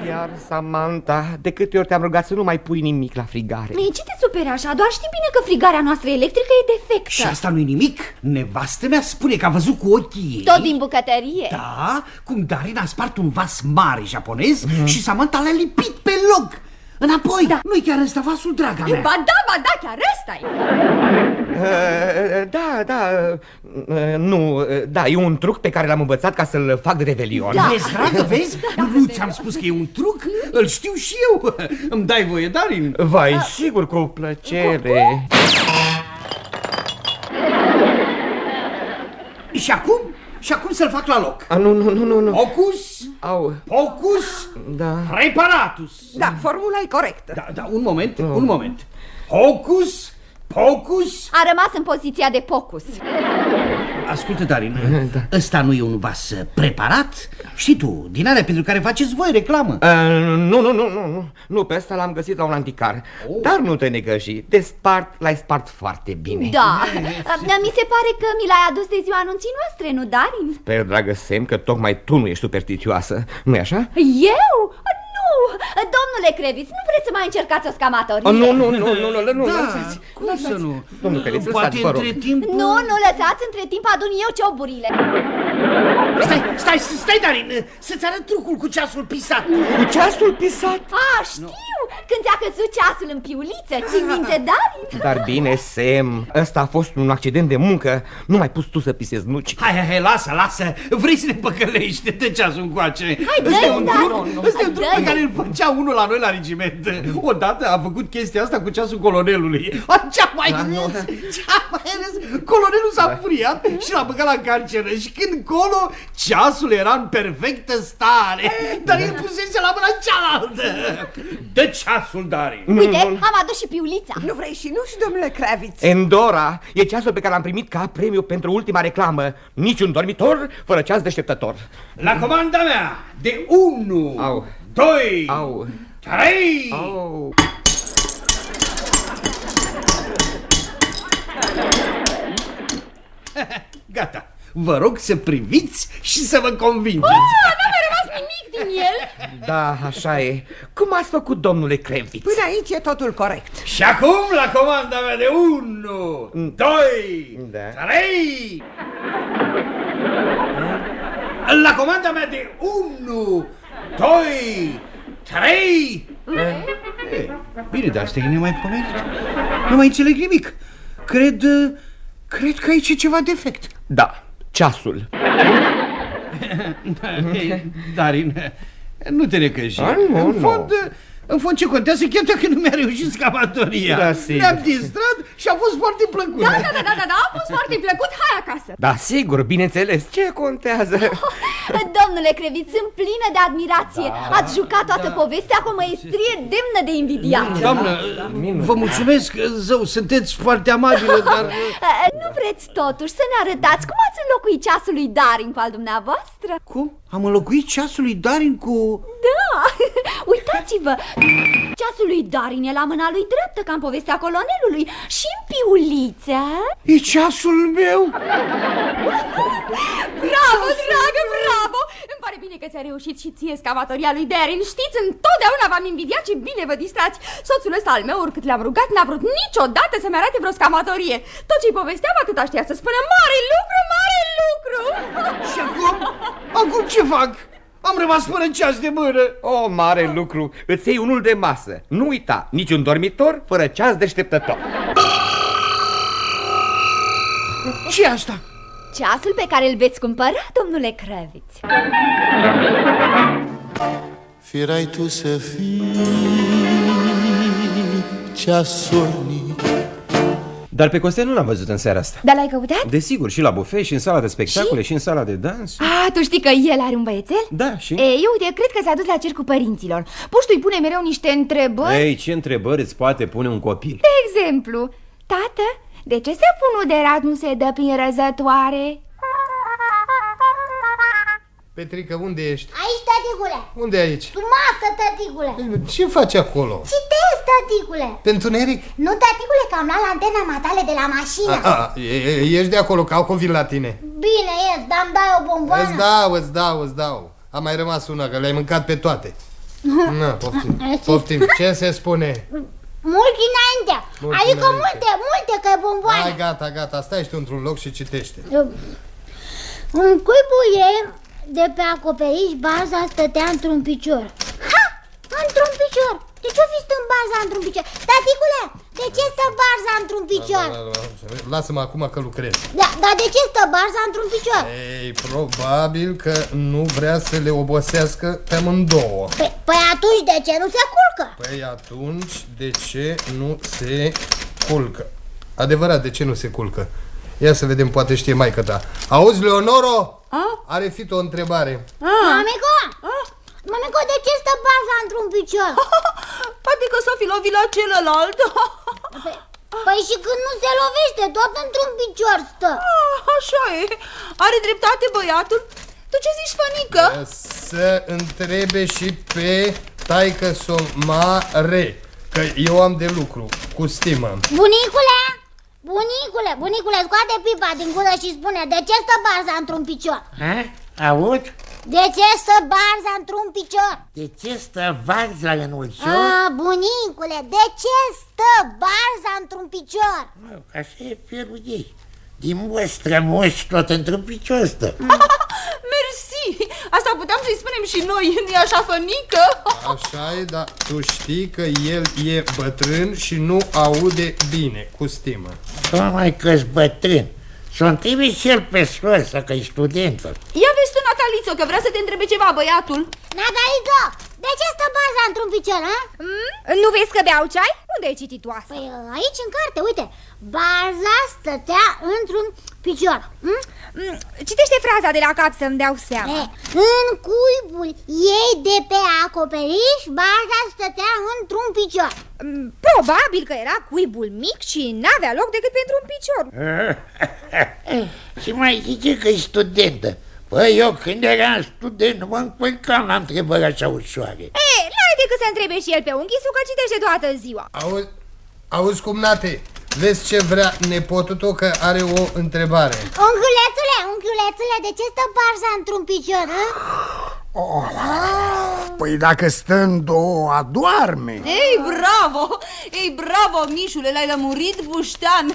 Speaker 16: Iar, Samantha, de câte ori te-am rugat să nu mai pui nimic la frigare?
Speaker 24: Ce te superi așa? Doar știi bine că frigarea noastră electrică e defectă.
Speaker 23: Și asta nu-i nimic. Nevastă mea spune că a văzut cu ochii ei.
Speaker 24: Tot din bucătărie.
Speaker 23: Da, cum Darin a spart un vas mare japonez și Samantha l-a lipit pe loc. Înapoi. Nu-i chiar ăsta vasul, draga mea?
Speaker 21: Ba da, chiar ăsta-i.
Speaker 16: E un truc pe care l-am învățat ca să-l fac de revelion.
Speaker 23: Vezi, dragă, vezi? Nu ți-am spus că e un truc? Îl știu și eu. Îmi dai voie, Darin?
Speaker 16: Vai, sigur, cu plăcere.
Speaker 23: Și acum? Și acum să-l fac la loc.
Speaker 16: Nu.
Speaker 23: Focus, focus, preparatus.
Speaker 22: Da, formula e corectă.
Speaker 23: Da, un moment. Hocus, pocus.
Speaker 24: A rămas în poziția de pocus.
Speaker 23: Ascultă, Darin, ăsta nu e un vas preparat? Știi tu, din alea pentru care faceți voi reclamă.
Speaker 16: Nu, pe ăsta l-am găsit la un anticar. Dar nu te necăji, l-ai spart foarte bine.
Speaker 24: Da, mi se pare că mi l-ai adus de ziua anunții noastre, nu, Darin?
Speaker 16: Sper, dragă Sem, că tocmai tu nu ești superstițioasă, nu-i așa?
Speaker 24: Eu? Nu! Domnule Crevis, nu vreți să mai încercați o scamatorie?
Speaker 16: Nu,
Speaker 23: cum să nu?
Speaker 16: Domnul Crevis,
Speaker 23: poate între timp...
Speaker 24: Nu lăsați, între timp adun eu cioburile.
Speaker 23: Stai, Darin, să-ți arăt trucul cu ceasul pisat.
Speaker 16: Cu ceasul pisat?
Speaker 24: Știu! Când ți-a căzut ceasul în piuliță, ții minte, Darin?
Speaker 16: Dar bine, Sem, ăsta a fost un accident de muncă. Nu mai pus tu să pisezi nuci.
Speaker 23: Hai, lasă. Vrei să ne păcălești? Dă ceasul încoace.
Speaker 24: Ăsta e un
Speaker 23: truc pe care îl făcea unul la noi la regiment. Odată a făcut chestia asta cu ceasul colonelului. Cea mai râs. Colonelul s-a furiat și l-a băgat la carceră. Și când colo, ceasul era în perfectă stare. Dar el pusese la mâna cealaltă. Dă ceasul, Darin.
Speaker 24: Uite, am adus și piulița.
Speaker 22: Nu vrei și domnule Kravitz?
Speaker 16: Endora, e ceasul pe care l-am primit ca premiu pentru ultima reclamă. Niciun dormitor fără ceas deșteptător.
Speaker 23: La comanda mea, de 1, 2, 3. Gata. Vă rog să priviți și să vă convingeți.
Speaker 21: N-a mai rămas nimic din el.
Speaker 16: Da, așa e. Cum ați făcut, domnule Krevitz?
Speaker 22: Până aici e totul corect.
Speaker 23: Și acum la comanda mea de 1, 2, 3. La comanda mea de 1, 2, 3. Bine, dar asta e nemaipomenit. Nu mai înțeleg nimic. Cred că aici e ceva defect.
Speaker 16: Da, ceasul.
Speaker 23: Darin, nu te necăji. În fond ce contează chiar dacă nu mi-a reușit scamatoria.
Speaker 16: Da, sigur.
Speaker 23: Ne-am distrat și a fost foarte plăcut.
Speaker 21: Da, a fost foarte plăcut. Hai acasă.
Speaker 16: Da, sigur, bineînțeles. Ce contează?
Speaker 24: Domnule Krevitz, sunt plină de admirație. Ați jucat toată povestea cu o măestrie demnă de invidiat.
Speaker 23: Doamnă, vă mulțumesc, zău, sunteți foarte amabilă, dar...
Speaker 24: Nu vreți totuși să ne arătați cum ați înlocuit ceasul lui Darin cu al dumneavoastră?
Speaker 23: Cum? Am înlocuit ceasul lui Darin cu...
Speaker 24: Da, uitați-vă, ceasul lui Darin e la mâna lui dreaptă, ca în povestea colonelului. Și în piuliță...
Speaker 23: E ceasul meu!
Speaker 21: Bravo, dragă, bravo! Îmi pare
Speaker 4: bine că ți-a reușit și ție scavatoria lui Darin. Știți, întotdeauna v-am invidiat și bine vă distrați. Soțul ăsta al meu, oricât le-am rugat, n-a vrut niciodată să-mi arate vreo scavatorie. Tot ce-i povesteam atâta știa să spună: mare lucru, mare lucru.
Speaker 23: Și acum? Acum ce fac? Am rămas fără ceas de mână.
Speaker 16: O, mare lucru, îți iei unul de masă. Nu uita, niciun dormitor fără ceas deșteptător.
Speaker 23: Ce asta?
Speaker 24: Ceasul pe care îl veți cumpăra, domnule Kravitz.
Speaker 3: Firai tu să fii ceasornic.
Speaker 20: Dar pe Costea nu l-am văzut în seara asta.
Speaker 4: Dar l-ai căutat?
Speaker 20: Desigur, și la bufet, și în sala de spectacole, și în sala de dans.
Speaker 4: Tu știi că el are un băiețel?
Speaker 20: Da, și?
Speaker 4: Eu uite, cred că s-a dus la cercul părinților. Puștul îi pune mereu niște întrebări.
Speaker 20: Ei, ce întrebări îți poate pune un copil?
Speaker 4: De exemplu, tată, de ce săpunul de rat nu se dă prin răzătoare?
Speaker 3: Petrică, unde ești?
Speaker 18: Aici, tăticule.
Speaker 3: Unde aici?
Speaker 18: Sub masă, tăticule.
Speaker 3: Ce faci acolo?
Speaker 18: Citesc, tăticule.
Speaker 3: Pentru Neric?
Speaker 18: Nu, tăticule, că am luat lantena matale de la mașină.
Speaker 3: Ești de acolo, că au convin la tine.
Speaker 18: Bine, dar îmi dai o bomboană?
Speaker 3: Îți dau. A mai rămas una, că le-ai mâncat pe toate. Na, poftim. Ce se spune?
Speaker 18: Mult înaintea. Adică multe, că e bomboană.
Speaker 3: Hai, gata, stai tu într-un loc și citește.
Speaker 18: În cuibul ei, de pe acoperiș, baza stătea într-un picior. Ha! Într-un picior! De ce-o fi stând baza într-un picior? Taticule, de ce stă barza într-un picior?
Speaker 3: Lasă-mă acum că lucrez.
Speaker 18: Dar de ce stă barza într-un picior?
Speaker 3: Ei, probabil că nu vrea să le obosească pe amândouă.
Speaker 18: Păi atunci de ce nu se culcă?
Speaker 3: Păi atunci de ce nu se culcă? Adevărat, de ce nu se culcă? Ia să vedem, poate știe maică ta. Auzi, Leonoro? Are fi o întrebare.
Speaker 18: Mamico, de ce stă barza într-un picior?
Speaker 24: Poate că s-o fi lovit la celălalt.
Speaker 18: Păi și când nu se lovește, tot într-un picior stă.
Speaker 24: Așa e. Are dreptate băiatul. Tu ce zici, Fănică?
Speaker 3: Să întrebe și pe taică-s-o mare, că eu am de lucru, cu stimă.
Speaker 18: Bunicule, scoate pipa din gură și spune: de ce stă barza într-un picior?
Speaker 12: Aud?
Speaker 18: De ce stă barza într-un picior?
Speaker 12: De ce stă barza în ulcior?
Speaker 18: Bunicule, de ce stă barza într-un picior?
Speaker 12: Așa e felul ei. Din moș tot într-un picior stă.
Speaker 24: Mersi! Asta puteam să-i spunem și noi, nu-i așa, Fănică?
Speaker 3: Așa e, dar tu știi că el e bătrân și nu aude bine, cu stimă.
Speaker 12: Tocmai că-s bătrân. S-o întrebi și el pe sorsă, că e studentă.
Speaker 24: Ia vezi tu, Natalițo, că vrea să te întrebe ceva, băiatul.
Speaker 18: Natalițo, de ce stă barza într-un picior,
Speaker 4: Nu vezi că beau ceai? Unde ai citit-o asta?
Speaker 18: Păi aici în carte, uite. Barza stătea într-un picior.
Speaker 4: Citește fraza de la cap să-mi dau seama.
Speaker 18: În cuibul ei de pe acoperiș, barza stătea într-un picior.
Speaker 4: Probabil că era cuibul mic și n-avea loc decât pentru un picior.
Speaker 12: Și mai zice că e studentă. Păi eu când eram student mă încurcam la întrebări așa ușoare.
Speaker 4: N-ai decât să întrebe și el pe unchisul, că citește toată ziua.
Speaker 3: Auzi cum, Nate, vezi ce vrea nepotul tău, că are o întrebare.
Speaker 18: Unchiulețule, de ce stă barza într-un picior,
Speaker 8: Păi dacă stă în două, adoarme.
Speaker 24: Ei, bravo, Mișule, l-ai lămurit, Buștean.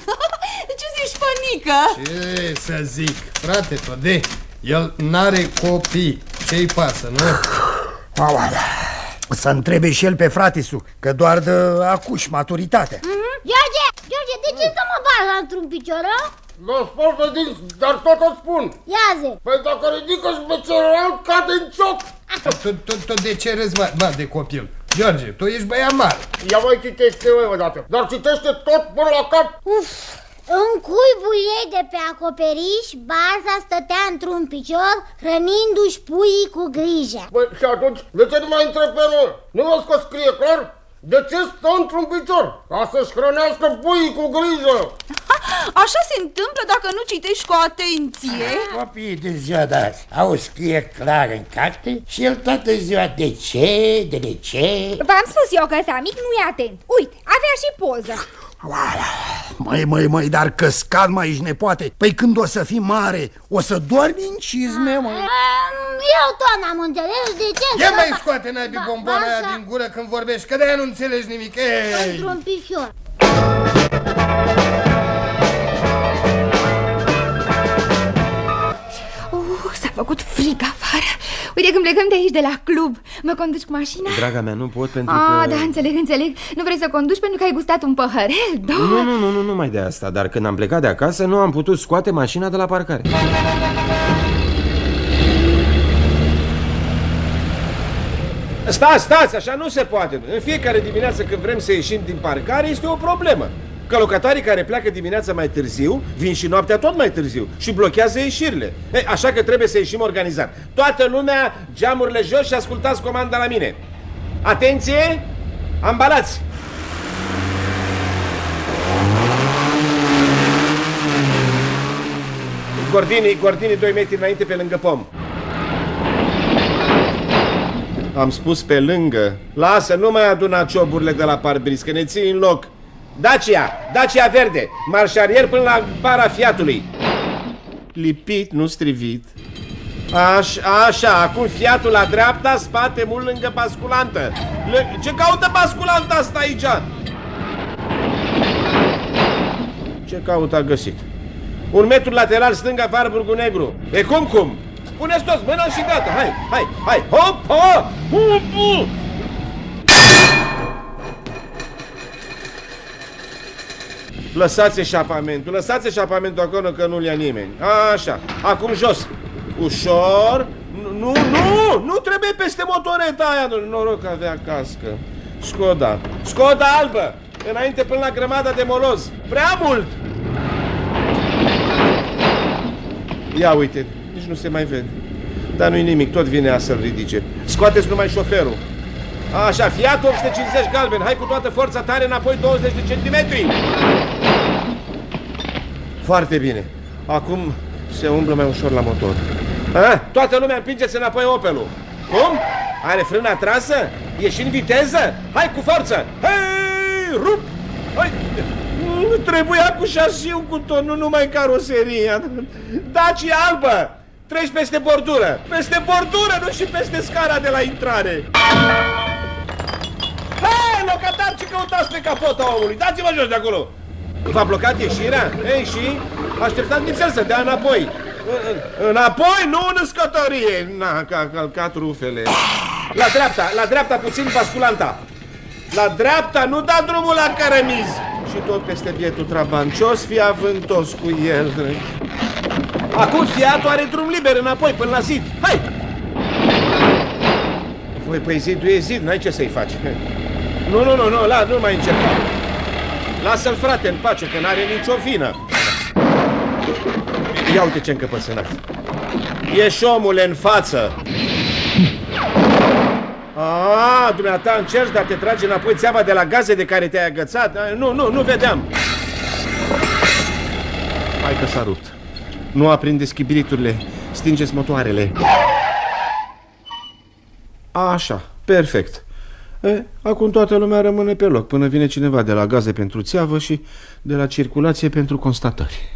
Speaker 24: Ce zici, Fănică?
Speaker 3: Ce să zic, frate Tode, el n-are copii, ce-i pasă, nu?
Speaker 8: Să întrebe și el pe fratisu, că doar de acuși maturitate.
Speaker 18: George, de ce stă barza într-un picior,
Speaker 10: Nu spun să dinți, dar tot o spun.
Speaker 18: Ia zi.
Speaker 10: Păi dacă ridică-și pe celălalt, cade în cioc.
Speaker 3: Tu de ce râzi, mă, de copil? George, tu ești băiat mare.
Speaker 10: Ia mai citește o dată, dar citește tot până la cap.
Speaker 18: În cuibul ei de pe acoperiș, barza stătea într-un picior, hrănindu-și puii cu grijă.
Speaker 10: Băi, și atunci, de ce nu mai întreb pe noi? Nu văd că scrie clar? De ce stă într-un picior? Ca să-și hrănească puii cu grijă.
Speaker 24: Așa se întâmplă dacă nu citești cu atenție.
Speaker 12: Copiii din ziua de azi au scrie clar în carte și el toată ziua de ce.
Speaker 4: V-am spus eu că ăsta mic nu e atent. Uite, avea și poză.
Speaker 8: Măi, dar căscat, mai ești nepoate. Păi când o să fii mare, o să dormi în cizme, mă?
Speaker 18: Eu tot n-am înțeles de ce.
Speaker 3: Ia mai scoate naibii bomboana aia din gură când vorbești, că de-aia nu înțelegi nimic. Ei!
Speaker 18: Într-un pișor.
Speaker 4: S-a făcut frig afară. Uite, când plecăm de aici, de la club, mă conduci cu mașina?
Speaker 20: Draga mea, nu pot pentru că...
Speaker 4: Da, înțeleg. Nu vrei să conduci pentru că ai gustat un păhărel, două?
Speaker 20: Nu, numai de asta. Dar când am plecat de acasă, nu am putut scoate mașina de la parcare. Stați, așa nu se poate. În fiecare dimineață când vrem să ieșim din parcare este o problemă. Călătorii care pleacă dimineața mai târziu vin și noaptea tot mai târziu și blochează ieșirile. Așa că trebuie să ieșim organizat. Toată lumea, geamurile jos și ascultați comanda la mine. Atenție! Ambalați! Gordinii 2 metri înainte pe lângă pom. Am spus pe lângă. Lasă, nu mai aduna cioburile de la parbriz, că ne ții în loc. Dacia verde, marșarier până la bara Fiatului. Lipit, nu strivit. Așa, acum Fiatul la dreapta, spate mult lângă basculantă. Ce caută basculanta asta aici? Ce caută a găsit? 1 metru lateral stânga, Varburgul Negru. E cum? Puneți toți mâna și gata, hai, hop! Lăsați eșapamentul acolo că nu-l ia nimeni. Așa, acum jos. Ușor. Nu trebuie peste motoreta aia. Noroc că avea cască. Scoda albă. Înainte până la grămada de moloz. Prea mult. Ia uite, nici nu se mai vede. Dar nu-i nimic, tot vine a să-l ridice. Scoateți numai șoferul. Așa, Fiat 850 galben. Hai cu toată forța tare înapoi 20 de centimetri. Foarte bine. Acum se umblă mai ușor la motor. Toată lumea împingeți înapoi Opelul. Cum? Are frâna trasă? Ești în viteză? Hai cu forță! Hei, rup! Hai! Trebuia cu șasiul cu tot, nu numai caroseria. Dacia albă! Treci peste bordură! Peste bordură, nu și peste scara de la intrare! Hei, locatar, ce căutați pe capota omului? Dați-vă jos de acolo! V-a blocat ieșirea? Ei, și? Așteptați nițel să dea înapoi. Înapoi, nu în scătărie. Că a călcat rufele. La dreapta puțin basculanta. La dreapta, nu da drumul la cărămiz. Și tot peste bietul trabant. Ce-o-s fi avântos cu el? Acum Fiatul are drum liber înapoi până la zid. Hai! Păi zidul e zid, n-ai ce să-i faci. Nu mai încerca. Lasă-l, frate, în pace, că n-are nicio vină. Ia uite ce încăpățânat. Ieși, omule, în față. Dumneata încerci, dar te trage înapoi țeava de la gaze de care te-ai agățat. Nu vedeam. Hai că s-a rupt. Nu aprindeți chibriturile, stingeți motoarele. Așa, perfect. Acum toată lumea rămâne pe loc până vine cineva de la gaze pentru țeavă și de la circulație pentru constatări.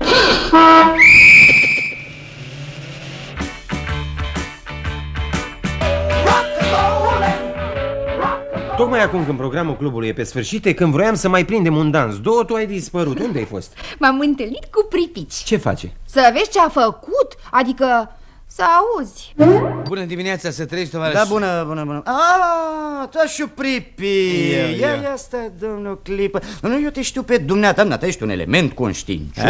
Speaker 20: Tocmai acum când programul clubului e pe sfârșit, când vroiam să mai prindem un dans, tu ai dispărut. Unde ai fost?
Speaker 4: M-am întâlnit cu pripici.
Speaker 20: Ce face?
Speaker 4: Să vezi ce a făcut, adică să auzi.
Speaker 6: Bună dimineața, să trăiești, tovarăș.
Speaker 7: Da, bună. Tu și pripi. Ia stai, domnul, clipă. Nu, eu te știu pe dumneata, ești un element conștiincios,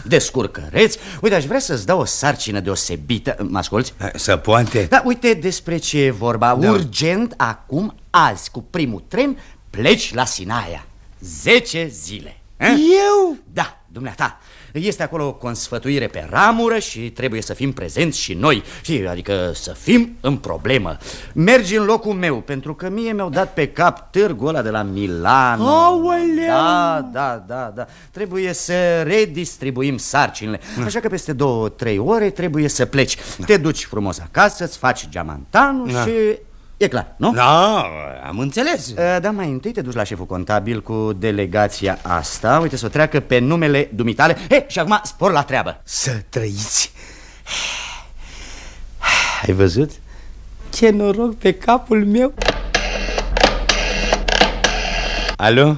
Speaker 7: descurcăreț. Uite, aș vrea să-ți dau o sarcină deosebită. Mă asculți?
Speaker 6: Să poate.
Speaker 7: Da, uite despre ce e vorba. Urgent, acum, azi, cu primul tren, pleci la Sinaia. 10 zile.
Speaker 6: Eu?
Speaker 7: Da, dumneata. Este acolo o consfătuire pe ramură și trebuie să fim prezenți și noi. Știi, adică să fim în problemă. Mergi în locul meu, pentru că mie mi-au dat pe cap târgul ăla de la Milano.
Speaker 6: Aoleu!
Speaker 7: Da. Trebuie să redistribuim sarcinile. Așa că peste 2-3 ore trebuie să pleci. Te duci frumos acasă, îți faci geamantanul și E clar, nu?
Speaker 6: Da, am înțeles.
Speaker 7: Dar mai întâi te duci la șeful contabil cu delegația asta. Uite, să o treacă pe numele dumitale. Și acum spor la treabă.
Speaker 6: Să trăiți. Ai văzut? Ce noroc pe capul meu. Alo?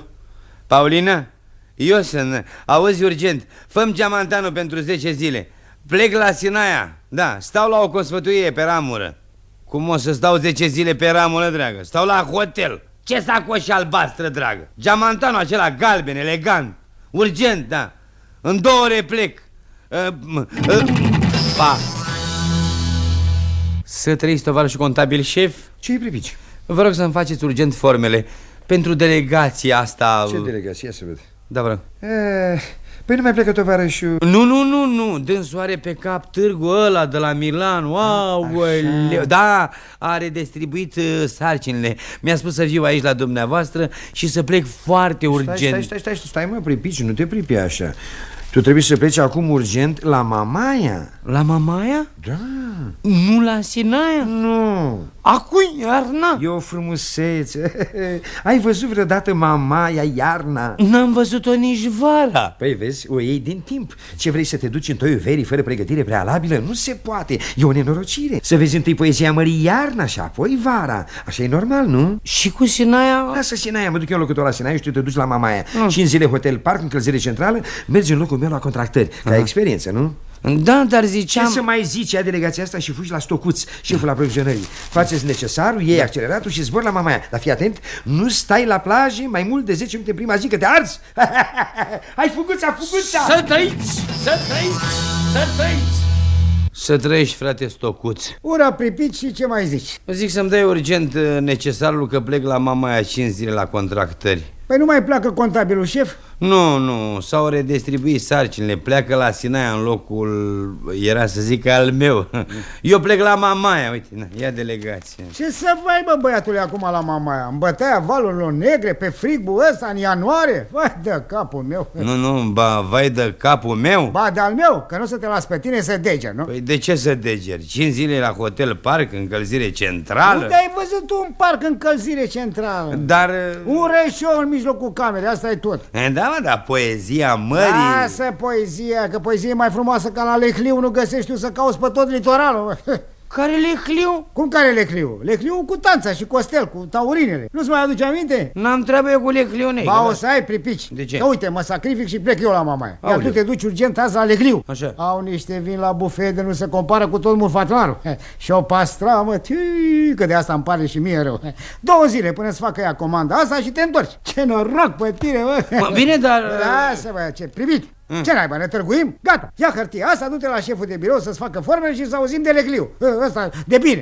Speaker 6: Paulina? Eu sunt. Auzi, urgent, fă-mi geamantanul pentru 10 zile. Plec la Sinaia. Da, stau la o cosfătuie pe ramură. Cum o să stau 10 zile pe ramură, dragă? Stau la hotel. Ce sacoșă albastră, dragă? Geamantanul acela galben, elegant. Urgent, da. În 2 ore plec. Pa. Să trăiți, tovarășul contabil șef.
Speaker 7: Ce-i, Pripici?
Speaker 6: Vă rog să-mi faceți urgent formele pentru delegația asta.
Speaker 7: Ce delegație? Să văd.
Speaker 6: Da, vă rog.
Speaker 7: Păi nu mai plecă tovarășul?
Speaker 6: Nu, dânsul are pe cap târgul ăla de la Milan. Aoleu. Da, are distribuit sarcinile. Mi-a spus să viu aici la dumneavoastră și să plec foarte urgent.
Speaker 7: Stai mă, Pripici, nu te pripi așa. Tu trebuie să pleci acum urgent la Mamaia.
Speaker 6: La Mamaia?
Speaker 7: Da.
Speaker 6: Nu la Sinaia?
Speaker 7: Nu.
Speaker 6: Acui, iarna?
Speaker 7: E o frumusețe. Ai văzut vreodată Mamaia iarna?
Speaker 6: N-am văzut-o nici vara.
Speaker 7: Păi vezi, o iei din timp. Ce vrei să te duci în toiul verii fără pregătire prealabilă? Nu se poate, e o nenorocire. Să vezi întâi poezia mării iarna și apoi vara. Așa e normal, nu?
Speaker 6: Și cu Sinaia?
Speaker 7: Lasă Sinaia, mă duc eu locutor la Sinaia și tu te duci la Mamaia. 5 zile hotel parc, încălzire centrală. Mergi în locul meu la contractări. Ca experiență, nu?
Speaker 6: Da, dar ziceam...
Speaker 7: Ce să mai zici, ia delegația asta și fugi la Stocuț, șeful aprovizionării. Faceți necesarul, iei acceleratul și zbori la Mamaia. Dar fii atent, nu stai la plajă mai mult de 10 minute în prima zi, că te arzi. Hai, fuguța!
Speaker 6: Să trăiți! Să trăiești, frate Stocuț.
Speaker 8: Ura, Pripici, și ce mai zici?
Speaker 6: Zic să-mi dai urgent necesarul, că plec la Mamaia 5 zile la contractări.
Speaker 8: Păi nu mai pleacă contabilul șef?
Speaker 6: Nu, s-au redistribuit sarcinile. Pleacă la Sinaia în locul, era să zic, al meu. Eu plec la Mamaia, uite, ia delegație.
Speaker 8: Ce să vai, bă, băiatule, acum la Mamaia? În bătaia valurilor negre, pe frigul ăsta, în ianuarie? Vai de capul meu.
Speaker 6: Nu, vai de capul meu.
Speaker 8: Ba de al meu, că nu să te las pe tine să degeri, nu?
Speaker 6: Păi de ce să degeri? 5 zile la hotel parc, încălzire centrală?
Speaker 8: Unde ai văzut tu un parc încălzire centrală?
Speaker 6: Dar...
Speaker 8: un reșou în mijlocul camerei, asta e tot.
Speaker 6: Da, poezia mării.
Speaker 8: Lasă poezia, că poezia e mai frumoasă ca la Lehliu, nu găsești tu să cauți pe tot litoralul.
Speaker 6: Care Lehliu?
Speaker 8: Cum care Lehliu? Lehliu cu Tanța și Costel, cu taurinele. Nu-ți mai aduce aminte?
Speaker 6: N-am treabă eu cu Lehliu, nei.
Speaker 8: Ba, o să ai, Pripici.
Speaker 6: De ce?
Speaker 8: Că uite, mă sacrific și plec eu la Mamaia. Iar tu te duci urgent azi la Lehliu.
Speaker 6: Așa.
Speaker 8: Au niște vin la bufet de nu se compară cu tot murfatlarul. Și o pastramă, că de asta îmi pare și mie rău. 2 zile până să facă ea comanda asta și te întorci. Ce noroc pe tine, bă.
Speaker 6: Bine, dar...
Speaker 8: Lasă, bă, ce, Pripici. Ce naiba, ne târguim? Gata, ia hârtia asta, du-te la șeful de birou să-ți facă formele și să auzim de Lehliu. Ăsta, de bine.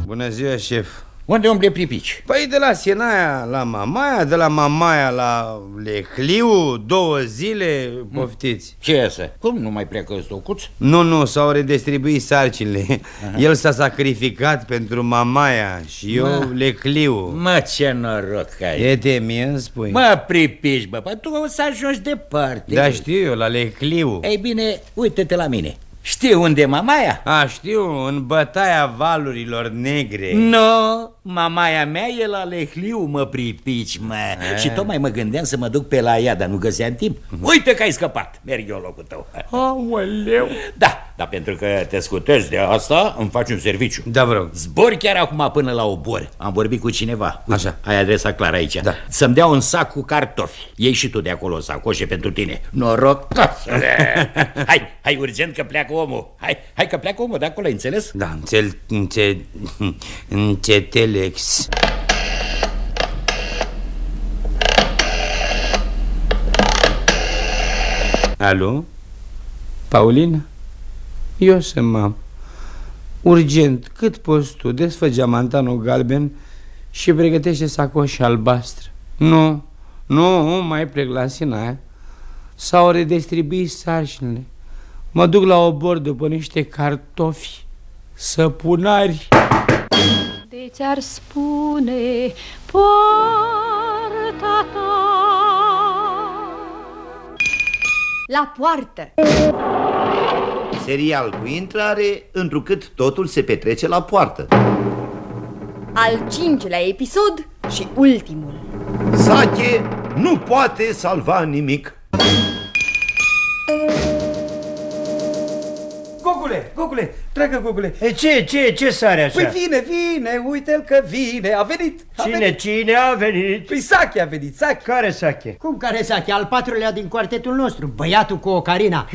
Speaker 6: Bună ziua, șef.
Speaker 5: Unde umble Pripici?
Speaker 6: Păi de la Sinaia la Mamaia, de la Mamaia la Lehliu, 2 zile, poftiți.
Speaker 5: Ce iasă? Cum nu mai pleacă Stocuț?
Speaker 6: Nu, s-au redistribuit sarcinile. El s-a sacrificat pentru Mamaia și eu Lehliu.
Speaker 5: Mă, ce noroc ai.
Speaker 6: E de mie, spui?
Speaker 5: Mă, Pripici, bă, tu o să ajungi departe.
Speaker 6: Da, știu eu, la Lehliu.
Speaker 5: Ei bine, uite-te la mine. Știi unde e Mamaia?
Speaker 6: Știu, în bătaia valurilor negre.
Speaker 5: Nu, Mamaia mea e la Lehliu, mă, Pripici, mă. Și tocmai mă gândeam să mă duc pe la ea, dar nu găseam timp. Uite că ai scăpat, merg eu în locul tău.
Speaker 6: Aoleu.
Speaker 5: Da, dar pentru că te scutezi de asta, îmi faci un serviciu.
Speaker 6: Da, vreau.
Speaker 5: Zbori chiar acum până la Obor. Am vorbit cu cineva. Uite,
Speaker 6: așa.
Speaker 5: ai adresa clară aici.
Speaker 6: Da.
Speaker 5: Să-mi dea un sac cu cartofi. Iei și tu de acolo o sacoșe pentru tine. Noroc. Hai, urgent că pleacă omul. Hai că pleacă omul de acolo, ai înțeles?
Speaker 6: Da, înțelex. Alo? Paulina? Eu sunt mam. Urgent, cât poți tu, desfă geamantanul galben și pregătește sacoșa albastră. Nu mai plec la Sinaia. S-au redistribuit sarcinile. Mă duc la Obor după niște cartofi săpunari.
Speaker 14: De ți-ar spune poarta ta.
Speaker 4: La poartă.
Speaker 5: serial cu intrare, întrucât totul se petrece la poartă.
Speaker 24: Al 5-lea episod și ultimul.
Speaker 5: Sake nu poate salva nimic.
Speaker 23: Gogule, dragă Gogule.
Speaker 11: Ce sare așa?
Speaker 23: Păi vine, uite-l că vine, a venit.
Speaker 11: Cine a venit?
Speaker 23: Păi Sache a venit, Sache.
Speaker 11: Care Sache?
Speaker 12: Cum care Sache? Al patrulea din quartetul nostru, băiatul cu ocarina.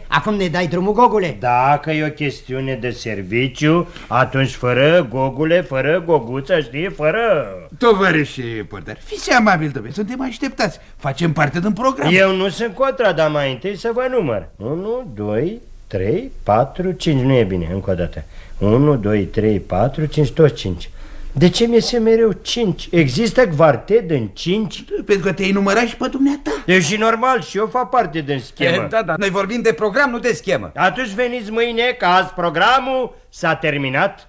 Speaker 12: Acum ne dai drumul, Gogule?
Speaker 11: Dacă e o chestiune de serviciu, atunci fără Gogule, fără Goguță, știi, fără...
Speaker 23: Tovarășe Părdar, fiți amabil, domnule, suntem așteptați. Facem parte din program.
Speaker 11: Eu nu sunt contra, dar mai întâi să vă număr. 1, 2, 3, 4, 5, nu e bine, încă o dată. 1, 2, 3, 4, 5, toți 5. De ce mi-e mereu 5? Există quartet în 5?
Speaker 23: Pentru că te-ai numărat și pe dumneata.
Speaker 11: E și normal, și eu fac parte din schemă.
Speaker 23: Da, noi vorbim de program, nu de schemă.
Speaker 11: Atunci veniți mâine, că azi programul s-a terminat.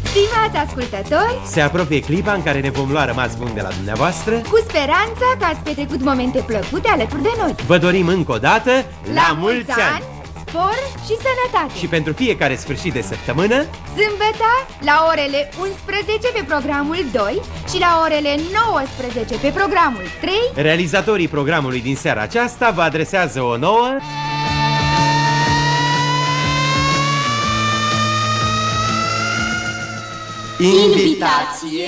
Speaker 4: Stimați ascultători,
Speaker 9: se apropie clipa în care ne vom lua rămas bun de la dumneavoastră,
Speaker 4: cu speranța că ați petrecut momente plăcute alături de noi.
Speaker 9: vă dorim încă o dată la mulți ani!
Speaker 4: Spor și sănătate!
Speaker 9: Și pentru fiecare sfârșit de săptămână,
Speaker 4: sâmbătă, la orele 11 pe programul 2 și la orele 19 pe programul 3,
Speaker 9: realizatorii programului din seara aceasta vă adresează o nouă...
Speaker 13: invitație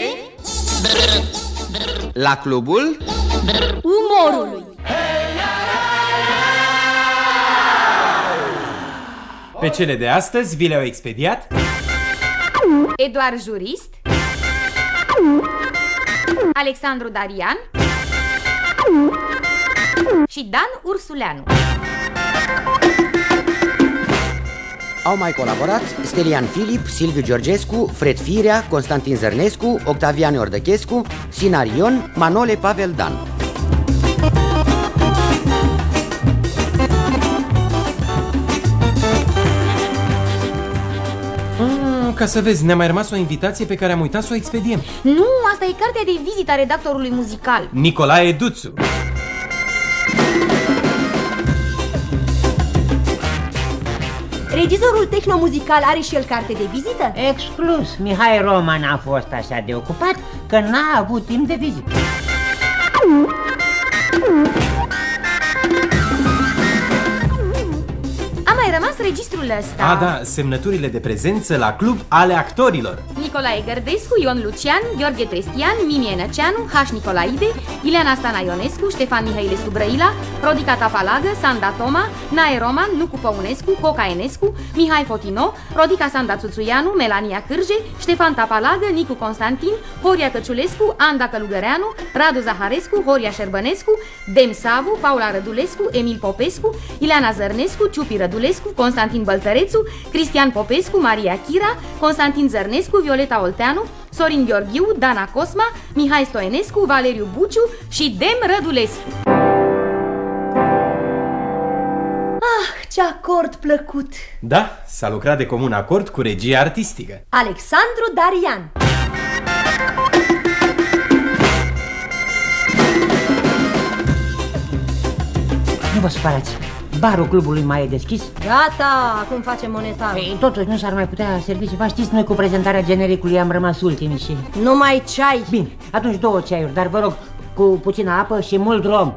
Speaker 17: la clubul
Speaker 24: umorului.
Speaker 9: Pe cele de astăzi vi le-au expediat
Speaker 21: Eduard Jurist, Alexandru Darian și Dan Ursuleanu.
Speaker 15: Au mai colaborat Stelian Filip, Silviu Georgescu, Fred Firea, Constantin Zărnescu, Octavian Iordăchescu, Sinarion, Manole Pavel Dan.
Speaker 9: Ca să vezi, ne-a mai rămas o invitație pe care am uitat să o expediem.
Speaker 21: Nu, asta e cartea de vizită a redactorului muzical,
Speaker 9: Nicolae Duțu.
Speaker 2: Regizorul tehnomuzical are și el carte de vizită?
Speaker 12: Exclus, Mihai Roman a fost așa de ocupat că n-a avut timp de vizită.
Speaker 21: A mai rămas registrul ăsta.
Speaker 9: Da, semnăturile de prezență la club ale actorilor.
Speaker 21: Nicolae Gărdescu, Ion Lucian, Gheorghe Trestian, Mimi Enăceanu, H. Nicolaide, Ileana Stana Ionescu, Ștefan Mihailescu Brăila, Rodica Tapalagă, Sanda Toma, Nae Roman, Nucu Păunescu, Coca Enescu, Mihai Fotino, Rodica Sanda Țuțuianu, Melania Cârje, Ștefan Tapalagă, Nicu Constantin, Horia Căciulescu, Anda Călugăreanu, Radu Zaharescu, Horia Șerbănescu, Dem Savu, Paula Rădulescu, Emil Popescu, Ileana Zărnescu, Ciupi Rădulescu, Constantin Băltărețu, Cristian Popescu, Maria Chira, Constantin Zărnescu, Violeta Olteanu, Sorin Gheorghiu, Dana Cosma, Mihai Stoenescu, Valeriu Buciu și Dem Rădulescu.
Speaker 2: Ce acord plăcut!
Speaker 9: Da, s-a lucrat de comun acord cu regia artistică.
Speaker 2: Alexandru Darian.
Speaker 12: Nu vă supărați, barul clubului mai e deschis?
Speaker 2: Gata, acum facem monetarul.
Speaker 12: Ei, totuși nu s-ar mai putea servi ceva. Știți, noi cu prezentarea genericului am rămas ultimii și...
Speaker 2: Numai ceai.
Speaker 12: Bine, atunci 2 ceaiuri, dar vă rog, cu puțină apă și mult rom.